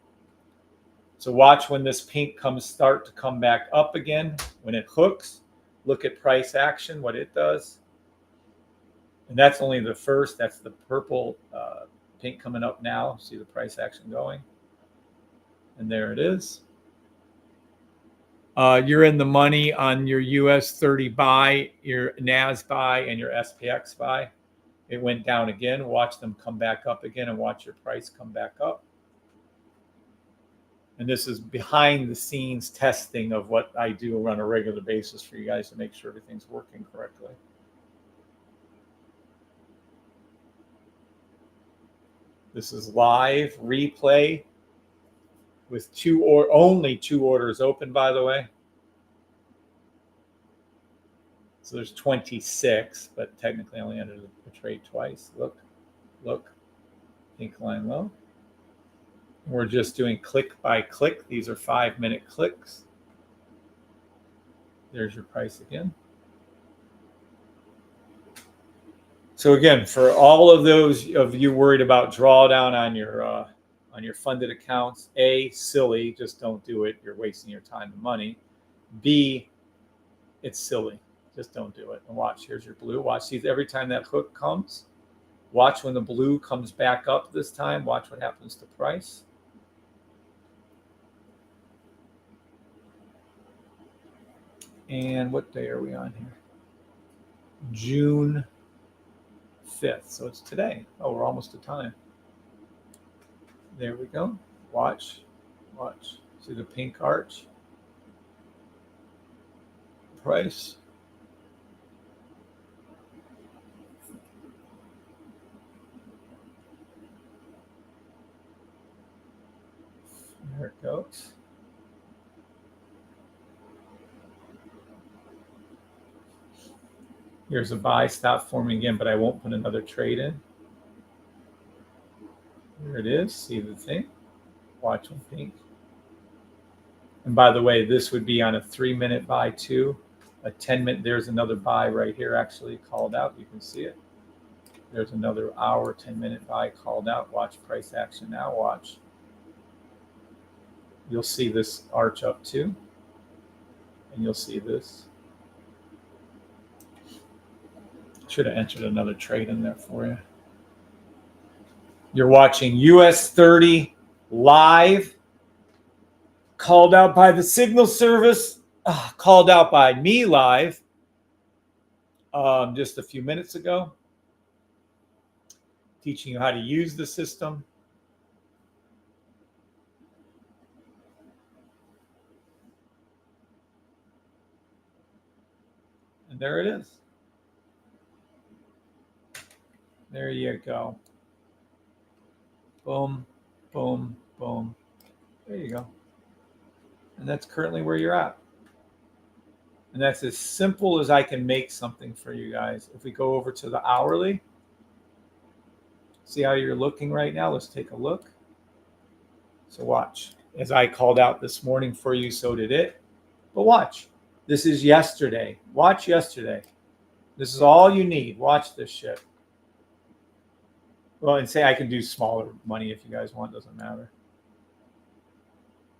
A: So watch when this pink start to come back up again. When it hooks, look at price action, what it does. And that's only the first. That's the purple pink coming up now. See the price action going. And there it is. You're in the money on your US 30 buy, your NAS buy, and your SPX buy. It went down again. Watch them come back up again and watch your price come back up. And this is behind the scenes testing of what I do on a regular basis for you guys to make sure everything's working correctly. This is live replay with only two orders open, by the way. So there's 26, but technically I only entered the trade twice. Look, pink line low. We're just doing click by click. These are 5 minute clicks. There's your price again. So again, for all of those of you worried about drawdown on your funded accounts, A, silly, just don't do it. You're wasting your time and money. B, it's silly. Just don't do it. And watch, here's your blue. Watch, see every time that hook comes, watch when the blue comes back up this time. Watch what happens to price. And what day are we on here? June 5th. So it's today. Oh, we're almost to time. There we go. Watch. Watch. See the pink arch? Price. There it goes. Here's a buy stop forming again, but I won't put another trade in. There it is. See the thing? Watch on pink. And by the way, this would be on a 3-minute buy too. A 10-minute, there's another buy right here actually called out. You can see it. There's another hour, 10-minute buy called out. Watch price action now. Watch. You'll see this arch up too. And you'll see this. Should have entered another trade in there for you. You're watching US 30 live, called out by the signal service, called out by me live just a few minutes ago, teaching you how to use the system. And there it is. There you go. Boom, boom, boom. There you go. And that's currently where you're at. And that's as simple as I can make something for you guys. If we go over to the hourly, see how you're looking right now? Let's take a look. So watch. As I called out this morning for you, so did it. But watch. This is yesterday. Watch yesterday. This is all you need. Watch this shit. Well, and say I can do smaller money if you guys want. Doesn't matter.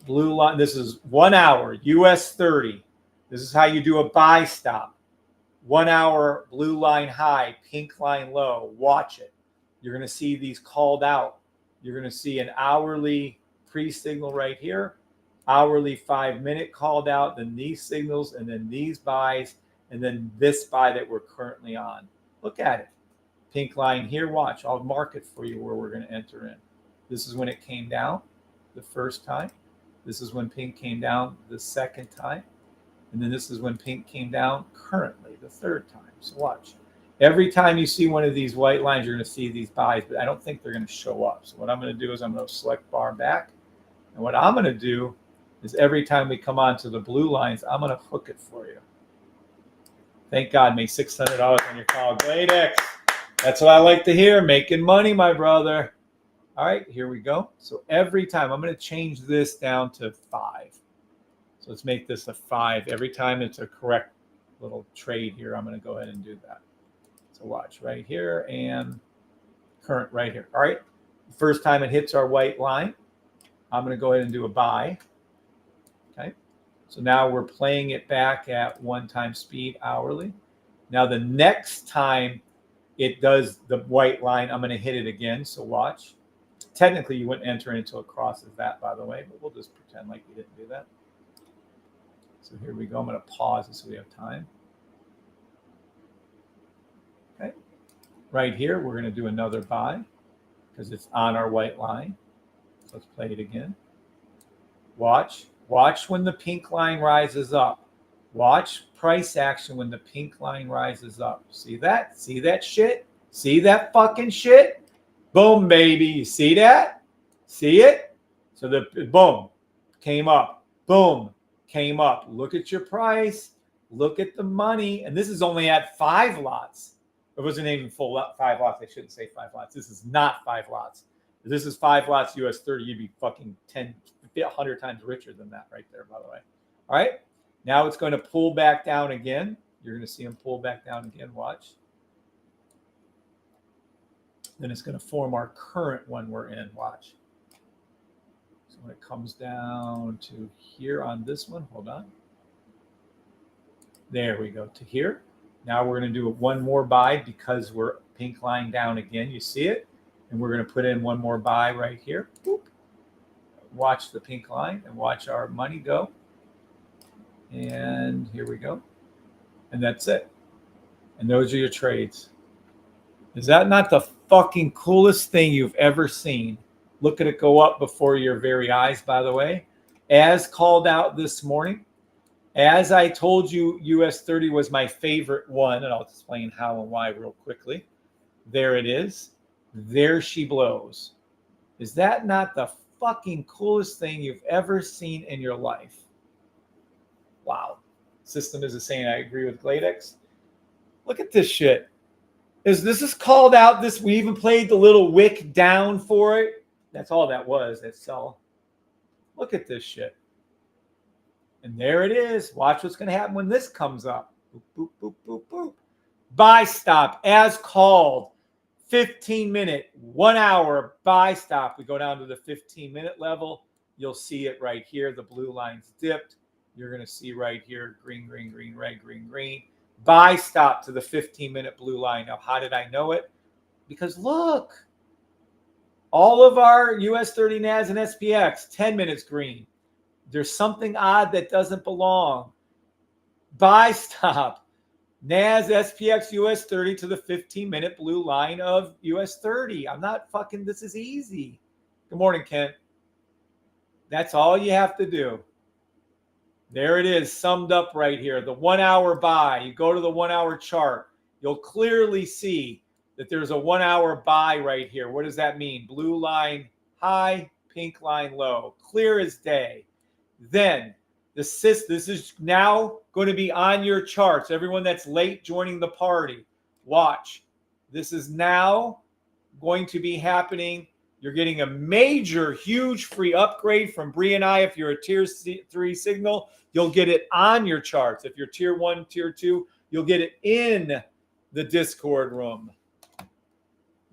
A: Blue line. This is 1 hour. US 30. This is how you do a buy stop. 1 hour blue line high, pink line low. Watch it. You're going to see these called out. You're going to see an hourly pre-signal right here. Hourly 5-minute called out. Then these signals and then these buys. And then this buy that we're currently on. Look at it. Pink line here, watch. I'll mark it for you where we're going to enter in. This is when it came down the first time. This is when pink came down the second time. And then this is when pink came down currently the third time. So watch. Every time you see one of these white lines, you're going to see these buys, but I don't think they're going to show up. So what I'm going to do is I'm going to select bar back. And what I'm going to do is every time we come onto the blue lines, I'm going to hook it for you. Thank God, make $600 on your call. Great X. That's what I like to hear. Making money, my brother. All right, here we go. So every time, I'm going to change this down to 5. So let's make this a 5. Every time it's a correct little trade here, I'm going to go ahead and do that. So watch right here and current right here. All right, first time it hits our white line, I'm going to go ahead and do a buy. Okay, so now we're playing it back at 1 time speed hourly. Now the next time it does the white line, I'm going to hit it again. So watch. Technically, you wouldn't enter until it crosses that, by the way, but we'll just pretend like we didn't do that. So here we go. I'm going to pause this so we have time. Okay. Right here, we're going to do another buy because it's on our white line. So let's play it again. Watch. Watch when the pink line rises up. Watch price action when the pink line rises up. See that? See that shit? See that fucking shit? Boom, baby. You see that? See it? So the boom came up. Boom came up. Look at your price. Look at the money. And this is only at 5 lots. It wasn't even full 5 lots. I shouldn't say 5 lots. This is not 5 lots. If this is 5 lots US 30, you'd be fucking 10, 100 times richer than that right there, by the way. All right. Now it's going to pull back down again. You're going to see them pull back down again. Watch. Then it's going to form our current one we're in. Watch. So when it comes down to here on this one, hold on. There we go to here. Now we're going to do one more buy because we're pink line down again. You see it? And we're going to put in one more buy right here. Boop. Watch the pink line and watch our money go. And here we go. And that's it. And those are your trades. Is that not the fucking coolest thing you've ever seen? Look at it go up before your very eyes, by the way. As called out this morning, as I told you, US 30 was my favorite one, and I'll explain how and why real quickly. There it is. There she blows. Is that not the fucking coolest thing you've ever seen in your life? Wow. System is saying I agree with Gladex. Look at this shit. This is called out. We even played the little wick down for it. That's all that was. That sell. Look at this shit. And there it is. Watch what's going to happen when this comes up. Boop, boop, boop, boop, boop. Buy stop as called. 15-minute, 1 hour buy stop. We go down to the 15-minute level. You'll see it right here. The blue line's dipped. You're going to see right here, green, green, green, red, green, green. Buy stop to the 15-minute blue line. Now, how did I know it? Because look, all of our US 30 NAS and SPX, 10 minutes green. There's something odd that doesn't belong. Buy stop. NAS, SPX, US 30 to the 15-minute blue line of US 30. I'm not fucking, this is easy. Good morning, Kent. That's all you have to do. There it is, summed up right here. The 1 hour buy. You go to the 1 hour chart. You'll clearly see that there's a 1 hour buy right here. What does that mean? Blue line high, pink line low. Clear as day. Then this is now going to be on your charts. Everyone that's late joining the party, watch. This is now going to be happening. You're getting a major, huge free upgrade from Bree and I. If you're a tier 3 signal, you'll get it on your charts. If you're tier 1, tier 2, you'll get it in the Discord room.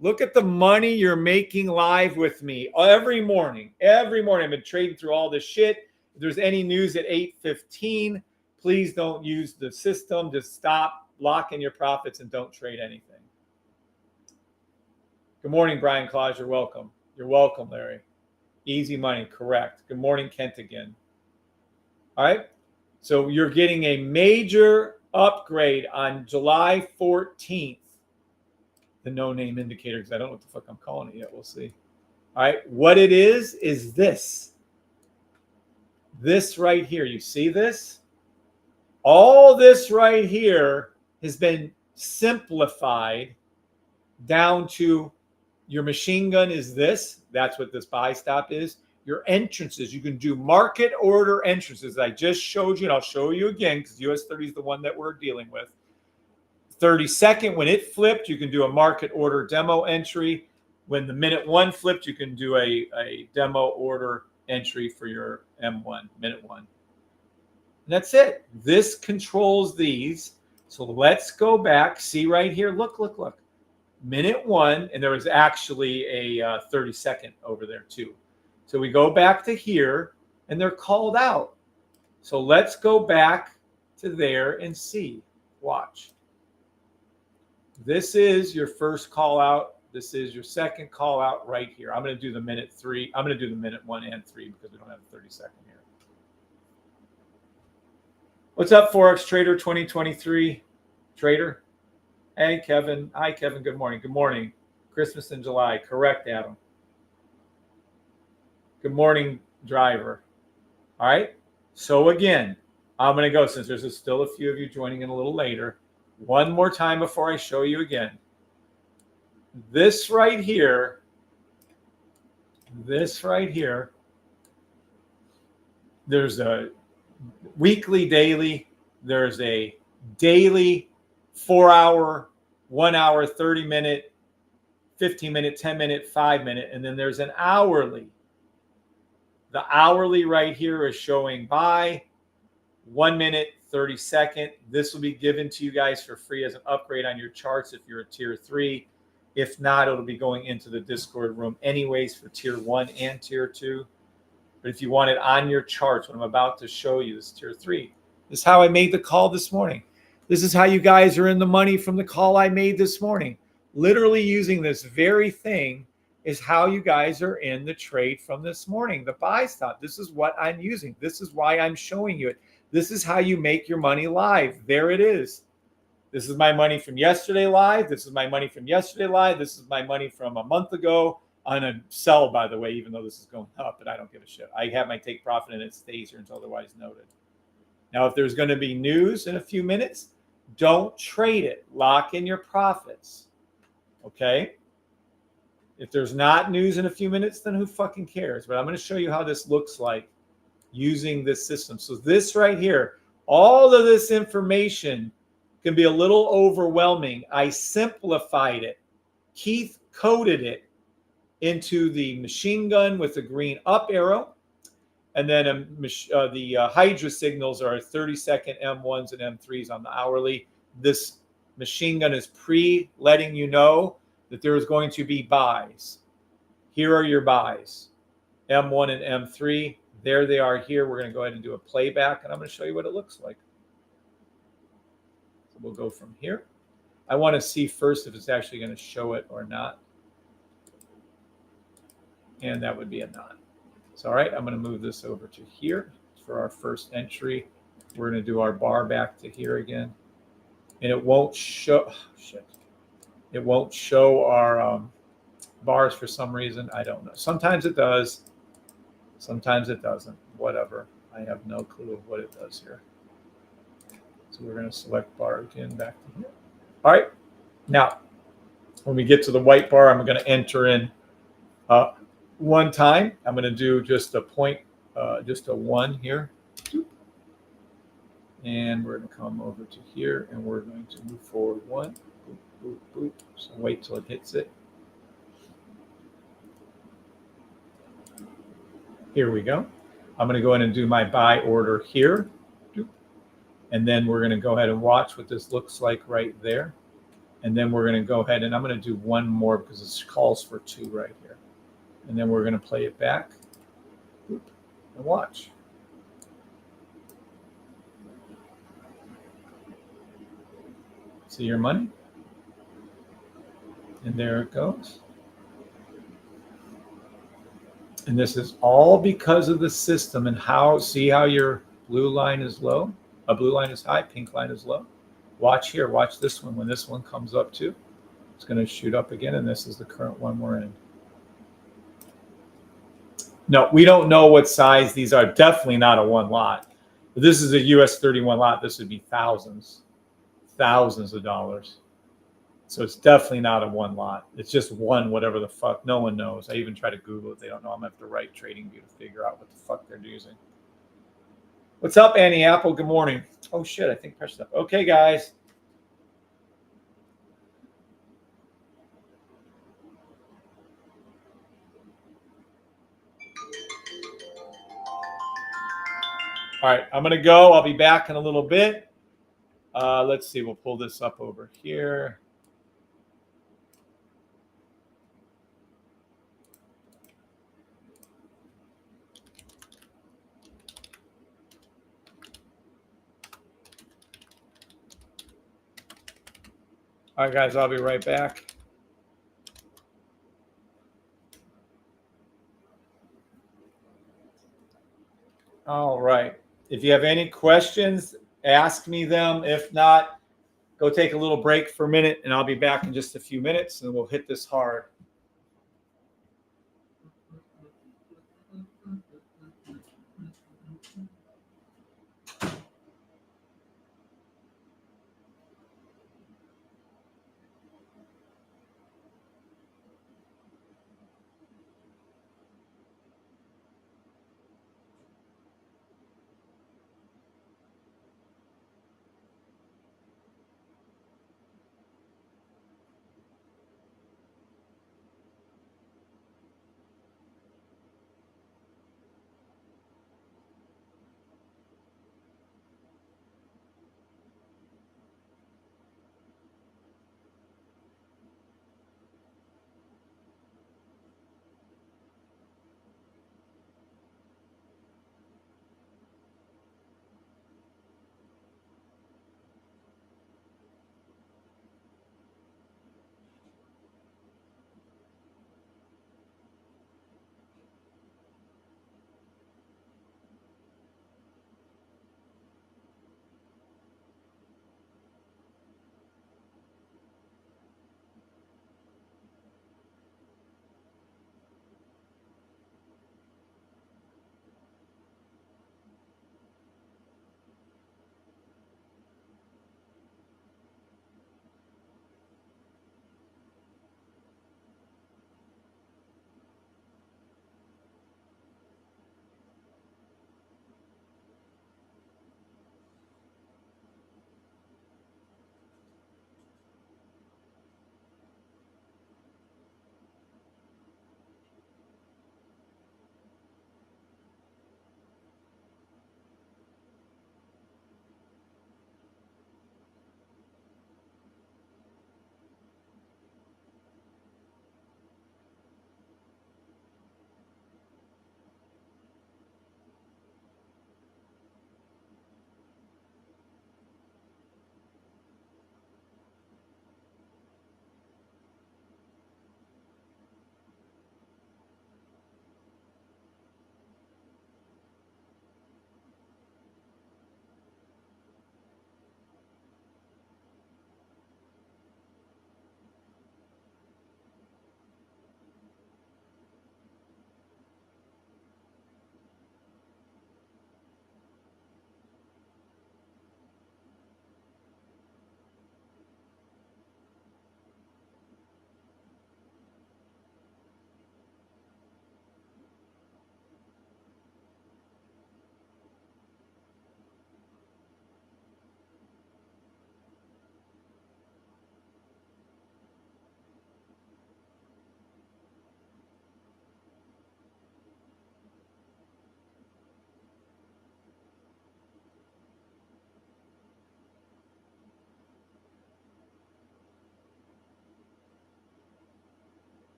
A: Look at the money you're making live with me every morning. Every morning. I've been trading through all this shit. If there's any news at 8:15, please don't use the system. Just stop, lock in your profits, and don't trade anything. Good morning, Brian Claus. You're welcome. You're welcome, Larry. Easy money, correct. Good morning, Kent again. All right. So you're getting a major upgrade on July 14th. The no-name indicator, because I don't know what the fuck I'm calling it yet. We'll see. All right. What it is this. This right here. You see this? All this right here has been simplified down to your machine gun is this. That's what this buy stop is. Your entrances. You can do market order entrances. I just showed you, and I'll show you again because US 30 is the one that we're dealing with. 30-second, when it flipped, you can do a market order demo entry. When the minute 1 flipped, you can do a demo order entry for your M1, minute 1. And that's it. This controls these. So let's go back. See right here. Look, look, look. Minute 1, and there was actually a 30-second over there too. So we go back to here, and they're called out. So let's go back to there and see. Watch. This is your first call out. This is your second call out right here. I'm going to do the minute 3. I'm going to do the minute 1 and 3 because we don't have a 30-second here. What's up, Forex Trader 2023? Trader? Hey, Kevin. Hi, Kevin. Good morning. Good morning. Christmas in July. Correct, Adam. Good morning, driver. All right. So again, I'm going to go, since there's still a few of you joining in a little later, one more time before I show you again. This right here, there's a weekly, daily, there's a daily 4 hour, 1 hour, 30-minute, 15-minute, 10-minute, 5-minute, and then there's an hourly. The hourly right here is showing buy, 1 minute, 30-second. This will be given to you guys for free as an upgrade on your charts if you're a tier 3. If not, it'll be going into the Discord room anyways for tier 1 and tier 2. But if you want it on your charts, what I'm about to show you is tier 3. This is how I made the call this morning. This is how you guys are in the money from the call I made this morning. Literally using this very thing is how you guys are in the trade from this morning, the buy stop. This is what I'm using. This is why I'm showing you it. This is how you make your money live. There it is. This is my money from yesterday live. This is my money from yesterday live. This is my money from a month ago on a sell, by the way, even though this is going up, but I don't give a shit. I have my take profit and it stays here until otherwise noted. Now, if there's going to be news in a few minutes, don't trade it. Lock in your profits. Okay? If there's not news in a few minutes, then who fucking cares? But I'm going to show you how this looks like using this system. So this right here, all of this information can be a little overwhelming. I simplified it. Keith coded it into the machine gun with the green up arrow. And then the Hydra signals are 30-second M1s and M3s on the hourly. This machine gun is letting you know that there is going to be buys. Here are your buys, M1 and M3. There they are here. We're going to go ahead and do a playback, and I'm going to show you what it looks like. So we'll go from here. I want to see first if it's actually going to show it or not. And that would be a not. So, all right, I'm going to move this over to here for our first entry. We're going to do our bar back to here again. And it won't show, it won't show our bars for some reason. I don't know. Sometimes it does. Sometimes it doesn't. Whatever. I have no clue of what it does here. So we're going to select bar again back to here. All right. Now, when we get to the white bar, I'm going to enter in one time. I'm going to do just a point, just a 1 here. And we're going to come over to here, and we're going to move forward 1. Boop, boop, boop. So wait till it hits it. Here we go. I'm going to go in and do my buy order here. And then we're going to go ahead and watch what this looks like right there. And then we're going to go ahead and I'm going to do one more because this calls for 2 right here. And then we're going to play it back and watch. See your money? And there it goes. And this is all because of the system and see how your blue line is low? A blue line is high, pink line is low. Watch here, watch this one. When this one comes up too, it's going to shoot up again, and this is the current one we're in. No, we don't know what size these are. Definitely not a 1 lot. If this is a US 31 lot, this would be thousands of dollars. So it's definitely not a 1 lot. It's just one, whatever the fuck. No one knows. I even try to Google it. They don't know. I'm going to have to write TradingView to figure out what the fuck they're using. What's up, Annie Apple? Good morning. Oh, shit. I think pressed up. Okay, guys. All right. I'm going to go. I'll be back in a little bit. Let's see. We'll pull this up over here. All right, guys, I'll be right back. All right. If you have any questions, ask me them. If not, go take a little break for a minute, and I'll be back in just a few minutes, and we'll hit this hard.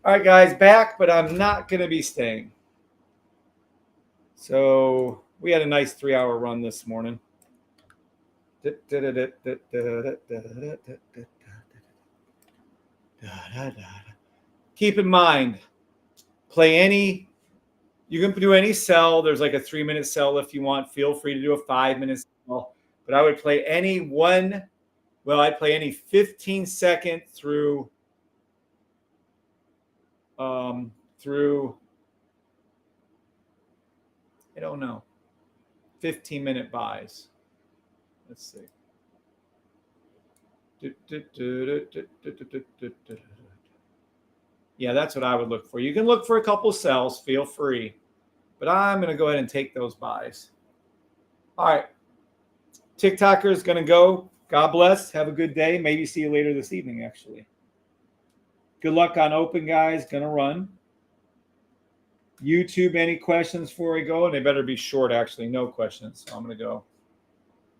A: All right, guys, back, but I'm not going to be staying. So we had a nice 3-hour run this morning. Keep in mind, play any, you can do any sell. There's like a 3-minute sell if you want. Feel free to do a 5-minute sell. But I would play any one, well, I'd play any 15-second through I don't know, 15-minute buys. Let's see. Yeah, that's what I would look for. You can look for a couple sells, feel free. But I'm going to go ahead and take those buys. All right. TikToker is going to go. God bless. Have a good day. Maybe see you later this evening, actually. Good luck on open, guys. Going to run. YouTube, any questions before I go? And they better be short, actually. No questions. So I'm going to go.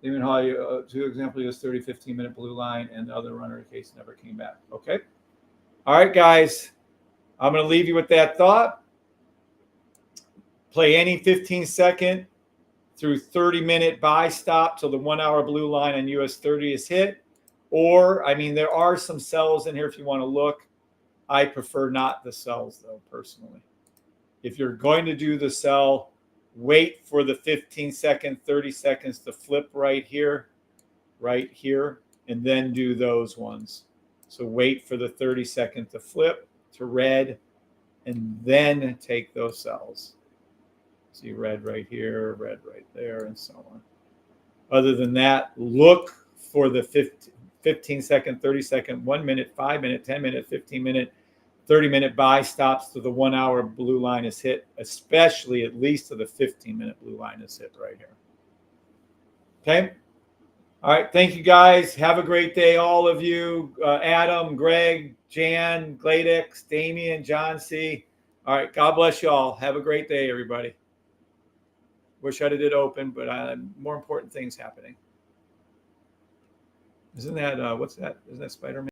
A: Even how you, to example, use 30, 15-minute blue line, and the other runner in case never came back. Okay. All right, guys. I'm going to leave you with that thought. Play any 15-second through 30-minute buy stop till the 1-hour blue line on US 30 is hit. Or, I mean, there are some sells in here if you want to look. I prefer not the sells, though, personally. If you're going to do the sell, wait for the 15-second, 30 seconds to flip right here, and then do those ones. So wait for the 30-second to flip to red, and then take those sells. See red right here, red right there, and so on. Other than that, look for the 15-second, 30-second, 1-minute, 5-minute, 10-minute, 15-minute, 30-minute buy stops to the 1-hour blue line is hit, especially at least to the 15-minute blue line is hit right here. Okay? All right. Thank you, guys. Have a great day, all of you. Adam, Greg, Jan, Gladex, Damian, John C. All right. God bless you all. Have a great day, everybody. Wish I did open, but more important things happening. Isn't that, what's that? Isn't that Spider-Man?